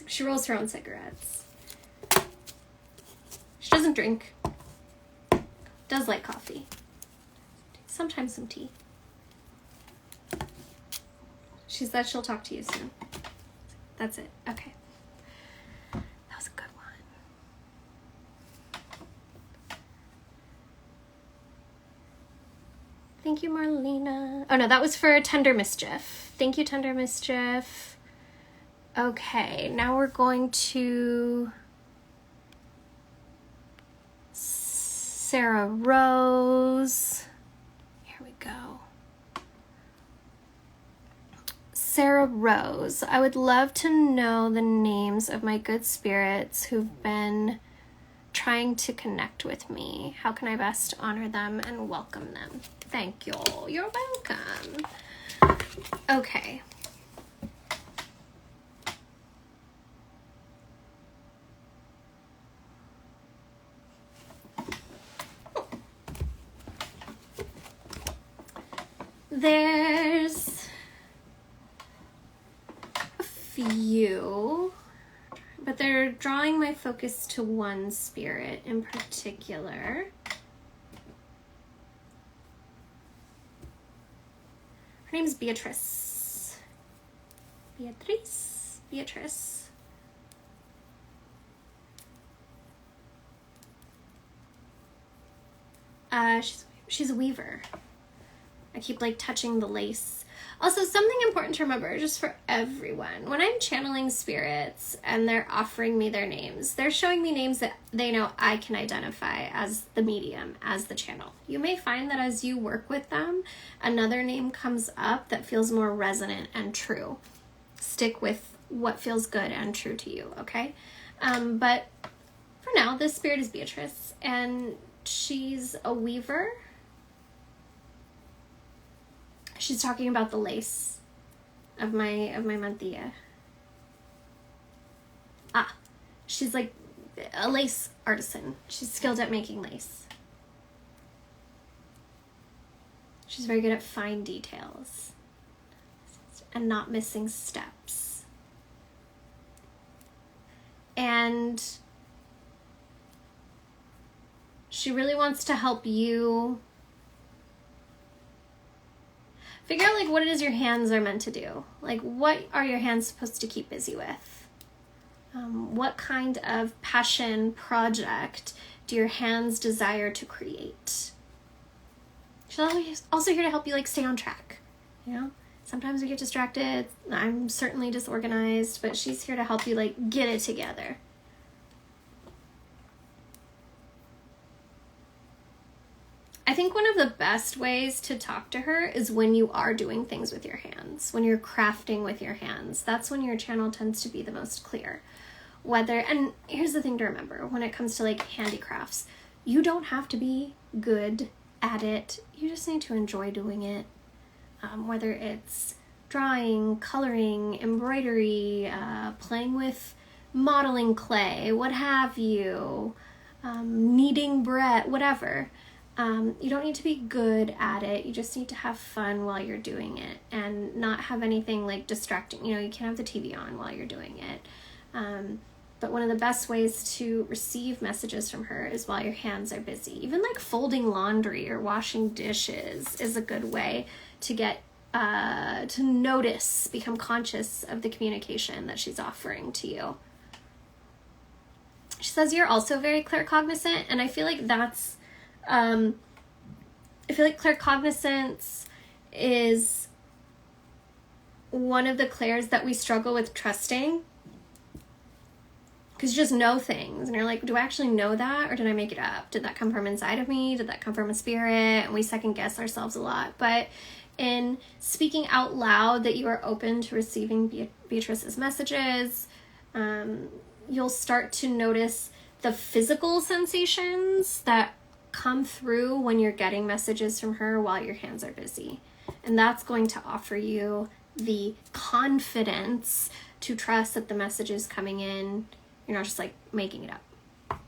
She rolls her own cigarettes. She doesn't drink. Does like coffee. Sometimes some tea. She said she'll talk to you soon. That's it. Okay. That was a good one. Thank you, Marlena. Oh no, that was for Tender Mischief. Thank you, Tender Mischief. Okay, now we're going to Sarah Rose. Here we go. Sarah Rose. I would love to know the names of my good spirits who've been trying to connect with me. How can I best honor them and welcome them? Thank you. You're welcome. Okay. There's a few, but they're drawing my focus to one spirit in particular. Her name's Beatrice. Beatrice. She's a weaver. I keep like touching the lace. Also, something important to remember just for everyone, when I'm channeling spirits and they're offering me their names, they're showing me names that they know I can identify as the medium, as the channel. You may find that as you work with them, another name comes up that feels more resonant and true. Stick with what feels good and true to you, okay? But for now, this spirit is Beatrice, and she's a weaver. She's talking about the lace of my mantilla. She's like a lace artisan. She's skilled at making lace. She's very good at fine details and not missing steps. And she really wants to help you figure out like what it is your hands are meant to do. Like, what are your hands supposed to keep busy with? What kind of passion project do your hands desire to create? She's also here to help you like stay on track. You know, sometimes we get distracted. I'm certainly disorganized, but she's here to help you like get it together. I think one of the best ways to talk to her is when you are doing things with your hands, when you're crafting with your hands. That's when your channel tends to be the most clear. And here's the thing to remember when it comes to like handicrafts, you don't have to be good at it. You just need to enjoy doing it. Whether it's drawing, coloring, embroidery, playing with modeling clay, what have you, kneading bread, whatever. You don't need to be good at it. You just need to have fun while you're doing it and not have anything like distracting. You know, you can't have the TV on while you're doing it. But one of the best ways to receive messages from her is while your hands are busy. Even like folding laundry or washing dishes is a good way to get to notice, become conscious of the communication that she's offering to you. She says you're also very claircognizant, and I feel like that's I feel like claircognizance is one of the clairs that we struggle with trusting, because you just know things and you're like, do I actually know that, or did I make it up? Did that come from inside of me? Did that come from a spirit? And we second guess ourselves a lot. But in speaking out loud that you are open to receiving Beatrice's messages, you'll start to notice the physical sensations that come through when you're getting messages from her while your hands are busy. And that's going to offer you the confidence to trust that the message is coming in. You're not just like making it up.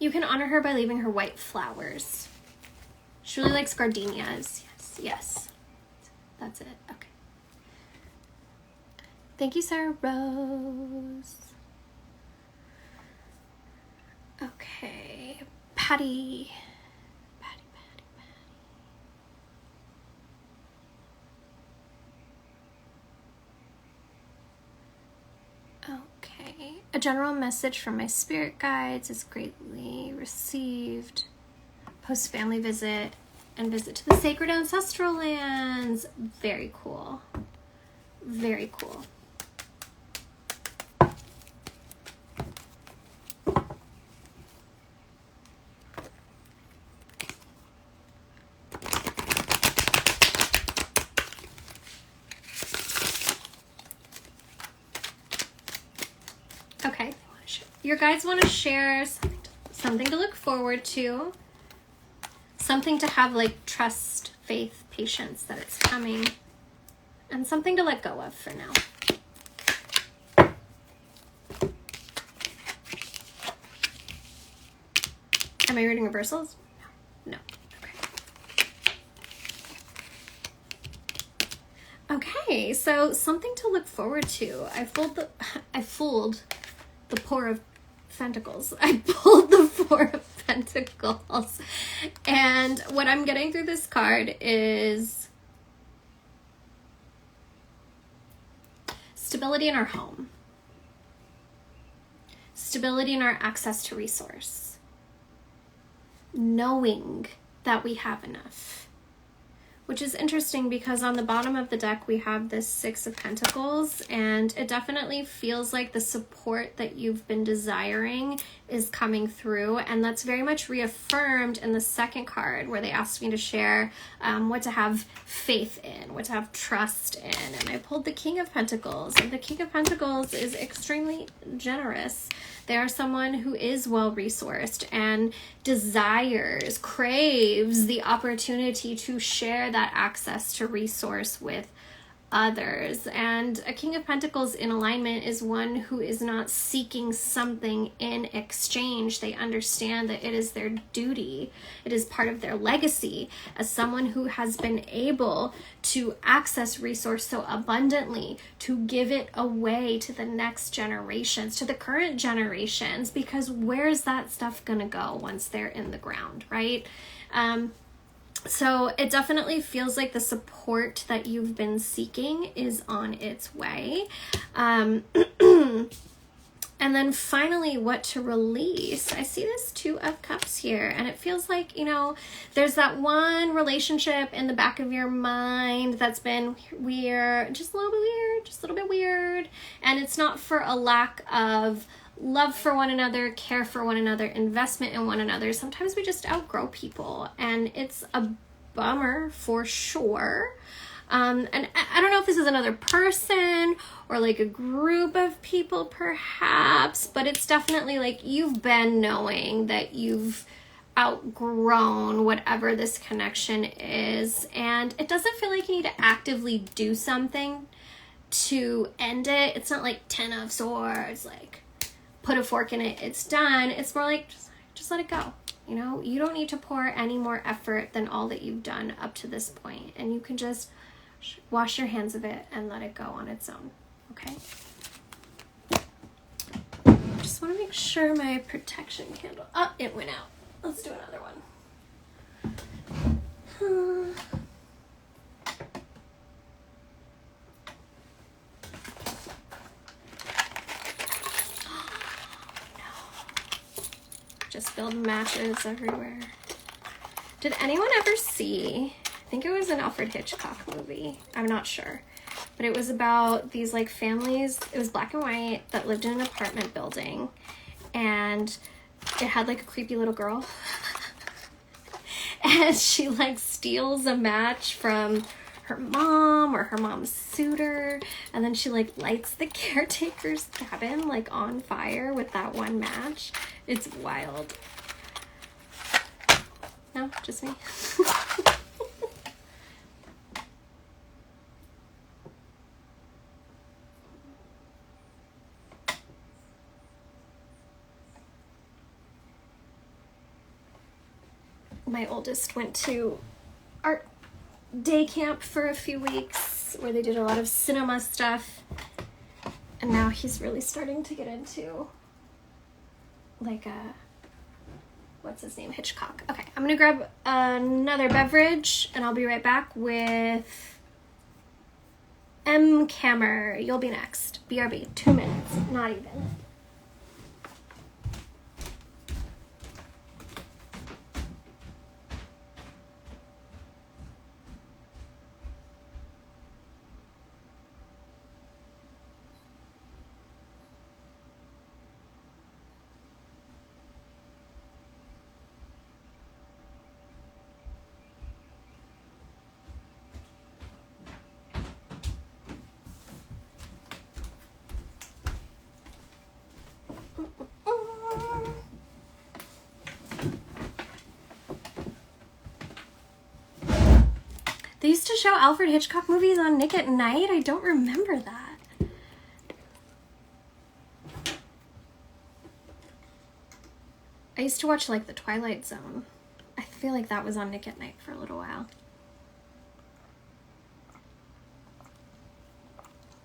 You can honor her by leaving her white flowers. She really likes gardenias. Yes. That's it. Okay. Thank you, Sarah Rose. Okay. Patty. Okay. A general message from my spirit guides is greatly received. Post family visit and visit to the sacred ancestral lands. Very cool. Very cool. Okay, your guides want to share something to look forward to, something to have like trust, faith, patience that it's coming, and something to let go of for now. Am I reading reversals? No. Okay, so something to look forward to. I fooled the Four of Pentacles. I pulled the Four of Pentacles. And what I'm getting through this card is stability in our home. Stability in our access to resource. Knowing that we have enough. which is interesting because on the bottom of the deck we have this Six of Pentacles, and it definitely feels like the support that you've been desiring is coming through, and that's very much reaffirmed in the second card where they asked me to share what to have faith in, what to have trust in, and I pulled the King of Pentacles, and the King of Pentacles is extremely generous. They are someone who is well-resourced and desires, craves the opportunity to share that access to resource with others. And a King of Pentacles in alignment is one who is not seeking something in exchange. They understand that it is their duty. It is part of their legacy as someone who has been able to access resource so abundantly to give it away to the next generations, to the current generations, because where's that stuff gonna go once they're in the ground, right? So it definitely feels like the support that you've been seeking is on its way. And then finally, what to release. I see this Two of Cups here, and it feels like, you know, there's that one relationship in the back of your mind that's been weird, just a little bit weird. And it's not for a lack of love for one another, care for one another, investment in one another. Sometimes we just outgrow people, and it's a bummer for sure. And I don't know if this is another person or like a group of people perhaps, but it's definitely like you've been knowing that you've outgrown whatever this connection is, and it doesn't feel like you need to actively do something to end it. It's not like Ten of Swords, like put a fork in it, it's done. It's more like just let it go. You know, you don't need to pour any more effort than all that you've done up to this point, and you can just wash your hands of it and let it go on its own. Okay, just want to make sure my protection candle, oh, it went out. Let's do another one. Just spilled matches everywhere. Did anyone ever see, I think it was an Alfred Hitchcock movie, I'm not sure, but it was about these like families, it was black and white, that lived in an apartment building, and it had like a creepy little girl and she like steals a match from her mom or her mom's suitor, and then she like lights the caretaker's cabin like on fire with that one match. It's wild. No, just me. My oldest went to art day camp for a few weeks where they did a lot of cinema stuff, and now he's really starting to get into like what's his name, Hitchcock. Okay, I'm gonna grab another beverage and I'll be right back with M. Kammer. You'll be next. BRB, 2 minutes, not even. They used to show Alfred Hitchcock movies on Nick at Night. I don't remember that. I used to watch like The Twilight Zone. I feel like that was on Nick at Night for a little while.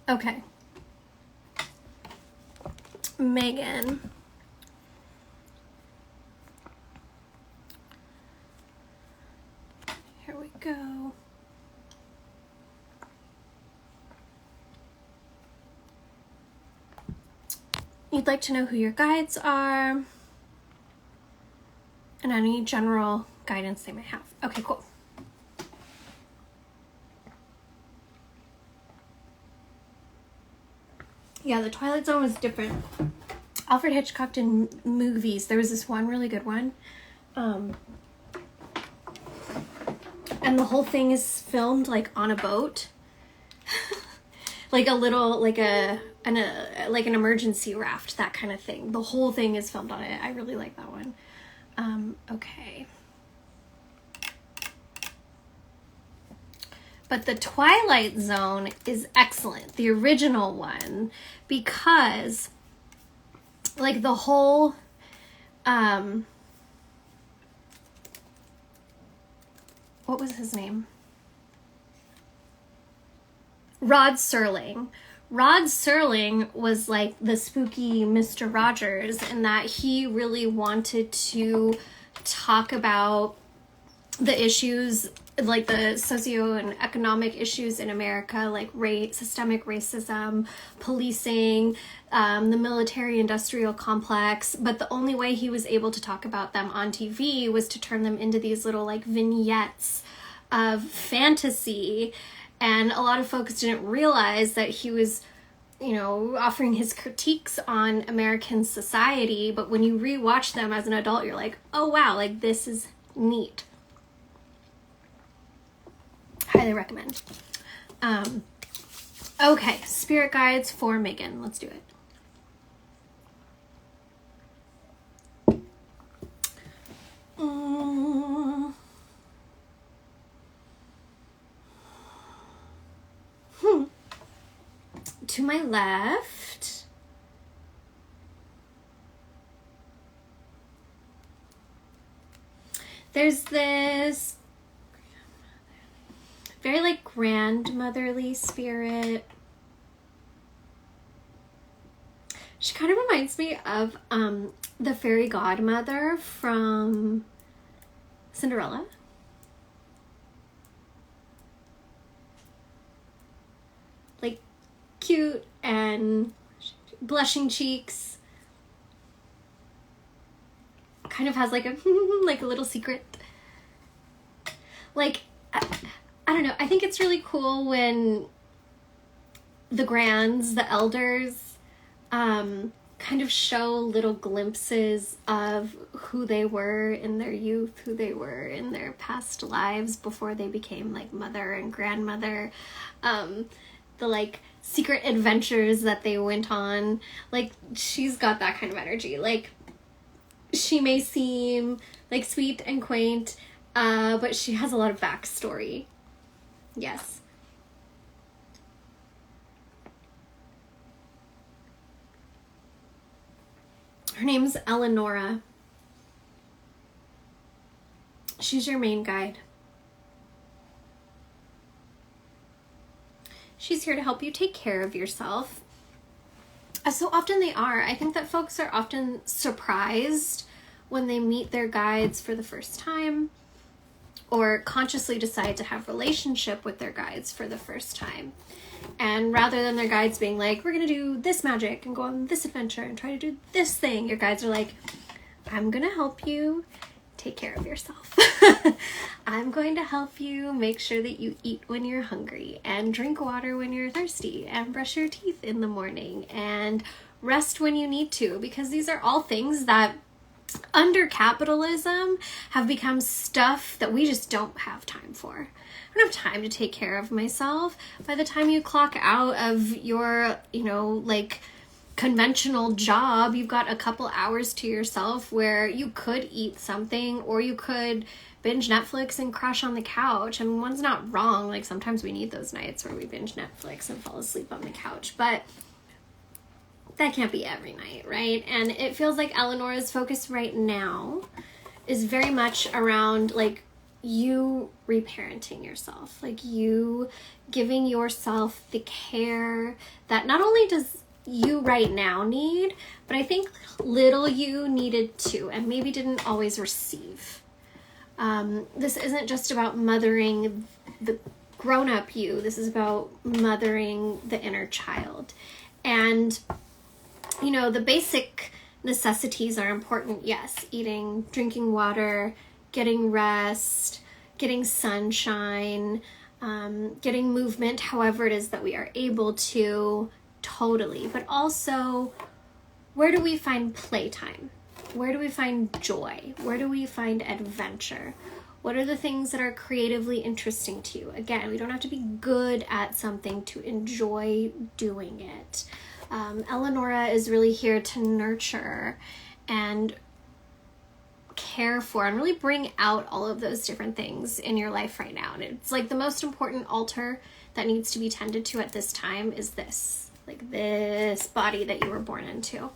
Okay. Megan. Here we go. You'd like to know who your guides are and any general guidance they may have. Okay, cool. Yeah, the Twilight Zone was different. Alfred Hitchcock did movies. There was this one really good one. And the whole thing is filmed like on a boat. Like a little, like an emergency raft, that kind of thing. The whole thing is filmed on it. I really like that one. Okay. But the Twilight Zone is excellent, the original one, because like the whole, what was his name? Rod Serling. Rod Serling was like the spooky Mr. Rogers in that he really wanted to talk about the issues, like the socio and economic issues in America, like systemic racism, policing, the military-industrial complex. But the only way he was able to talk about them on TV was to turn them into these little like vignettes of fantasy. And a lot of folks didn't realize that he was, you know, offering his critiques on American society. But when you rewatch them as an adult, you're like, oh wow, like this is neat. Highly recommend. Okay, spirit guides for Megan. Let's do it. To my left, there's this very like grandmotherly spirit. She kind of reminds me of the fairy godmother from Cinderella. Like cute and blushing cheeks. Kind of has like a like a little secret. Like I don't know. I think it's really cool when the grands, the elders, kind of show little glimpses of who they were in their youth, who they were in their past lives before they became like mother and grandmother. The like secret adventures that they went on. Like she's got that kind of energy. Like she may seem like sweet and quaint, but she has a lot of backstory. Yes. Her name's Eleonora. She's your main guide. She's here to help you take care of yourself. As so often they are. I think that folks are often surprised when they meet their guides for the first time, or consciously decide to have relationship with their guides for the first time. And rather than their guides being like, we're going to do this magic and go on this adventure and try to do this thing, your guides are like, I'm going to help you take care of yourself. I'm going to help you make sure that you eat when you're hungry and drink water when you're thirsty and brush your teeth in the morning and rest when you need to, because these are all things that under capitalism have become stuff that we just don't have time for. I don't have time to take care of myself. By the time you clock out of your, like conventional job, you've got a couple hours to yourself where you could eat something or you could binge Netflix and crash on the couch. I mean, one's not wrong. Like sometimes we need those nights where we binge Netflix and fall asleep on the couch, but that can't be every night, right? And it feels like Eleanor's focus right now is very much around like you reparenting yourself, like you giving yourself the care that not only does you right now need, but I think little you needed too, and maybe didn't always receive. This isn't just about mothering the grown-up you. This is about mothering the inner child. And the basic necessities are important, yes. Eating, drinking water, getting rest, getting sunshine, getting movement, however it is that we are able to, totally. But also, where do we find playtime? Where do we find joy? Where do we find adventure? What are the things that are creatively interesting to you? Again, we don't have to be good at something to enjoy doing it. Eleonora is really here to nurture and care for and really bring out all of those different things in your life right now. And it's like the most important altar that needs to be tended to at this time is this, like this body that you were born into.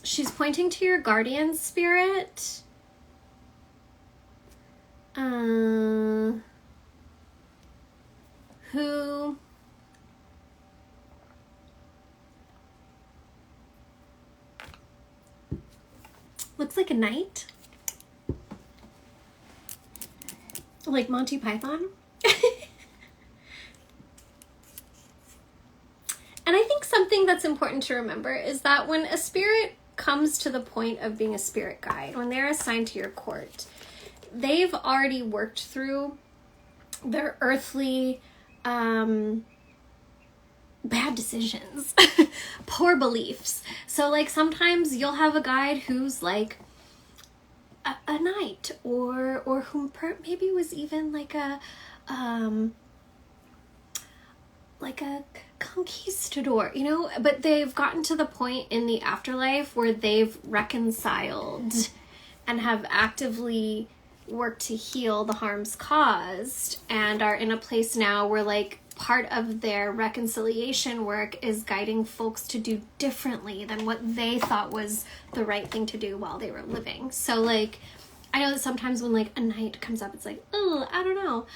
She's pointing to your guardian spirit. Who looks like a knight, like Monty Python. And I think something that's important to remember is that when a spirit comes to the point of being a spirit guide, when they're assigned to your court, they've already worked through their earthly bad decisions, poor beliefs. So like sometimes you'll have a guide who's like a knight, or who maybe was even like a conquistador, you know, but they've gotten to the point in the afterlife where they've reconciled and have actively worked to heal the harms caused, and are in a place now where like part of their reconciliation work is guiding folks to do differently than what they thought was the right thing to do while they were living. So like I know that sometimes when like a knight comes up, it's like, oh, I don't know.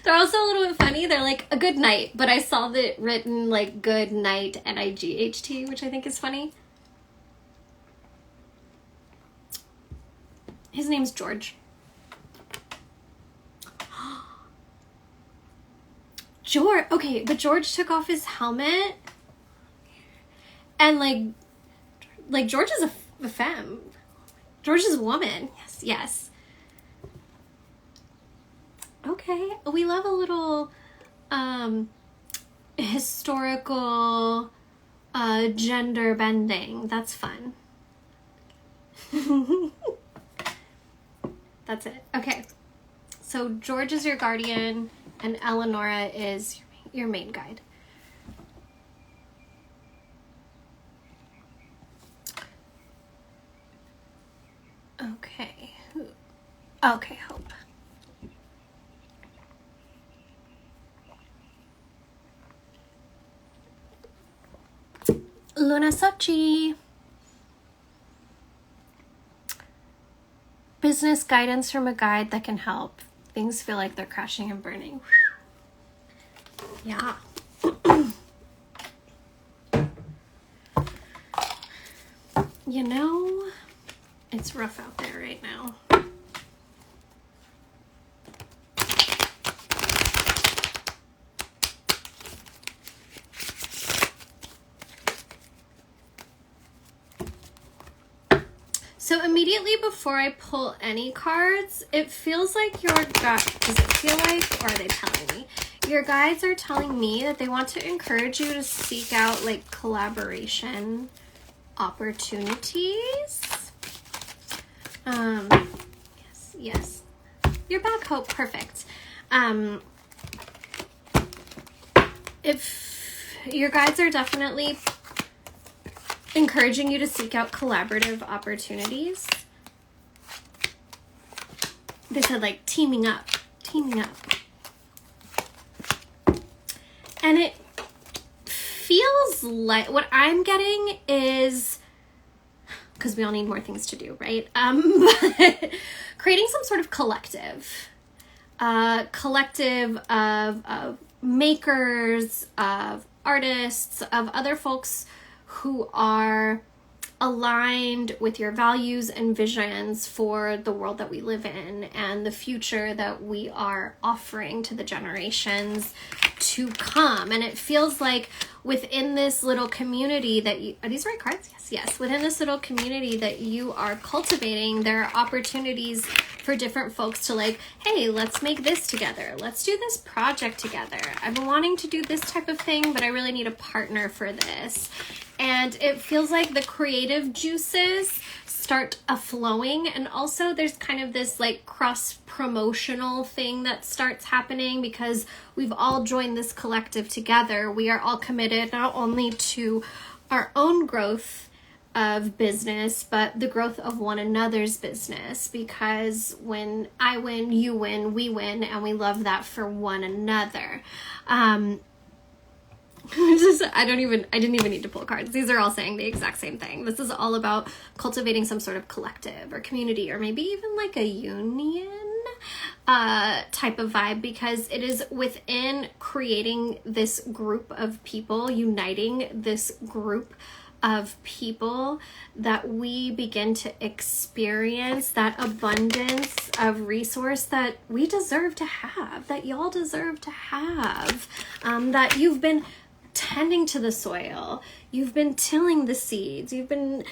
They're also a little bit funny. They're like a good night, but I saw that written like good night NIGHT, which I think is funny. His name's George. George, okay, but George took off his helmet, and like George is a femme. George is a woman. Yes. Okay, we love a little historical gender bending. That's fun. That's it. Okay, so George is your guardian and Eleonora is your main guide. Okay. Okay, Hope. Luna Sochi. Business guidance from a guide that can help. Things feel like they're crashing and burning. Yeah. You know, it's rough out there right now. So immediately before I pull any cards, it feels like your guides, does it feel like, or are they telling me? Your guides are telling me that they want to encourage you to seek out like collaboration opportunities. Yes. You're back, Hope. Perfect. If your guides are definitely encouraging you to seek out collaborative opportunities. They said like teaming up. And it feels like what I'm getting is, because we all need more things to do, right? But creating some sort of collective of makers, of artists, of other folks who are aligned with your values and visions for the world that we live in and the future that we are offering to the generations to come. And it feels like within this little community that you, are these right cards? Yes. Within this little community that you are cultivating, there are opportunities for different folks to like, hey, let's make this together. Let's do this project together. I've been wanting to do this type of thing, but I really need a partner for this. And it feels like the creative juices start flowing, and also there's kind of this like cross promotional thing that starts happening because we've all joined this collective together. We are all committed not only to our own growth of business, but the growth of one another's business, because when I win, you win, we win, and we love that for one another. I didn't even need to pull cards. These are all saying the exact same thing. This is all about cultivating some sort of collective or community, or maybe even like a union type of vibe, because it is within creating this group of people, uniting this group of people, that we begin to experience that abundance of resource that we deserve to have, that y'all deserve to have, that you've been tending to the soil, you've been tilling the seeds, you've been,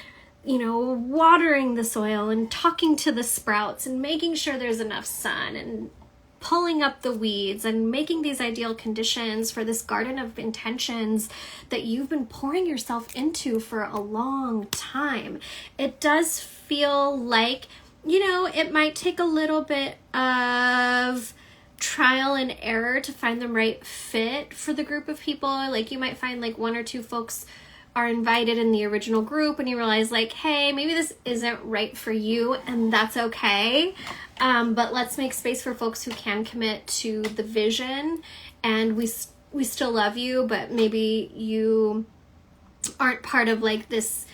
watering the soil and talking to the sprouts and making sure there's enough sun and pulling up the weeds and making these ideal conditions for this garden of intentions that you've been pouring yourself into for a long time. It does feel like, it might take a little bit of trial and error to find the right fit for the group of people. Like you might find like one or two folks are invited in the original group and you realize like, hey, maybe this isn't right for you, and that's okay. But let's make space for folks who can commit to the vision, and we still love you, but maybe you aren't part of like this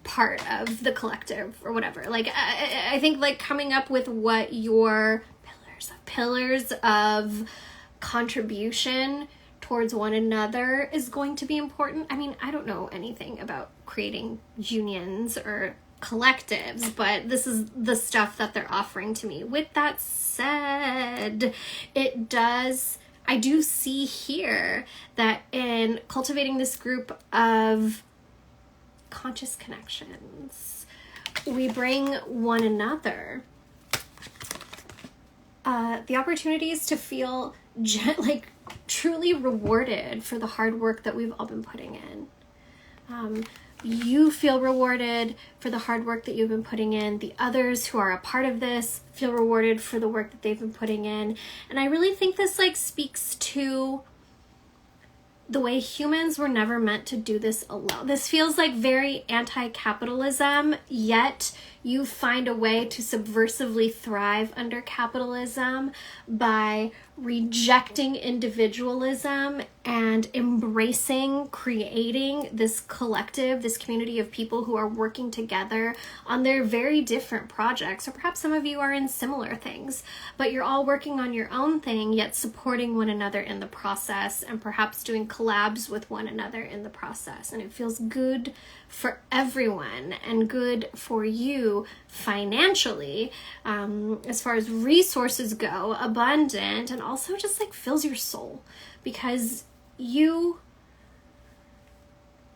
part of the collective or whatever. Like I think like coming up with what your pillars of contribution towards one another is going to be important. I mean, I don't know anything about creating unions or collectives, but this is the stuff that they're offering to me. With that said, I do see here that in cultivating this group of conscious connections, we bring one another the opportunities to feel like truly rewarded for the hard work that we've all been putting in. You feel rewarded for the hard work that you've been putting in. The others who are a part of this feel rewarded for the work that they've been putting in. And I really think this like speaks to the way humans were never meant to do this alone. This feels like very anti-capitalism, yet you find a way to subversively thrive under capitalism by rejecting individualism and embracing creating this collective, this community of people who are working together on their very different projects. Or perhaps some of you are in similar things, but you're all working on your own thing, yet supporting one another in the process, and perhaps doing collabs with one another in the process. And it feels good for everyone and good for you financially, as far as resources go, abundant, and also just like fills your soul, because you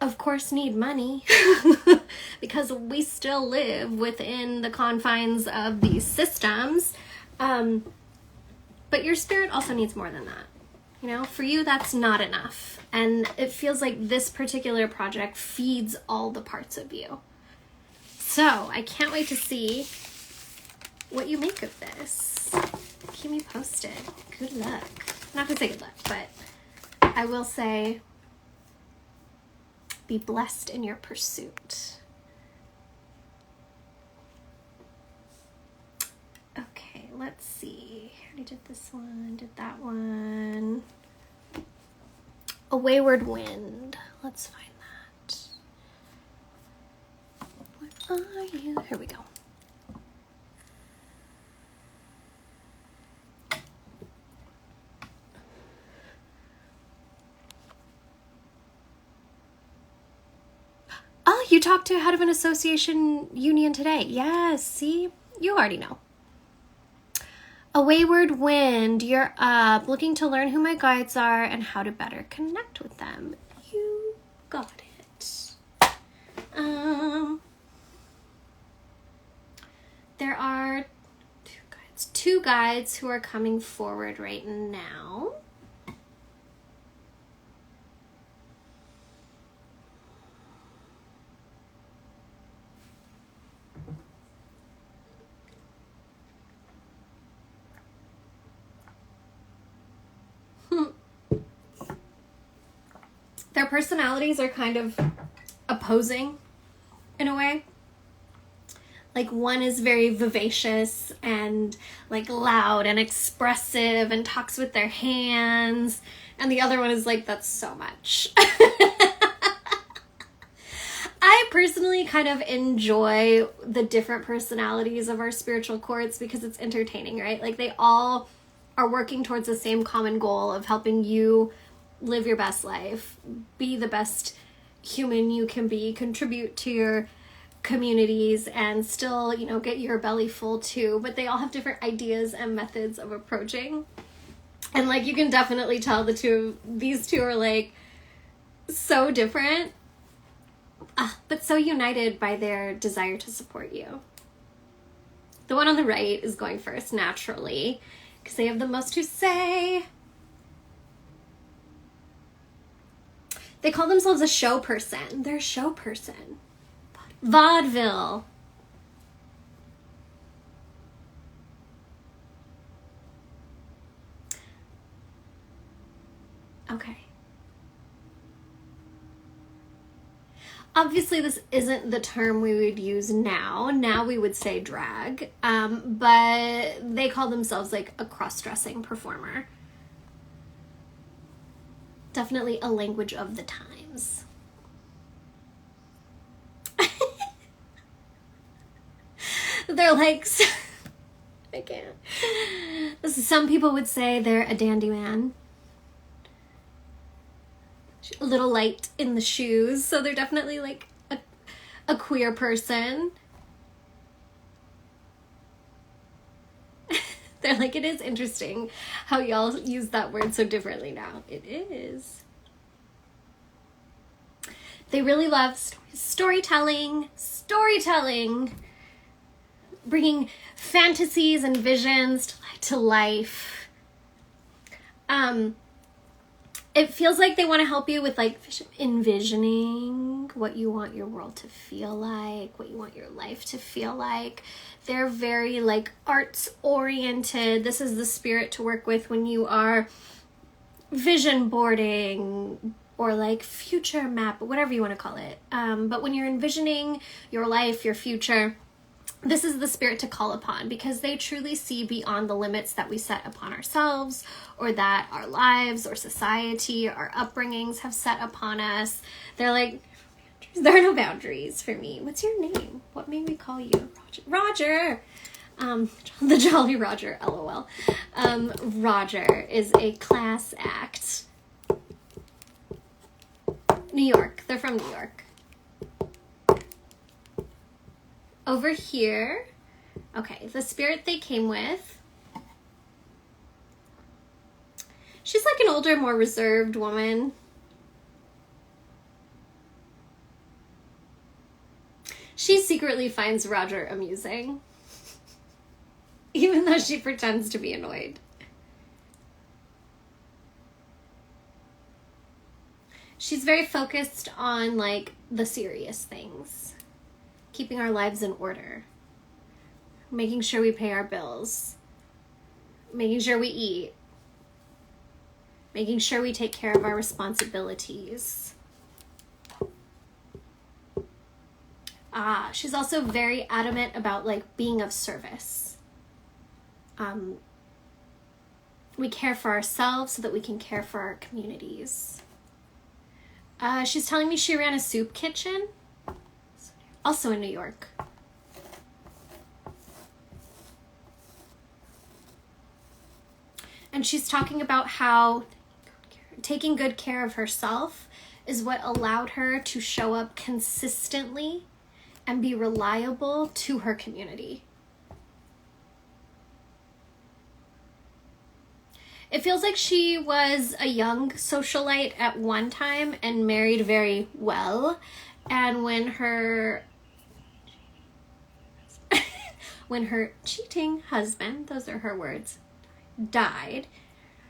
of course need money because we still live within the confines of these systems, but your spirit also needs more than that. For you, that's not enough. And it feels like this particular project feeds all the parts of you. So I can't wait to see what you make of this. Keep me posted. Good luck. I'm not gonna say good luck, but I will say be blessed in your pursuit. Okay, let's see. I already did this one, did that one. A wayward wind. Let's find that. What are you? Here we go. Oh, you talked to head of an association union today. Yes, see? You already know. A wayward wind, you're up, looking to learn who my guides are and how to better connect with them. You got it. There are two guides who are coming forward right now. Their personalities are kind of opposing in a way. Like one is very vivacious and like loud and expressive and talks with their hands. And the other one is like, that's so much. I personally kind of enjoy the different personalities of our spiritual courts because it's entertaining, right? Like they all are working towards the same common goal of helping you live your best life, be the best human you can be, contribute to your communities, and still, you know, get your belly full too. But they all have different ideas and methods of approaching. And like you can definitely tell these two are like so different, but so united by their desire to support you. The one on the right is going first naturally because they have the most to say. They call themselves a show person. They're a show person. Vaudeville. Okay. Obviously, this isn't the term we would use now. Now we would say drag. But they call themselves like a cross-dressing performer. Definitely a language of the times. They're like, I can't. Some people would say they're a dandy man. A little light in the shoes, so they're definitely like a queer person. They're like, it is interesting how y'all use that word so differently now. It is. They really love storytelling, bringing fantasies and visions to life. It feels like they want to help you with like envisioning what you want your world to feel like, what you want your life to feel like. They're very like arts oriented. This is the spirit to work with when you are vision boarding or like future map, whatever you want to call it. But when you're envisioning your life, your future, this is the spirit to call upon because they truly see beyond the limits that we set upon ourselves or that our lives or society, our upbringings have set upon us. They're like, there are no boundaries for me. What's your name? What may we call you? Roger. The Jolly Roger, LOL. Roger is a class act. New York. They're from New York. Over here, okay, the spirit they came with, she's like an older, more reserved woman. She secretly finds Roger amusing, even though she pretends to be annoyed. She's very focused on like the serious things. Keeping our lives in order, making sure we pay our bills, making sure we eat, making sure we take care of our responsibilities. She's also very adamant about like being of service. We care for ourselves so that we can care for our communities. She's telling me she ran a soup kitchen. Also in New York. And she's talking about how taking good care of herself is what allowed her to show up consistently and be reliable to her community. It feels like she was a young socialite at one time and married very well. And when her cheating husband, those are her words, died,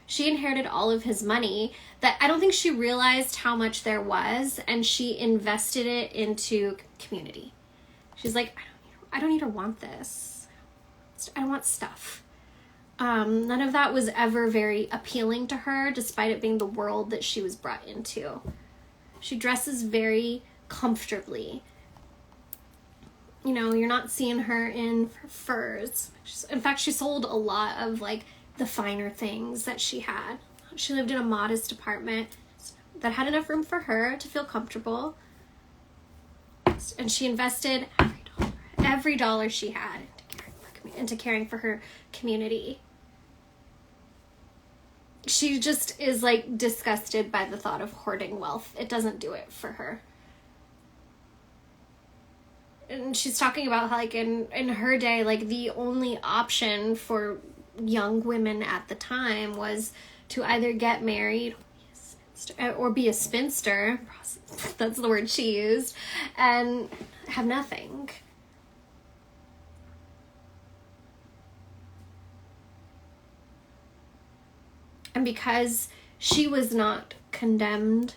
she inherited all of his money that I don't think she realized how much there was, and she invested it into community. She's like, I don't need to want this. I don't want stuff. None of that was ever very appealing to her, despite it being the world that she was brought into. She dresses very comfortably. You know, you're not seeing her in furs. In fact, she sold a lot of like the finer things that she had. She lived in a modest apartment that had enough room for her to feel comfortable. And she invested every dollar she had into caring for her community. She just is like disgusted by the thought of hoarding wealth. It doesn't do it for her. And she's talking about how, like, in her day, like, the only option for young women at the time was to either get married or be a spinster. That's the word she used. And have nothing. And because she was not condemned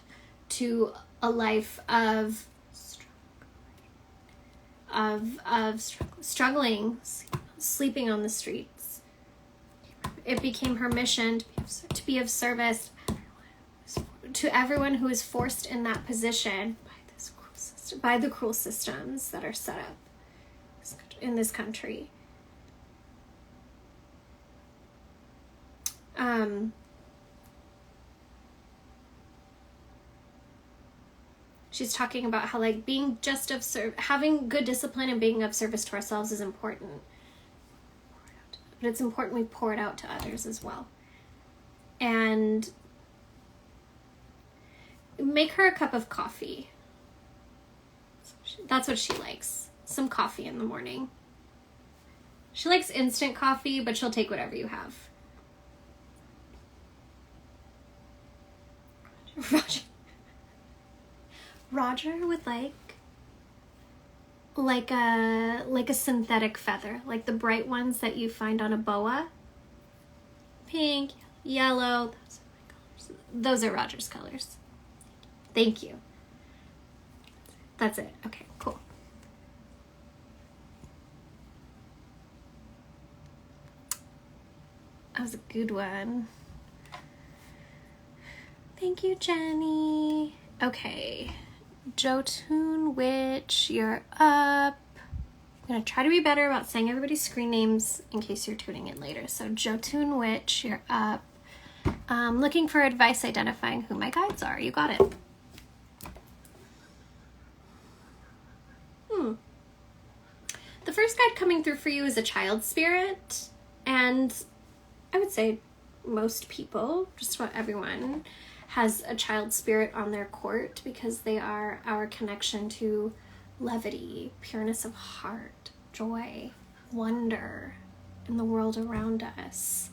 to a life of struggling, sleeping on the streets, it became her mission to be of service to everyone who is forced in that position by the cruel systems that are set up in this country. She's talking about how, like, being just of having good discipline and being of service to ourselves is important. But it's important we pour it out to others as well. And make her a cup of coffee. That's what she likes. Some coffee in the morning. She likes instant coffee, but she'll take whatever you have. Roger would like a synthetic feather, like the bright ones that you find on a boa. Pink, yellow, those are Roger's colors. Thank you. That's it. Okay, cool. That was a good one. Thank you, Jenny. Okay. Jotun Witch, you're up. I'm going to try to be better about saying everybody's screen names in case you're tuning in later. So Jotun Witch, you're up. Looking for advice identifying who my guides are. You got it. The first guide coming through for you is a child spirit. And I would say most people, just about everyone, has a child spirit on their court because they are our connection to levity, pureness of heart, joy, wonder in the world around us.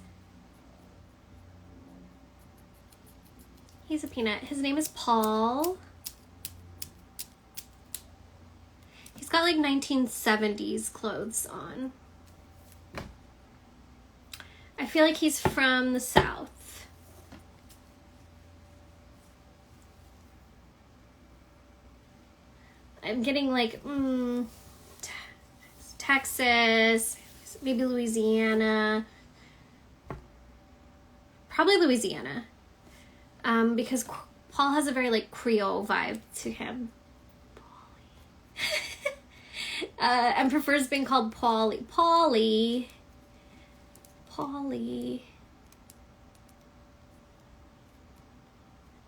He's a peanut. His name is Paul. He's got like 1970s clothes on. I feel like he's from the South. I'm getting like Texas, maybe Louisiana, probably Louisiana, because Paul has a very like Creole vibe to him. And prefers being called Paulie.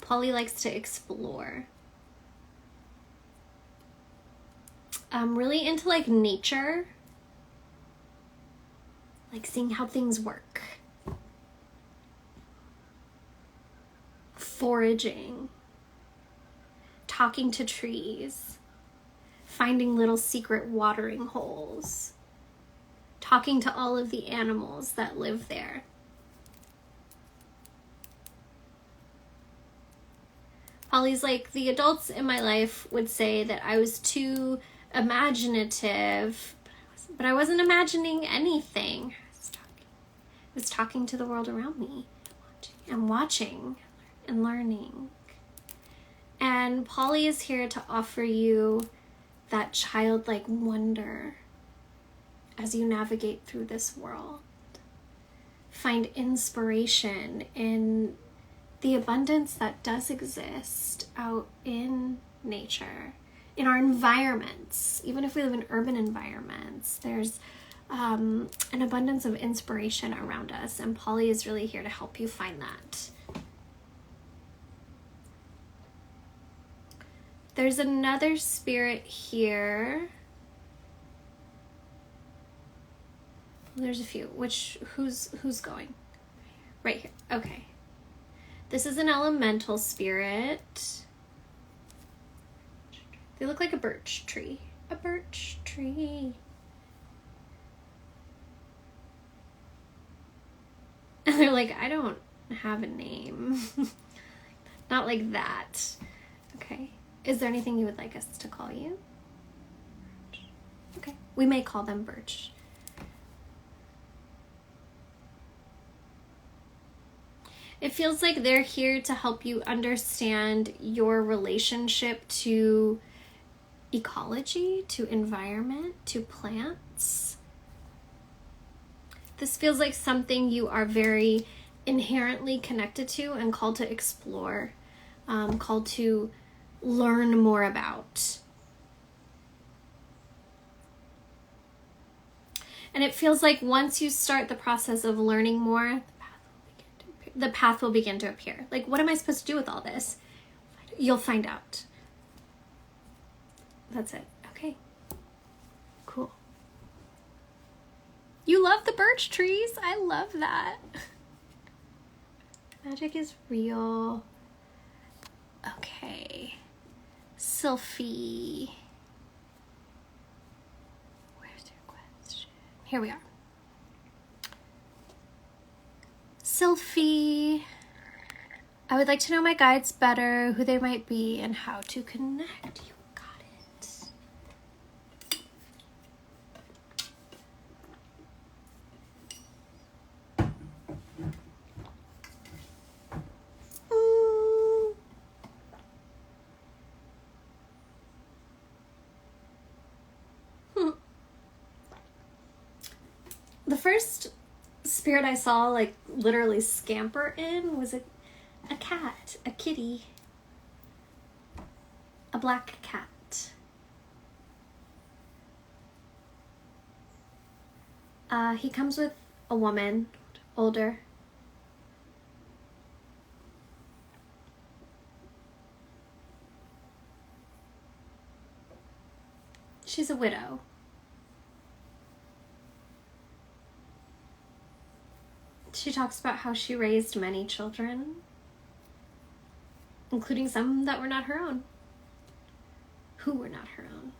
Paulie likes to explore. Really into like nature, like seeing how things work, foraging, talking to trees, finding little secret watering holes, talking to all of the animals that live there. Polly's like, the adults in my life would say that I was too imaginative, but I wasn't imagining anything. I was talking to the world around me and watching and learning. And Polly is here to offer you that childlike wonder as you navigate through this world. Find inspiration in the abundance that does exist out in nature, in our environments. Even if we live in urban environments, there's an abundance of inspiration around us, and Polly is really here to help you find that. There's another spirit here. There's a few. Who's going? Right here. Okay. This is an elemental spirit. They look like a birch tree. A birch tree. And they're like, I don't have a name. Not like that. Okay. Is there anything you would like us to call you? Okay. We may call them birch. It feels like they're here to help you understand your relationship to ecology, to environment, to plants. This feels like something you are very inherently connected to and called to explore, called to learn more about. And it feels like once you start the process of learning more, the path will begin to appear. Like, what am I supposed to do with all this? You'll find out. That's it. Okay. Cool. You love the birch trees. I love that. Magic is real. Okay. Sylphie. Where's your question? Here we are. Sylphie, I would like to know my guides better, who they might be, and how to connect. You got it. The first spirit I saw, like, literally scamper in was a cat, a kitty, a black cat. He comes with a woman, older. She's a widow. She talks about how she raised many children, including some that were not her own, who were not her own.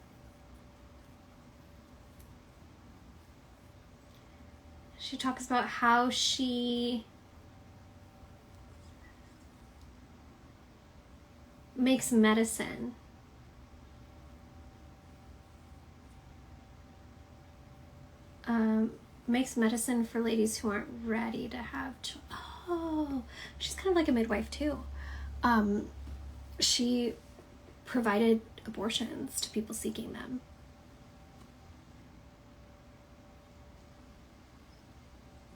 She talks about how she makes medicine. Makes medicine for ladies who aren't ready to have children. Oh, she's kind of like a midwife too. She provided abortions to people seeking them.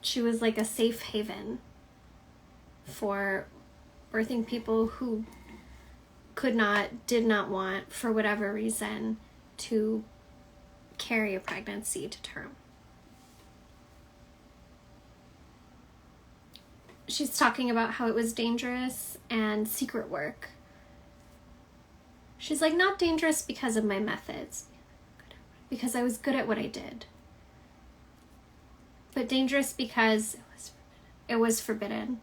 She was like a safe haven for birthing people who did not want, for whatever reason, to carry a pregnancy to term. She's talking about how it was dangerous and secret work. She's like, not dangerous because of my methods, because I was good at what I did, but dangerous because it was forbidden.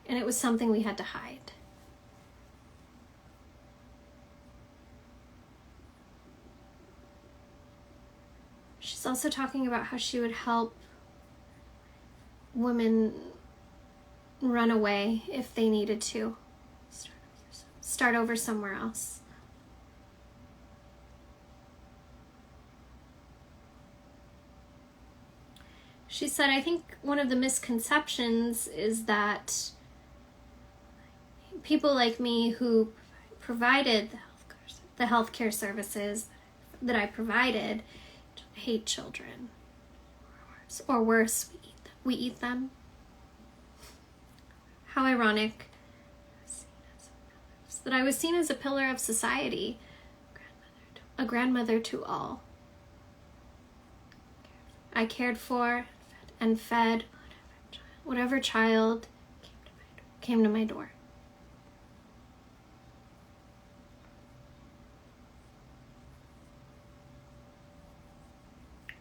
And it was something we had to hide. She's also talking about how she would help women run away if they needed to. start over somewhere else. She said, I think one of the misconceptions is that people like me who provided the healthcare services that I provided hate children. Or worse, we eat them. How ironic that I was seen as a pillar of society, a grandmother to all. I cared for and fed whatever child came to my door.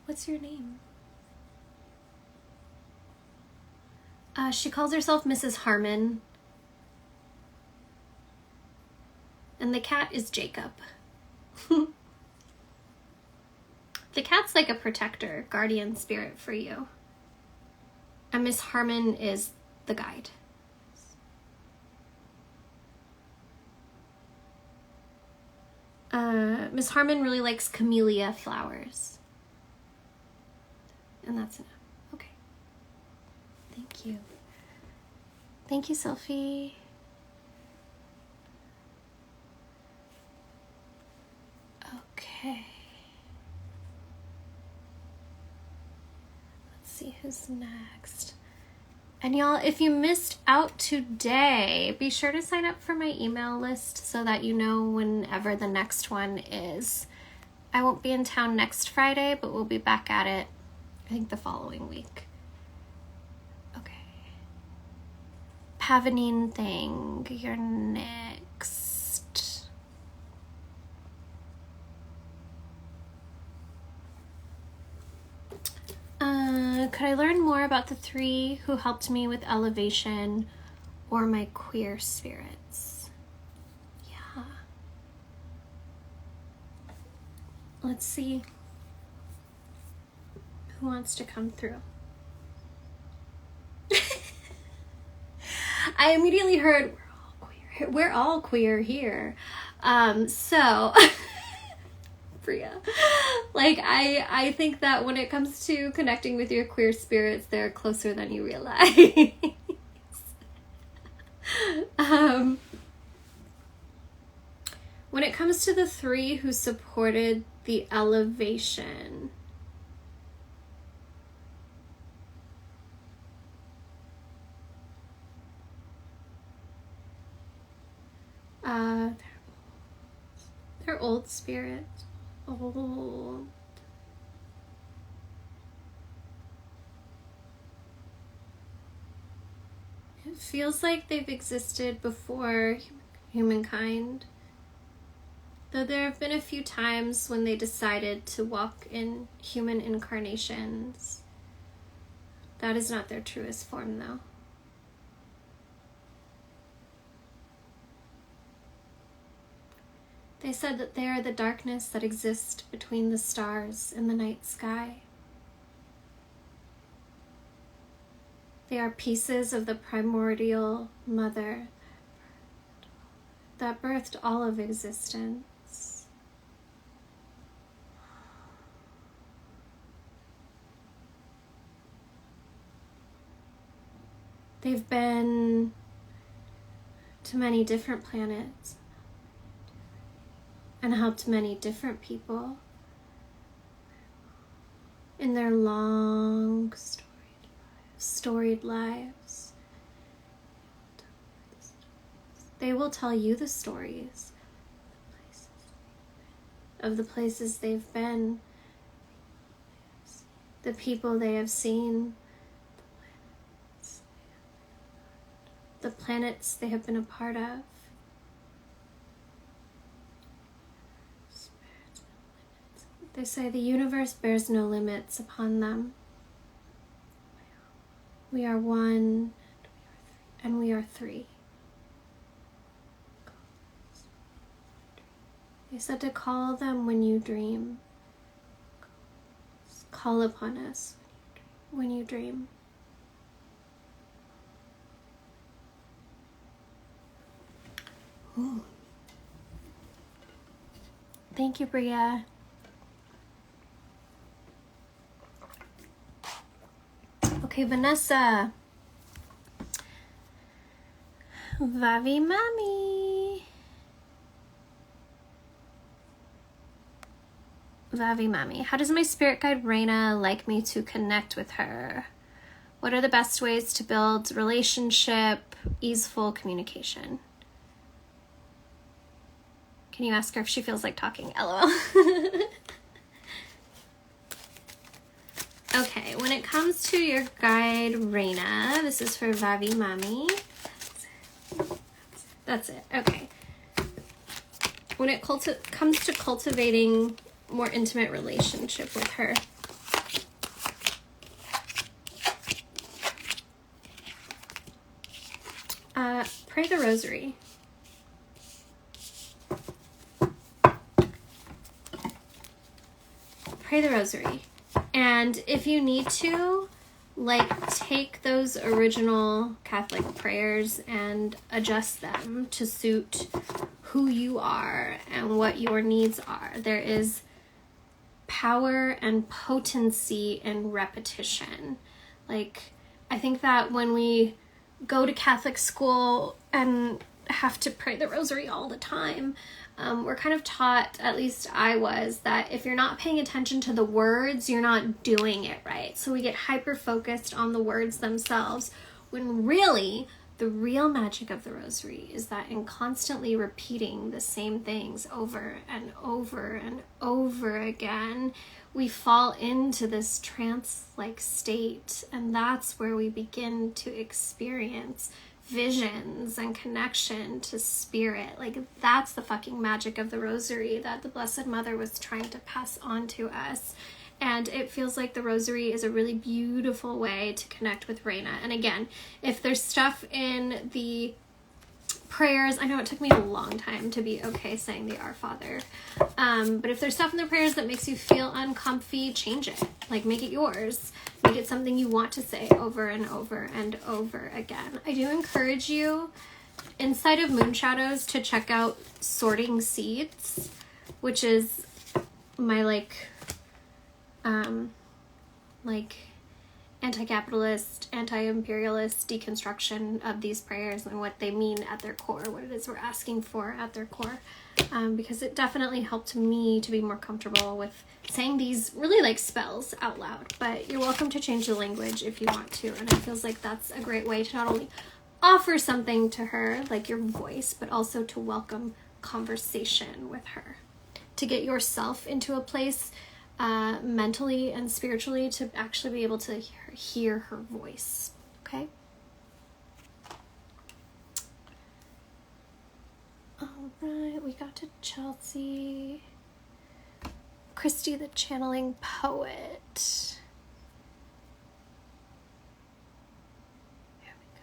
What's your name? She calls herself Mrs. Harmon. And the cat is Jacob. The cat's like a protector, guardian spirit for you. And Miss Harmon is the guide. Miss Harmon really likes camellia flowers. And that's enough. Okay. Thank you. Thank you, Sophie. Okay. Let's see who's next. And y'all, if you missed out today, be sure to sign up for my email list so that you know whenever the next one is. I won't be in town next Friday, but we'll be back at it, I think, the following week. Okay. Pavanine Thing, you're next. Could I learn more about the three who helped me with elevation or my queer spirits? Yeah. Let's see who wants to come through. I immediately heard, we're all queer here. So Bria, like I think that when it comes to connecting with your queer spirits, they're closer than you realize. When it comes to the three who supported the elevation, they're old spirits. Old. It feels like they've existed before humankind. Though there have been a few times when they decided to walk in human incarnations. That is not their truest form, though. They said that they are the darkness that exists between the stars in the night sky. They are pieces of the primordial mother that birthed all of existence. They've been to many different planets and helped many different people in their long storied lives. They will tell you the stories of the places they've been, the people they have seen, the planets they have been a part of. They say the universe bears no limits upon them. We are one, and we are three. They said to call them when you dream. Call upon us when you dream. Ooh, Thank you, Bria. Okay, Vanessa. Vavi Mami. Vavi Mami. How does my spirit guide Reina like me to connect with her? What are the best ways to build relationship, easeful communication? Can you ask her if she feels like talking? LOL. Okay, when it comes to your guide, Reina, this is for Vavi Mami. That's it. Okay. When it comes to cultivating more intimate relationship with her, pray the rosary. Pray the rosary. And if you need to, like, take those original Catholic prayers and adjust them to suit who you are and what your needs are. There is power and potency in repetition. Like, I think that when we go to Catholic school and have to pray the rosary all the time, we're kind of taught, at least I was, that if you're not paying attention to the words, you're not doing it right. So we get hyper-focused on the words themselves, when really, the real magic of the rosary is that in constantly repeating the same things over and over and over again, we fall into this trance-like state, and that's where we begin to experience visions and connection to spirit. Like, that's the fucking magic of the rosary that the Blessed Mother was trying to pass on to us. And it feels like the rosary is a really beautiful way to connect with Reina. And again, if there's stuff in the prayers, I know it took me a long time to be okay saying the Our Father, but if there's stuff in the prayers that makes you feel uncomfy, change it. Like, make it yours. Make it something you want to say over and over and over again. I do encourage you, inside of Moon Shadows, to check out Sorting Seeds, which is my anti-capitalist, anti-imperialist deconstruction of these prayers and what they mean at their core, what it is we're asking for at their core, because it definitely helped me to be more comfortable with saying these really like spells out loud. But you're welcome to change the language if you want to, and it feels like that's a great way to not only offer something to her, like your voice, but also to welcome conversation with her, to get yourself into a place mentally and spiritually to actually be able to hear her voice. Okay? All right, we got to Chelsea. Christy the Channeling Poet. Here we go.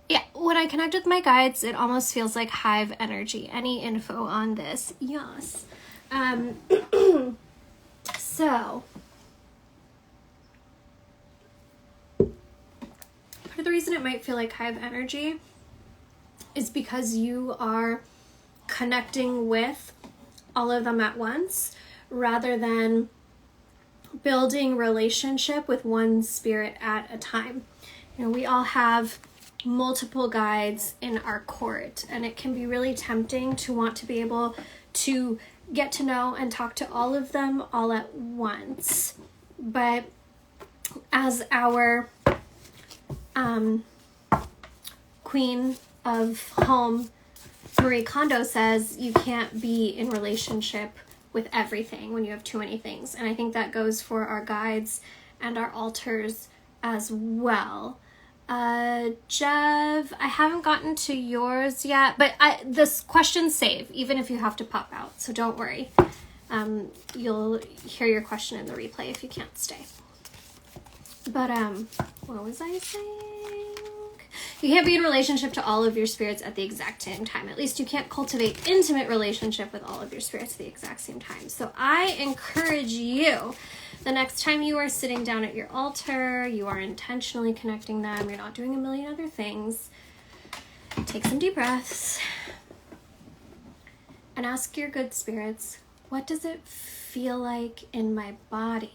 Yeah, when I connect with my guides, it almost feels like hive energy. Any info on this? Yes. So, part of the reason it might feel like hive energy is because you are connecting with all of them at once, rather than building relationship with one spirit at a time. You know, we all have multiple guides in our court, and it can be really tempting to want to be able to get to know and talk to all of them all at once. But as our Queen of Home, Marie Kondo, says, you can't be in relationship with everything when you have too many things. And I think that goes for our guides and our altars as well. Jev, I haven't gotten to yours yet, but this questions save, even if you have to pop out, so don't worry. You'll hear your question in the replay if you can't stay. But, what was I saying? You can't be in relationship to all of your spirits at the exact same time. At least you can't cultivate intimate relationship with all of your spirits at the exact same time. So I encourage you, the next time you are sitting down at your altar, you are intentionally connecting them, you're not doing a million other things, take some deep breaths And ask your good spirits, what does it feel like in my body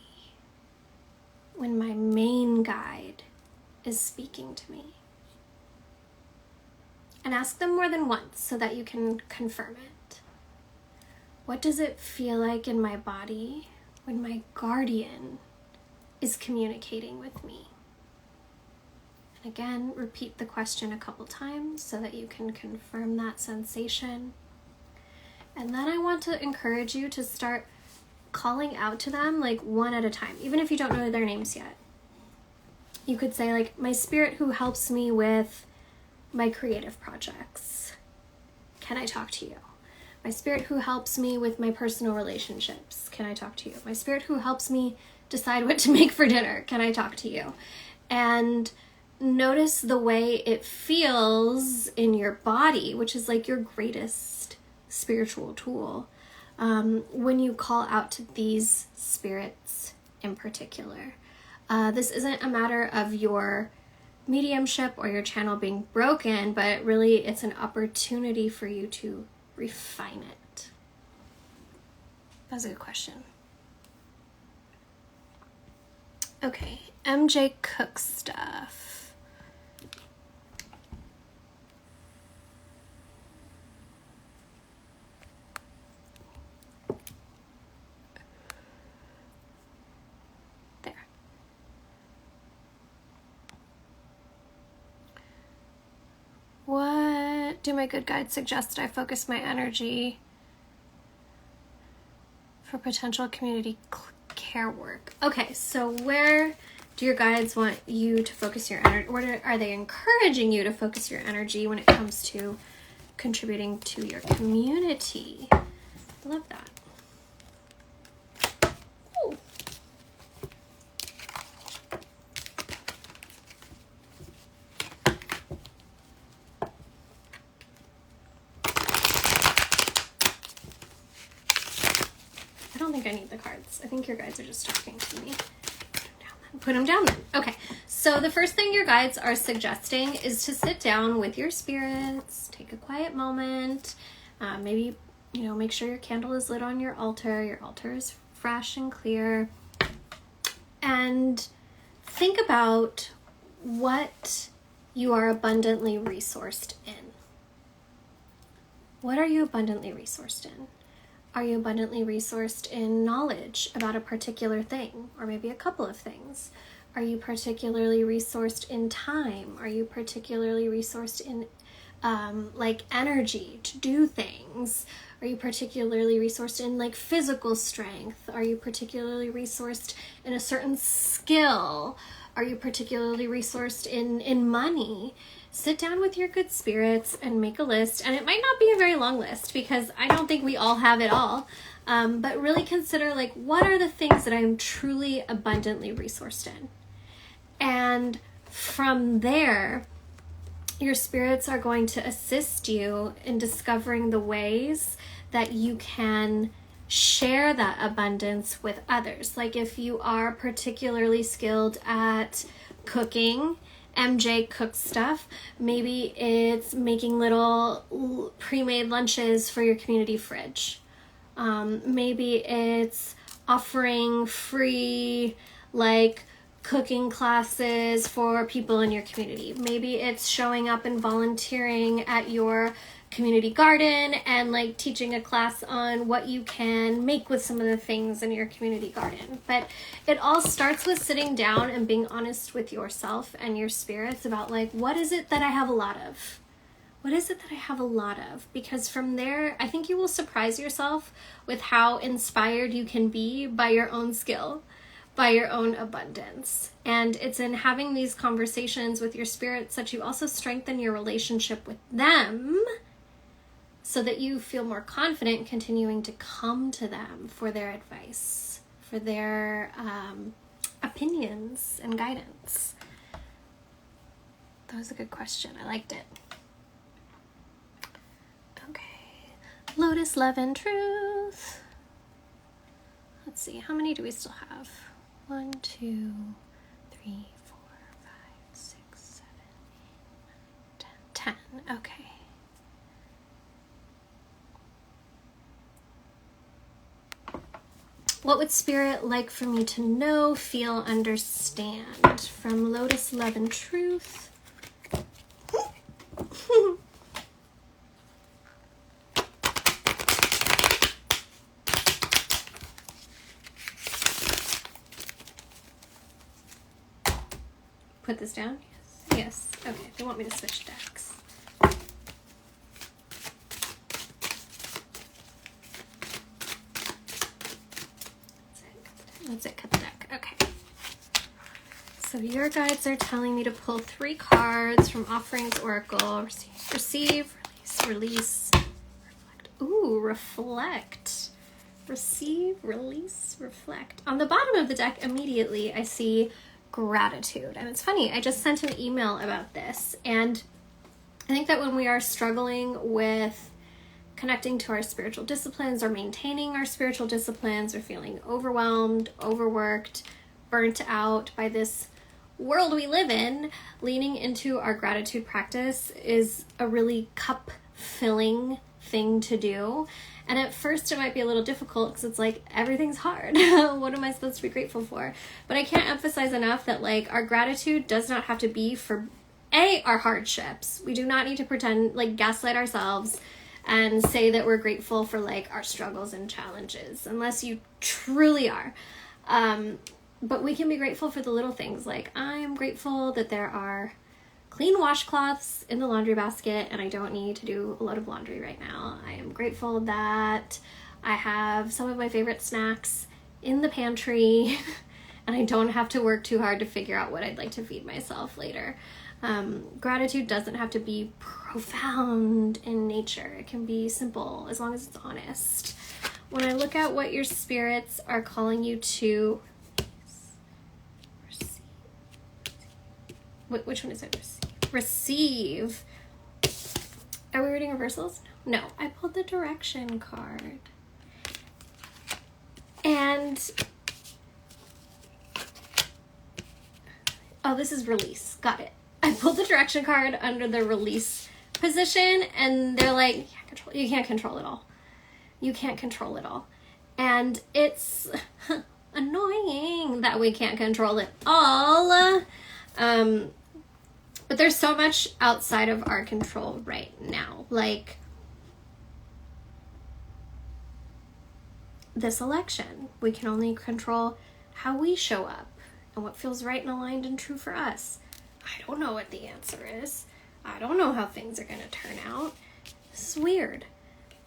when my main guide is speaking to me? And ask them more than once so that you can confirm it. What does it feel like in my body when my guardian is communicating with me? And again, repeat the question a couple times so that you can confirm that sensation. And then I want to encourage you to start calling out to them like one at a time, even if you don't know their names yet. You could say like, my spirit who helps me with my creative projects, can I talk to you? My spirit who helps me with my personal relationships, can I talk to you? My spirit who helps me decide what to make for dinner, can I talk to you? And notice the way it feels in your body, which is like your greatest spiritual tool, when you call out to these spirits in particular. This isn't a matter of your mediumship or your channel being broken, but really it's an opportunity for you to refine it. That's a good question. Okay, MJ Cook Stuff. There. What do my good guides suggest I focus my energy for potential community care work? Okay, so where do your guides want you to focus your energy? Where are they encouraging you to focus your energy when it comes to contributing to your community? I love that. Ooh. I don't think I need the cards. I think your guides are just talking to me. Put them down then. Okay, so the first thing your guides are suggesting is to sit down with your spirits, take a quiet moment, maybe, make sure your candle is lit on your altar is fresh and clear, and think about what you are abundantly resourced in. What are you abundantly resourced in? Are you abundantly resourced in knowledge about a particular thing, or maybe a couple of things? Are you particularly resourced in time? Are you particularly resourced in energy to do things? Are you particularly resourced in physical strength? Are you particularly resourced in a certain skill? Are you particularly resourced in money? Sit down with your good spirits and make a list. And it might not be a very long list because I don't think we all have it all. But really consider what are the things that I'm truly abundantly resourced in? And from there, your spirits are going to assist you in discovering the ways that you can share that abundance with others. Like if you are particularly skilled at cooking, MJ Cook Stuff, maybe it's making little pre-made lunches for your community fridge. Maybe it's offering free cooking classes for people in your community. Maybe it's showing up and volunteering at your community garden and teaching a class on what you can make with some of the things in your community garden. But it all starts with sitting down and being honest with yourself and your spirits about what is it that I have a lot of? What is it that I have a lot of? Because from there, I think you will surprise yourself with how inspired you can be by your own skill, by your own abundance. And it's in having these conversations with your spirits that you also strengthen your relationship with them so that you feel more confident continuing to come to them for their advice, for their opinions and guidance. That was a good question. I liked it. Okay. Lotus, Love, and Truth. Let's see. How many do we still have? 1, 2, 3, 4, 5, 6, 7, 8, 9, 10. Okay. What would Spirit like for me to know, feel, understand? From Lotus, Love, and Truth. Put this down? Yes. Yes. Okay, they want me to switch decks. That's it, cut the deck. Okay. So your guides are telling me to pull 3 cards from Offerings Oracle. Receive, release, reflect. Ooh, reflect. Receive, release, reflect. On the bottom of the deck, immediately, I see gratitude. And it's funny, I just sent an email about this. And I think that when we are struggling with connecting to our spiritual disciplines or maintaining our spiritual disciplines or feeling overwhelmed, overworked, burnt out by this world we live in, leaning into our gratitude practice is a really cup-filling thing to do. And at first it might be a little difficult because it's like, everything's hard. What am I supposed to be grateful for? But I can't emphasize enough that like our gratitude does not have to be for our hardships. We do not need to pretend, like gaslight ourselves and say that we're grateful for like our struggles and challenges, unless you truly are. But we can be grateful for the little things. Like, I'm grateful that there are clean washcloths in the laundry basket and I don't need to do a load of laundry right now. I am grateful that I have some of my favorite snacks in the pantry and I don't have to work too hard to figure out what I'd like to feed myself later. Gratitude doesn't have to be profound in nature. It can be simple as long as it's honest. When I look at what your spirits are calling you to receive. Which one is it? Receive. Are we reading reversals? No, I pulled the direction card. And oh, this is release. Got it. I pulled the direction card under the release position and they're like, you can't control it all. You can't control it all. And it's annoying that we can't control it all. But there's so much outside of our control right now. Like this election, we can only control how we show up and what feels right and aligned and true for us. I don't know what the answer is. I don't know how things are going to turn out. This is weird.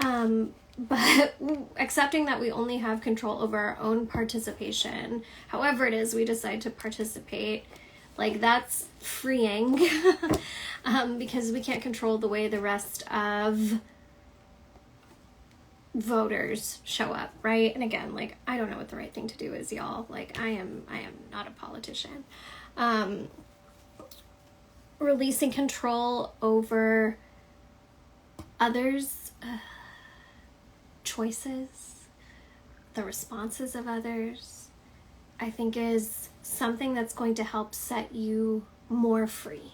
But accepting that we only have control over our own participation, however it is we decide to participate, like that's freeing. Because we can't control the way the rest of voters show up, right? And again, like, I don't know what the right thing to do is, y'all. Like, I am not a politician. Releasing control over others' choices, the responses of others, I think is something that's going to help set you more free.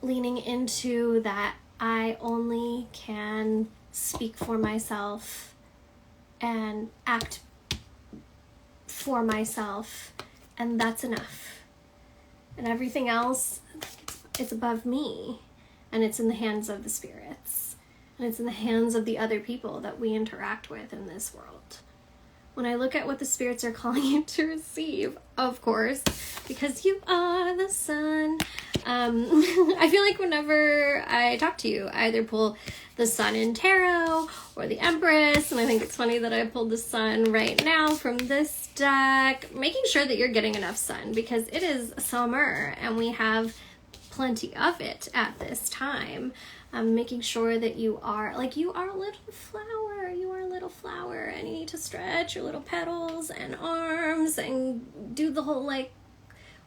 Leaning into that I only can speak for myself and act for myself, and that's enough. And everything else, it's above me, and it's in the hands of the spirits, and it's in the hands of the other people that we interact with in this world. When I look at what the spirits are calling you to receive, of course, because you are the sun, I feel like whenever I talk to you, I either pull the Sun in Tarot or the Empress, and I think it's funny that I pulled the Sun right now from this deck, making sure that you're getting enough sun because it is summer and we have plenty of it at this time. Making sure that you are a little flower. You are a little flower and you need to stretch your little petals and arms and do the whole, like,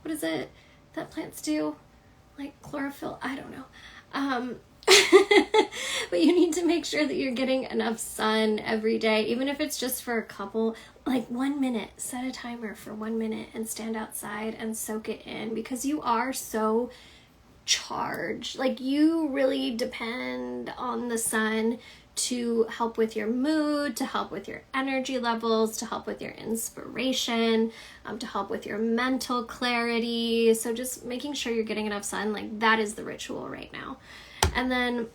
what is it that plants do? Like chlorophyll? I don't know. But you need to make sure that you're getting enough sun every day, even if it's just for a couple, like 1 minute. Set a timer for 1 minute and stand outside and soak it in because you are so charged. Like, you really depend on the sun to help with your mood, to help with your energy levels, to help with your inspiration, to help with your mental clarity. So just making sure you're getting enough sun, like that is the ritual right now. And then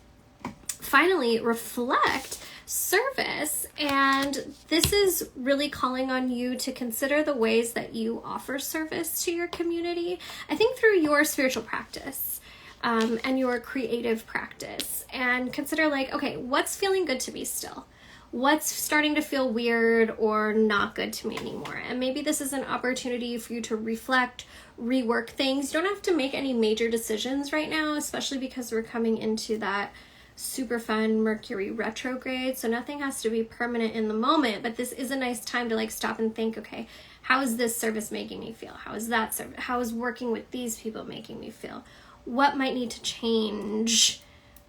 finally, reflect, service. And this is really calling on you to consider the ways that you offer service to your community. I think through your spiritual practice, and your creative practice, and consider like, okay, what's feeling good to me still? What's starting to feel weird or not good to me anymore? And maybe this is an opportunity for you to reflect, rework things. You don't have to make any major decisions right now, especially because we're coming into that super fun Mercury retrograde. So nothing has to be permanent in the moment, but this is a nice time to like stop and think, okay, how is this service making me feel? How is that service? How is working with these people making me feel? What might need to change?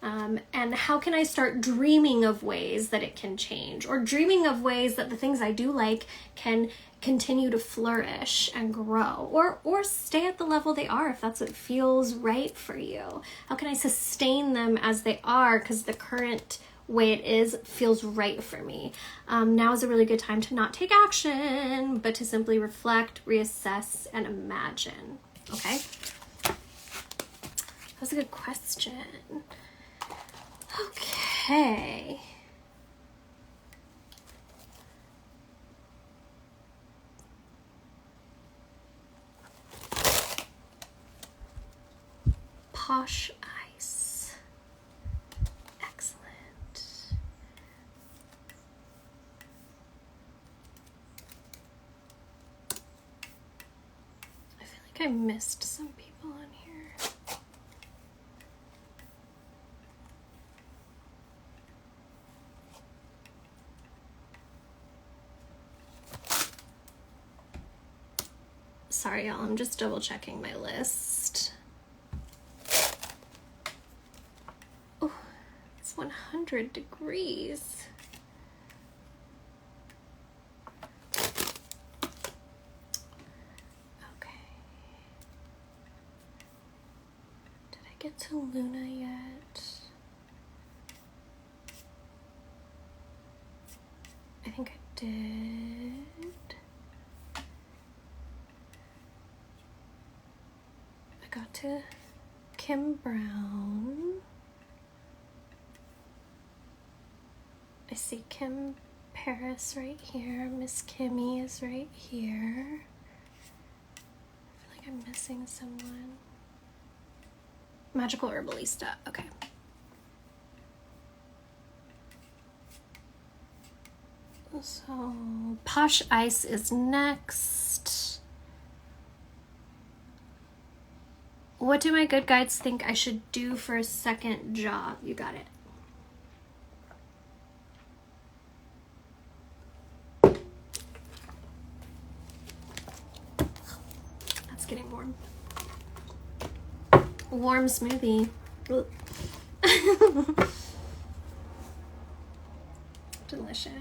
And how can I start dreaming of ways that it can change, or dreaming of ways that the things I do like can continue to flourish and grow, or stay at the level they are if that's what feels right for you? How can I sustain them as they are because the current way it is feels right for me? Now is a really good time to not take action, but to simply reflect, reassess, and imagine. Okay? That was a good question. Okay. Posh ice. Excellent. I feel like I missed some people on here. Sorry, y'all, I'm just double checking my list. Oh, it's 100 degrees. Okay. Did I get to Luna yet? I think I did. Got to Kim Brown. I see Kim Paris right here. Miss Kimmy is right here. I feel like I'm missing someone. Magical Herbalista. Okay. So Posh Ice is next. What do my good guides think I should do for a second job? You got it. That's getting warm. Warm smoothie. Delicious.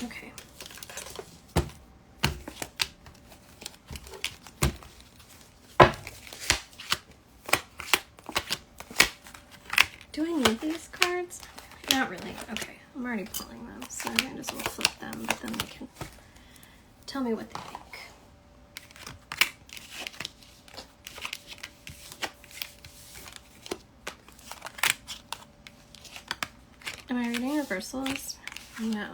Okay. Do I need these cards? Not really. Okay, I'm already pulling them, so I might as well flip them, but then they can tell me what they think. Am I reading reversals? No.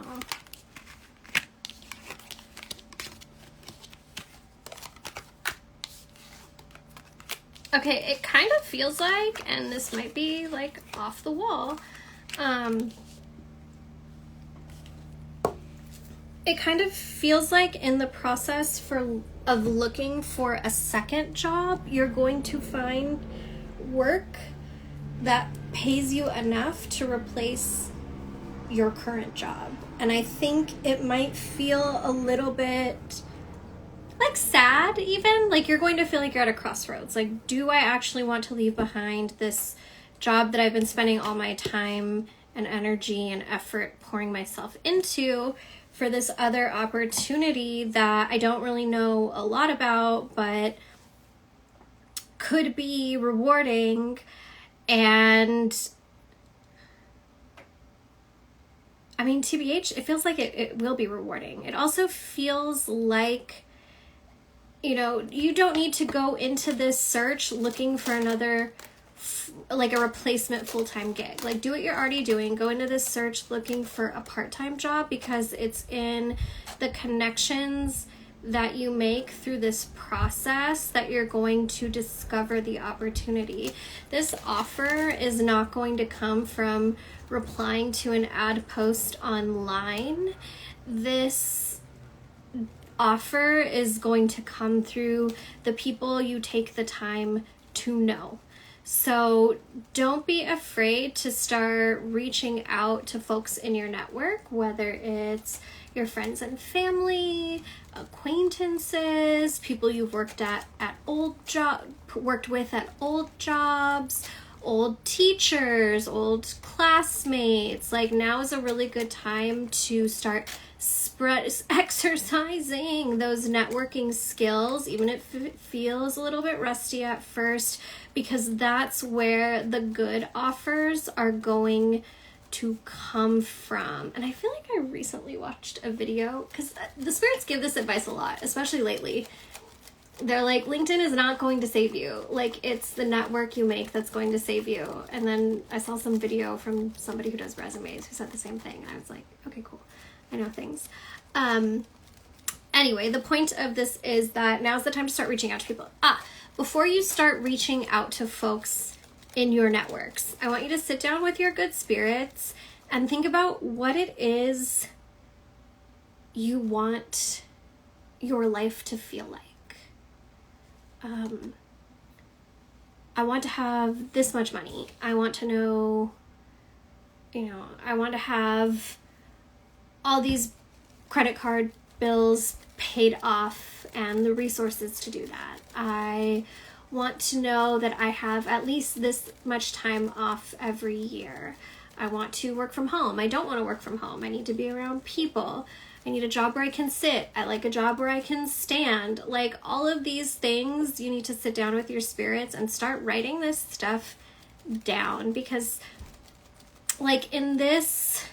Okay, it kind of feels like, and this might be like off the wall, it kind of feels like in the process of looking for a second job, you're going to find work that pays you enough to replace your current job. And I think it might feel a little bit like sad, even like you're going to feel like you're at a crossroads. Like, do I actually want to leave behind this job that I've been spending all my time and energy and effort pouring myself into for this other opportunity that I don't really know a lot about, but could be rewarding. And I mean, TBH, it feels like it will be rewarding. It also feels like, you know, you don't need to go into this search looking for another, like a replacement full-time gig. Like, do what you're already doing. Go into this search looking for a part-time job, because it's in the connections that you make through this process that you're going to discover the opportunity. This offer is not going to come from replying to an ad post online. This offer is going to come through the people you take the time to know. So don't be afraid to start reaching out to folks in your network, whether it's your friends and family, acquaintances, people you've worked with at old jobs, old teachers, old classmates. Like, now is a really good time to start exercising those networking skills, even if it feels a little bit rusty at first, because that's where the good offers are going to come from. And I feel like I recently watched a video, because the spirits give this advice a lot, especially lately. They're like, LinkedIn is not going to save you. Like, it's the network you make that's going to save you. And then I saw some video from somebody who does resumes who said the same thing. And I was like, okay, cool. I know things. Anyway, the point of this is that now's the time to start reaching out to people. Before you start reaching out to folks in your networks, I want you to sit down with your good spirits and think about what it is you want your life to feel like. I want to have this much money. I want to know, I want to have all these credit card bills paid off and the resources to do that. I want to know that I have at least this much time off every year. I want to work from home. I don't want to work from home. I need to be around people. I need a job where I can sit. I like a job where I can stand. Like, all of these things, you need to sit down with your spirits and start writing this stuff down, because, like, in this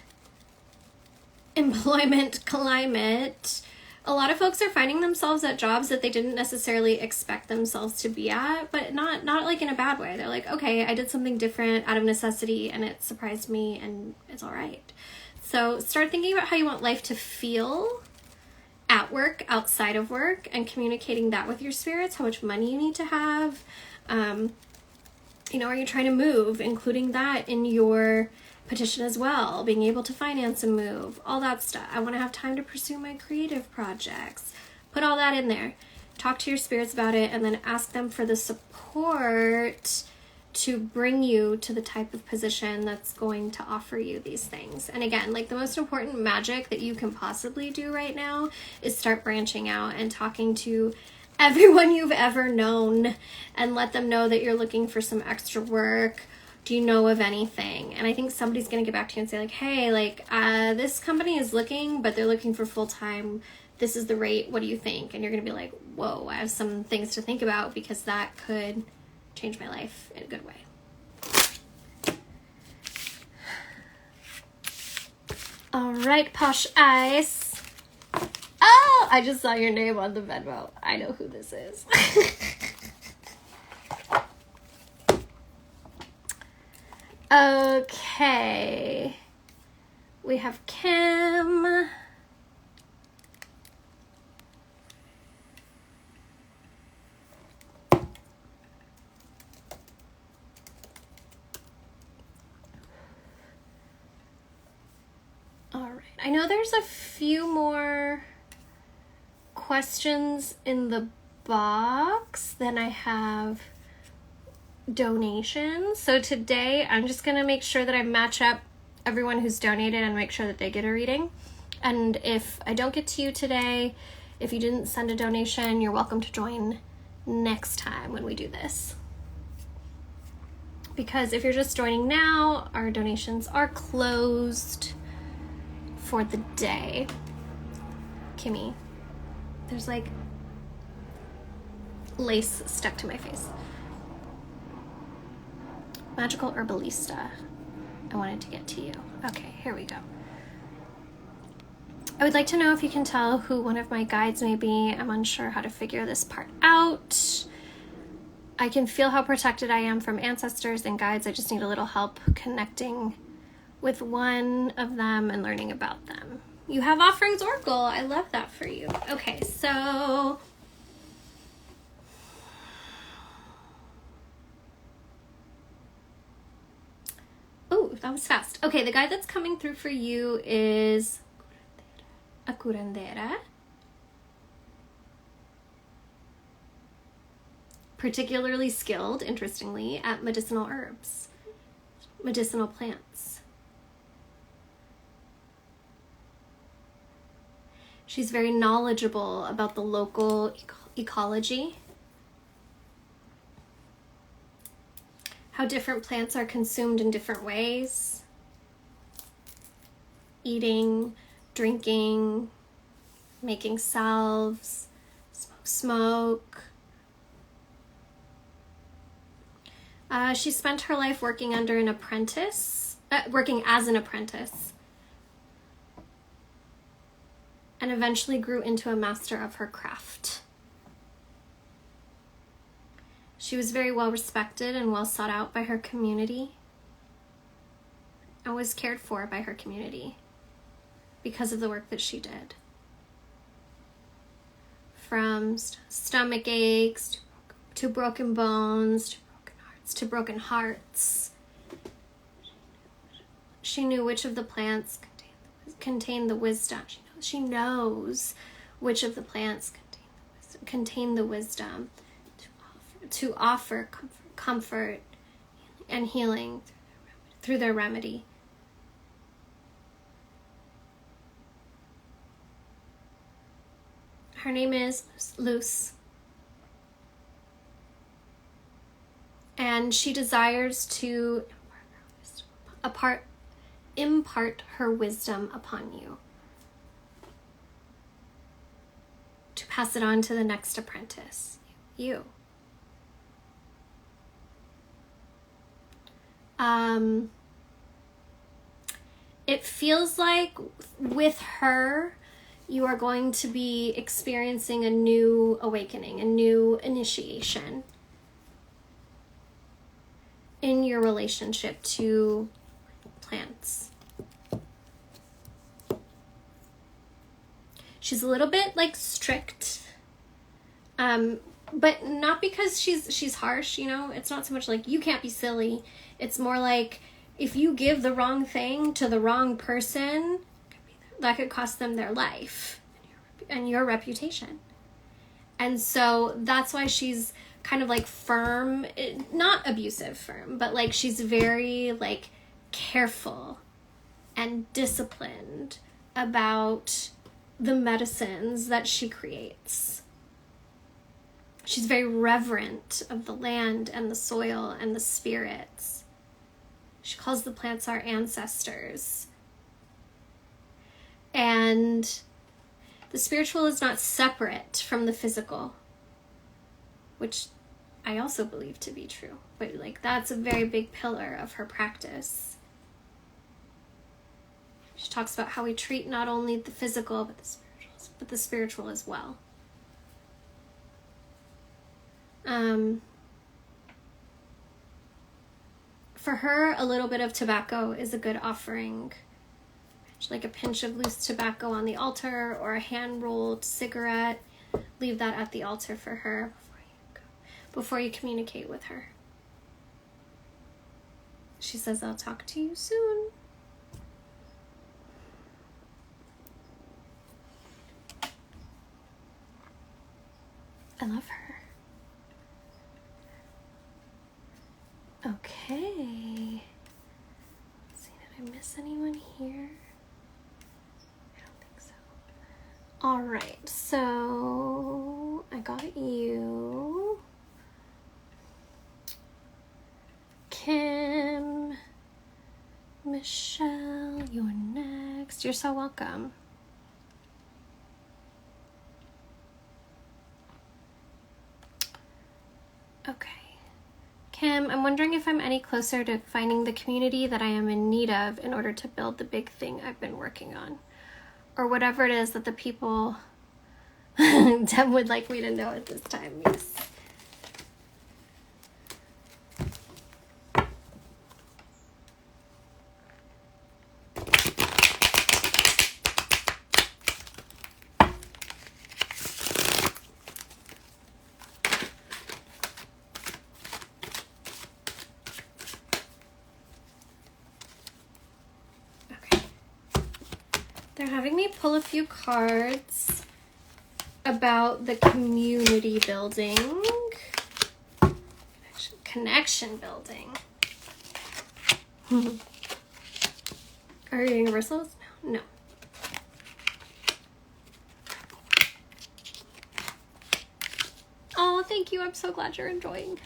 employment climate, a lot of folks are finding themselves at jobs that they didn't necessarily expect themselves to be at, but not like in a bad way. They're like, okay, I did something different out of necessity and it surprised me and it's all right. So start thinking about how you want life to feel at work, outside of work, and communicating that with your spirits, how much money you need to have. Are you trying to move? Including that in your petition as well, being able to finance a move, all that stuff. I want to have time to pursue my creative projects. Put all that in there. Talk to your spirits about it, and then ask them for the support to bring you to the type of position that's going to offer you these things. And again, like, the most important magic that you can possibly do right now is start branching out and talking to everyone you've ever known and let them know that you're looking for some extra work. Do you know of anything? And I think somebody's going to get back to you and say, like, hey, this company is looking, but they're looking for full-time. This is the rate. What do you think? And you're going to be like, whoa, I have some things to think about, because that could change my life in a good way. All right, Posh Ice. Oh, I just saw your name on the Venmo. I know who this is. Okay. We have Kim. All right. I know there's a few more questions in the box than I have donations. So today I'm just going to make sure that I match up everyone who's donated and make sure that they get a reading. And if I don't get to you today, if you didn't send a donation, you're welcome to join next time when we do this. Because if you're just joining now, our donations are closed for the day. Kimmy. There's like lace stuck to my face. Magical Herbalista. I wanted to get to you. Okay, here we go. I would like to know if you can tell who one of my guides may be. I'm unsure how to figure this part out. I can feel how protected I am from ancestors and guides. I just need a little help connecting with one of them and learning about them. You have Offerings Oracle. I love that for you. Okay, so oh, that was fast. Okay, the guide that's coming through for you is a curandera. Particularly skilled, interestingly, at medicinal herbs, medicinal plants. She's very knowledgeable about the local ecology, how different plants are consumed in different ways, eating, drinking, making salves, smoke. She spent her life working as an apprentice, and eventually grew into a master of her craft. She was very well respected and well sought out by her community, and was cared for by her community because of the work that she did. From stomach aches to broken bones, to broken hearts. She knew which of the plants contained the wisdom. She knows which of the plants contain the wisdom to offer comfort and healing through their remedy. Her name is Luce. And she desires to impart her wisdom upon you, to pass it on to the next apprentice, you. It feels like with her, you are going to be experiencing a new awakening, a new initiation in your relationship to plants. She's a little bit like strict, but not because she's harsh, you know. It's not so much like you can't be silly. It's more like if you give the wrong thing to the wrong person, that could cost them their life and your reputation. And so that's why she's kind of like firm, not abusive firm, but like she's very like careful and disciplined about the medicines that she creates. She's very reverent of the land and the soil and the spirits. She calls the plants our ancestors. And the spiritual is not separate from the physical, which I also believe to be true. But like that's a very big pillar of her practice. She talks about how we treat not only the physical but the spiritual as well. For her, a little bit of tobacco is a good offering. Like a pinch of loose tobacco on the altar or a hand-rolled cigarette. Leave that at the altar for her before you communicate with her. She says, I'll talk to you soon. I love her. Okay. Let's see, did I miss anyone here? I don't think so. All right, so I got you. Kim, Michelle, you're next. You're so welcome. Kim, I'm wondering if I'm any closer to finding the community that I am in need of in order to build the big thing I've been working on. Or whatever it is that the people Deb would like me to know at this time. Yes. They're having me pull a few cards about the community building, connection building. Are you universals? No. Oh, thank you. I'm so glad you're enjoying.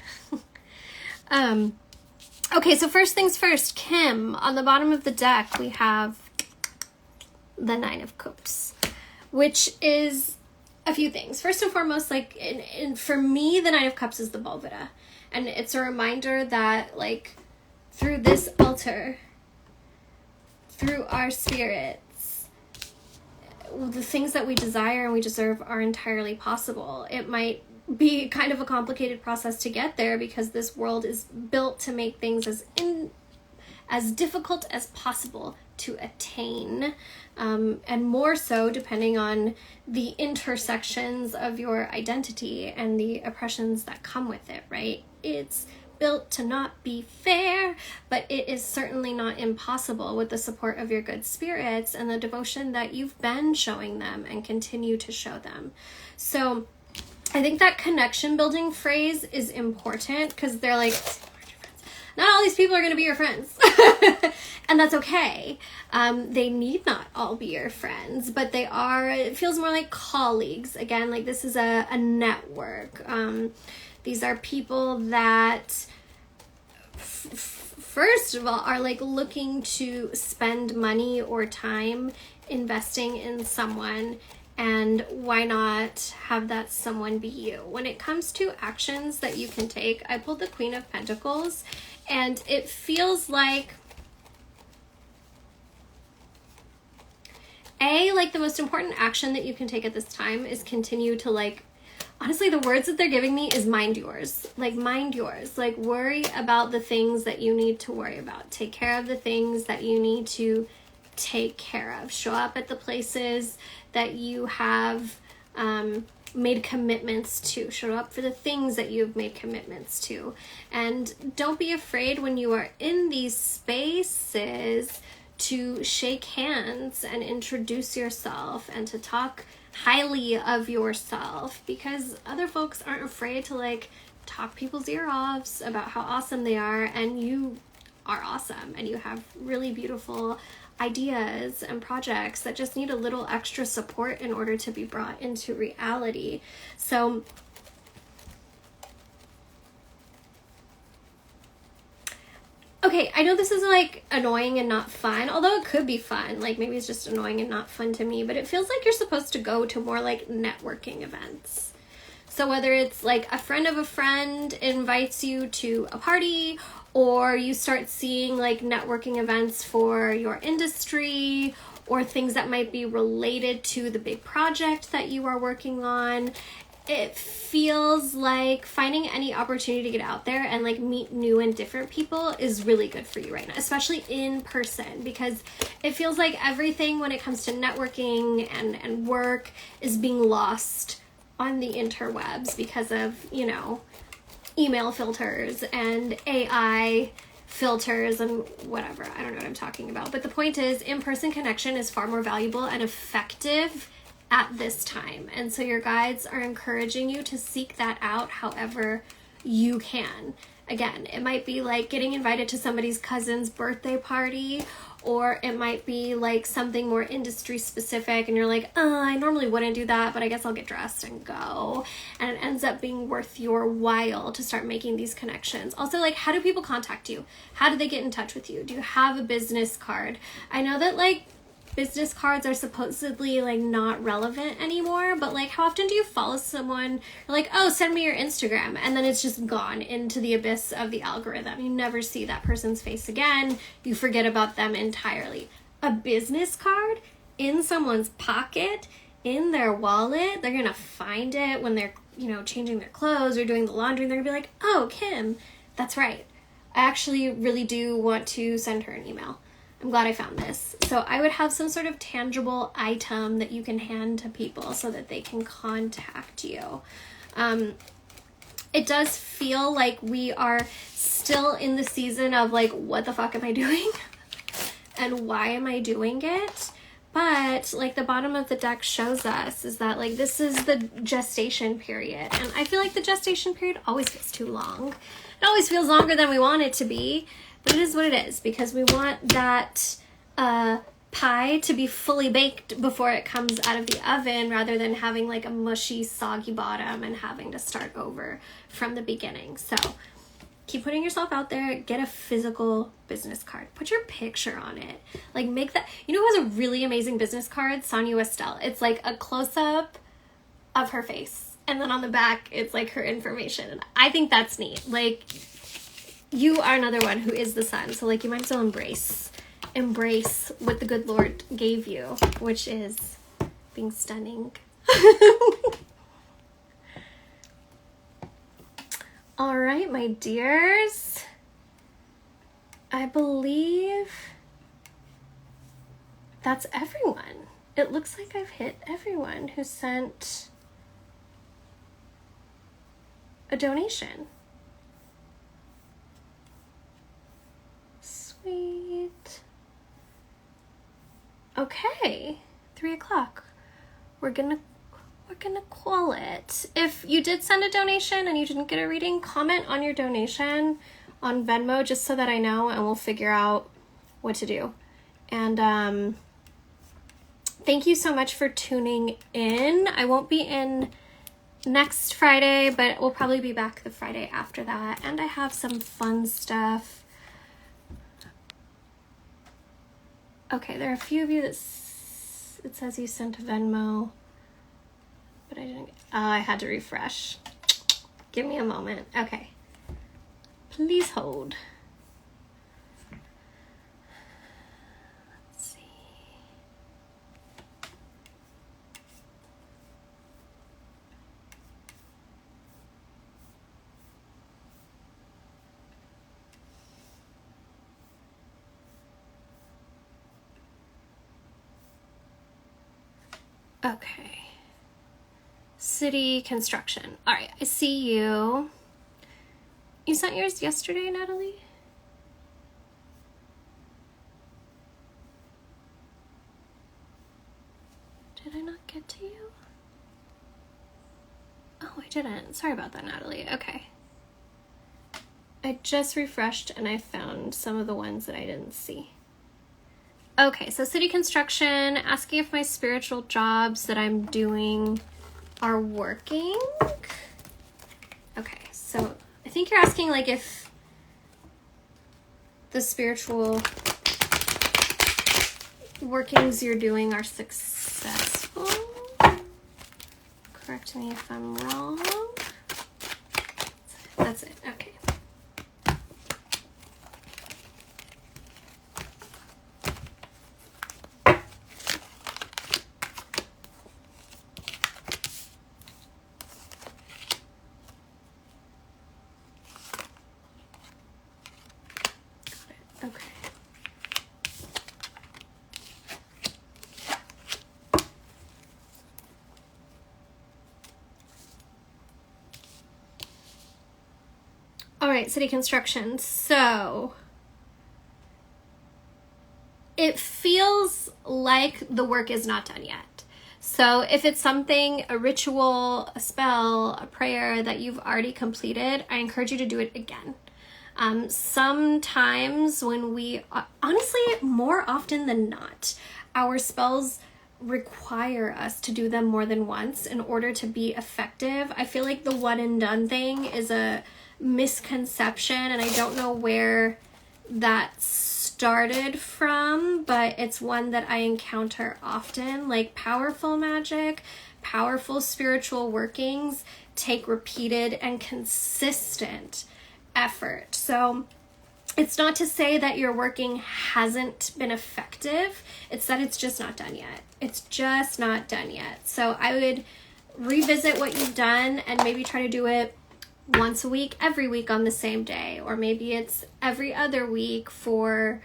Okay, so first things first, Kim, on the bottom of the deck, we have the Nine of Cups, which is a few things. First and foremost, like, for me, the Nine of Cups is the Volvita. And it's a reminder that, like, through this altar, through our spirits, the things that we desire and we deserve are entirely possible. It might be kind of a complicated process to get there because this world is built to make things as difficult as possible to attain, and more so depending on the intersections of your identity and the oppressions that come with it, right? It's built to not be fair, but it is certainly not impossible with the support of your good spirits and the devotion that you've been showing them and continue to show them. So I think that connection building phrase is important because they're like, not all these people are going to be your friends. And that's okay. They need not all be your friends, but they are, it feels more like colleagues. Again, like this is a network. These are people that, first of all, are like looking to spend money or time investing in someone. And why not have that someone be you? When it comes to actions that you can take, I pulled the Queen of Pentacles, and it feels like, like the most important action that you can take at this time is continue to, like, honestly, the words that they're giving me is mind yours. Like, mind yours. Like, worry about the things that you need to worry about. Take care of the things that you need to take care of. Show up at the places that you have made commitments to. Show up for the things that you've made commitments to. And don't be afraid when you are in these spaces to shake hands and introduce yourself and to talk highly of yourself, because other folks aren't afraid to, like, talk people's ear offs about how awesome they are, and you are awesome and you have really beautiful ideas and projects that just need a little extra support in order to be brought into reality. So okay, I know this is like annoying and not fun, although it could be fun. Like maybe it's just annoying and not fun to me, but it feels like you're supposed to go to more like networking events. So whether it's like a friend of a friend invites you to a party, or you start seeing like networking events for your industry, or things that might be related to the big project that you are working on, it feels like finding any opportunity to get out there and like meet new and different people is really good for you right now, especially in person, because it feels like everything when it comes to networking and work is being lost on the interwebs because of, you know, email filters and AI filters and whatever. I don't know what I'm talking about. But the point is, in-person connection is far more valuable and effective at this time. And so your guides are encouraging you to seek that out however you can. Again, it might be like getting invited to somebody's cousin's birthday party, or it might be like something more industry specific and you're like, I normally wouldn't do that, but I guess I'll get dressed and go. And it ends up being worth your while to start making these connections. Also, like, how do people contact you? How do they get in touch with you? Do you have a business card? I know that like business cards are supposedly like not relevant anymore, but like how often do you follow someone, you're like, oh, send me your Instagram, and then it's just gone into the abyss of the algorithm. You never see that person's face again. You forget about them entirely. A business card in someone's pocket, in their wallet, they're gonna find it when they're, you know, changing their clothes or doing the laundry, and they're gonna be like, oh, Kim, that's right, I actually really do want to send her an email. I'm glad I found this. So I would have some sort of tangible item that you can hand to people so that they can contact you. It does feel like we are still in the season of like, what the fuck am I doing? And why am I doing it? But like the bottom of the deck shows us is that like this is the gestation period. And I feel like the gestation period always feels too long. It always feels longer than we want it to be. But it is what it is, because we want that pie to be fully baked before it comes out of the oven, rather than having like a mushy, soggy bottom and having to start over from the beginning. So keep putting yourself out there. Get a physical business card. Put your picture on it. Like, make that. You know who has a really amazing business card? Sonia Estelle. It's like a close-up of her face, and then on the back it's like her information. And I think that's neat. Like, you are another one who is the sun, so like you might as well embrace what the good Lord gave you, which is being stunning. All right, my dears, I believe that's everyone. It looks like I've hit everyone who sent a donation. Sweet. Okay, 3 o'clock. We're gonna call it. If you did send a donation and you didn't get a reading, comment on your donation on Venmo just so that I know, and we'll figure out what to do. And thank you so much for tuning in. I won't be in next Friday, but we'll probably be back the Friday after that. And I have some fun stuff. Okay, there are a few of you that it says you sent a Venmo, but I didn't. I had to refresh. Give me a moment. Okay. Please hold. Let's see. Okay. City construction. All right, I see you. You sent yours yesterday, Natalie? Did I not get to you? Oh, I didn't. Sorry about that, Natalie. Okay. I just refreshed and I found some of the ones that I didn't see. Okay, so city construction, asking if my spiritual jobs that I'm doing are working. Okay, so I think you're asking like if the spiritual workings you're doing are successful. Correct me if I'm wrong. That's it, okay. City construction. So it feels like the work is not done yet. So if it's something, a ritual, a spell, a prayer that you've already completed, I encourage you to do it again. Sometimes when we, honestly, more often than not, our spells require us to do them more than once in order to be effective. I feel like the one and done thing is a misconception, and I don't know where that started from, but it's one that I encounter often. Like powerful magic, powerful spiritual workings take repeated and consistent effort. So it's not to say that your working hasn't been effective. It's that it's just not done yet. It's just not done yet. So I would revisit what you've done and maybe try to do it once a week, every week on the same day, or maybe it's every other week for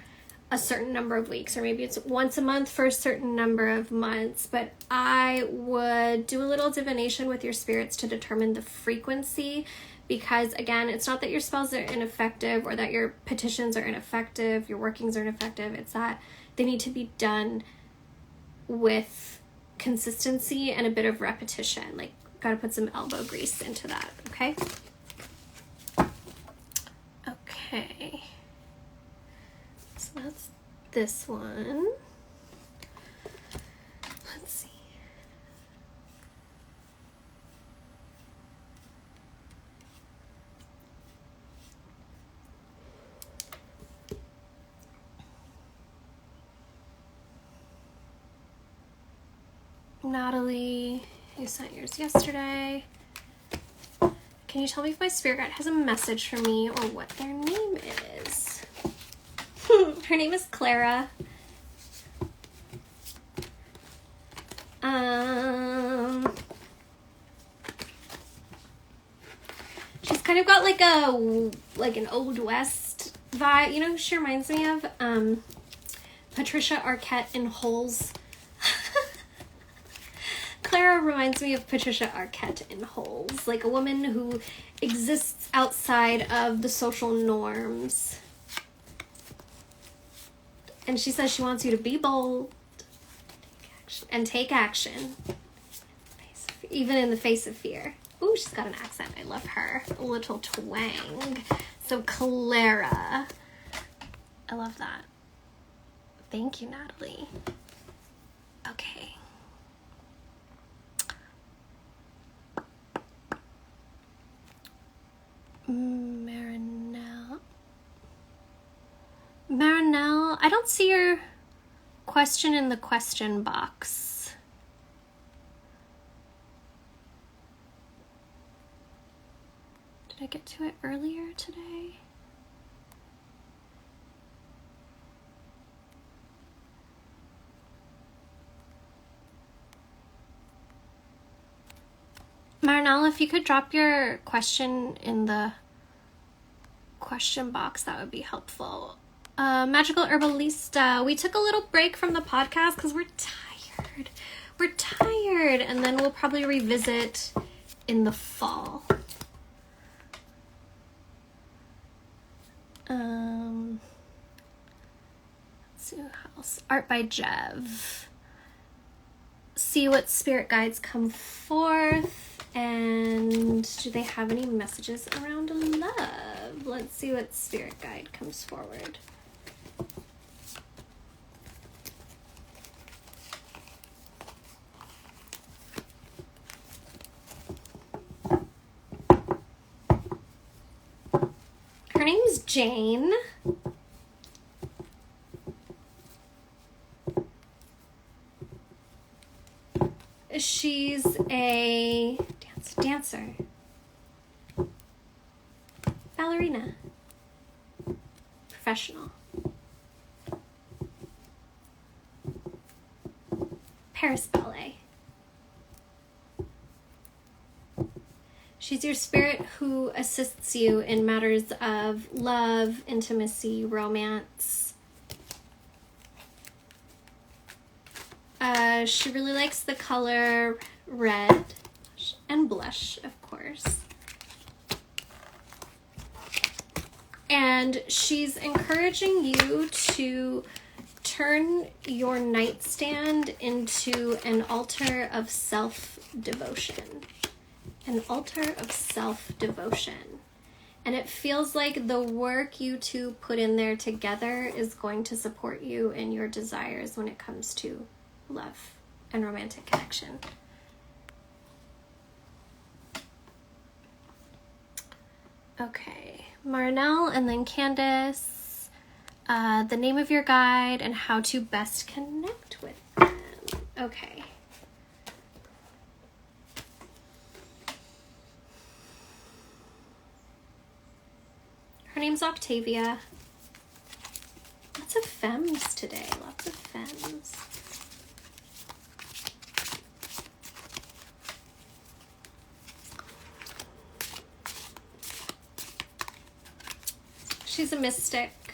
a certain number of weeks, or maybe it's once a month for a certain number of months. But I would do a little divination with your spirits to determine the frequency, because again, it's not that your spells are ineffective or that your petitions are ineffective, your workings are ineffective. It's that they need to be done with consistency and a bit of repetition. Like, gotta put some elbow grease into that, okay? Okay, so that's this one. Let's see. Natalie, you sent yours yesterday. Can you tell me if my spirit guide has a message for me or what their name is? Her name is Clara. She's kind of got like an Old West vibe. You know who she reminds me of? Patricia Arquette in Holes. Clara reminds me of Patricia Arquette in Holes, like a woman who exists outside of the social norms. And she says she wants you to be bold and take action, even in the face of fear. Ooh, she's got an accent. I love her. A little twang. So Clara. I love that. Thank you, Natalie. Okay. Marinelle, I don't see your question in the question box. Did I get to it earlier today? Marinelle, if you could drop your question in the question box, that would be helpful. Magical Herbalista, we took a little break from the podcast because we're tired. We're tired, and then we'll probably revisit in the fall. Let's see what else. Art by Jev. See what spirit guides come forth. And do they have any messages around love? Let's see what spirit guide comes forward. Her name's Jane. She's a dancer, ballerina, professional, Paris Ballet. She's your spirit who assists you in matters of love, intimacy, romance. She really likes the color red and blush, of course. And she's encouraging you to turn your nightstand into an altar of self-devotion. An altar of self-devotion. And it feels like the work you two put in there together is going to support you in your desires when it comes to love and romantic connection. Okay, Marinelle and then Candace. the name of your guide, and how to best connect with them. Okay. Her name's Octavia. Lots of femmes today, lots of femmes. She's a mystic.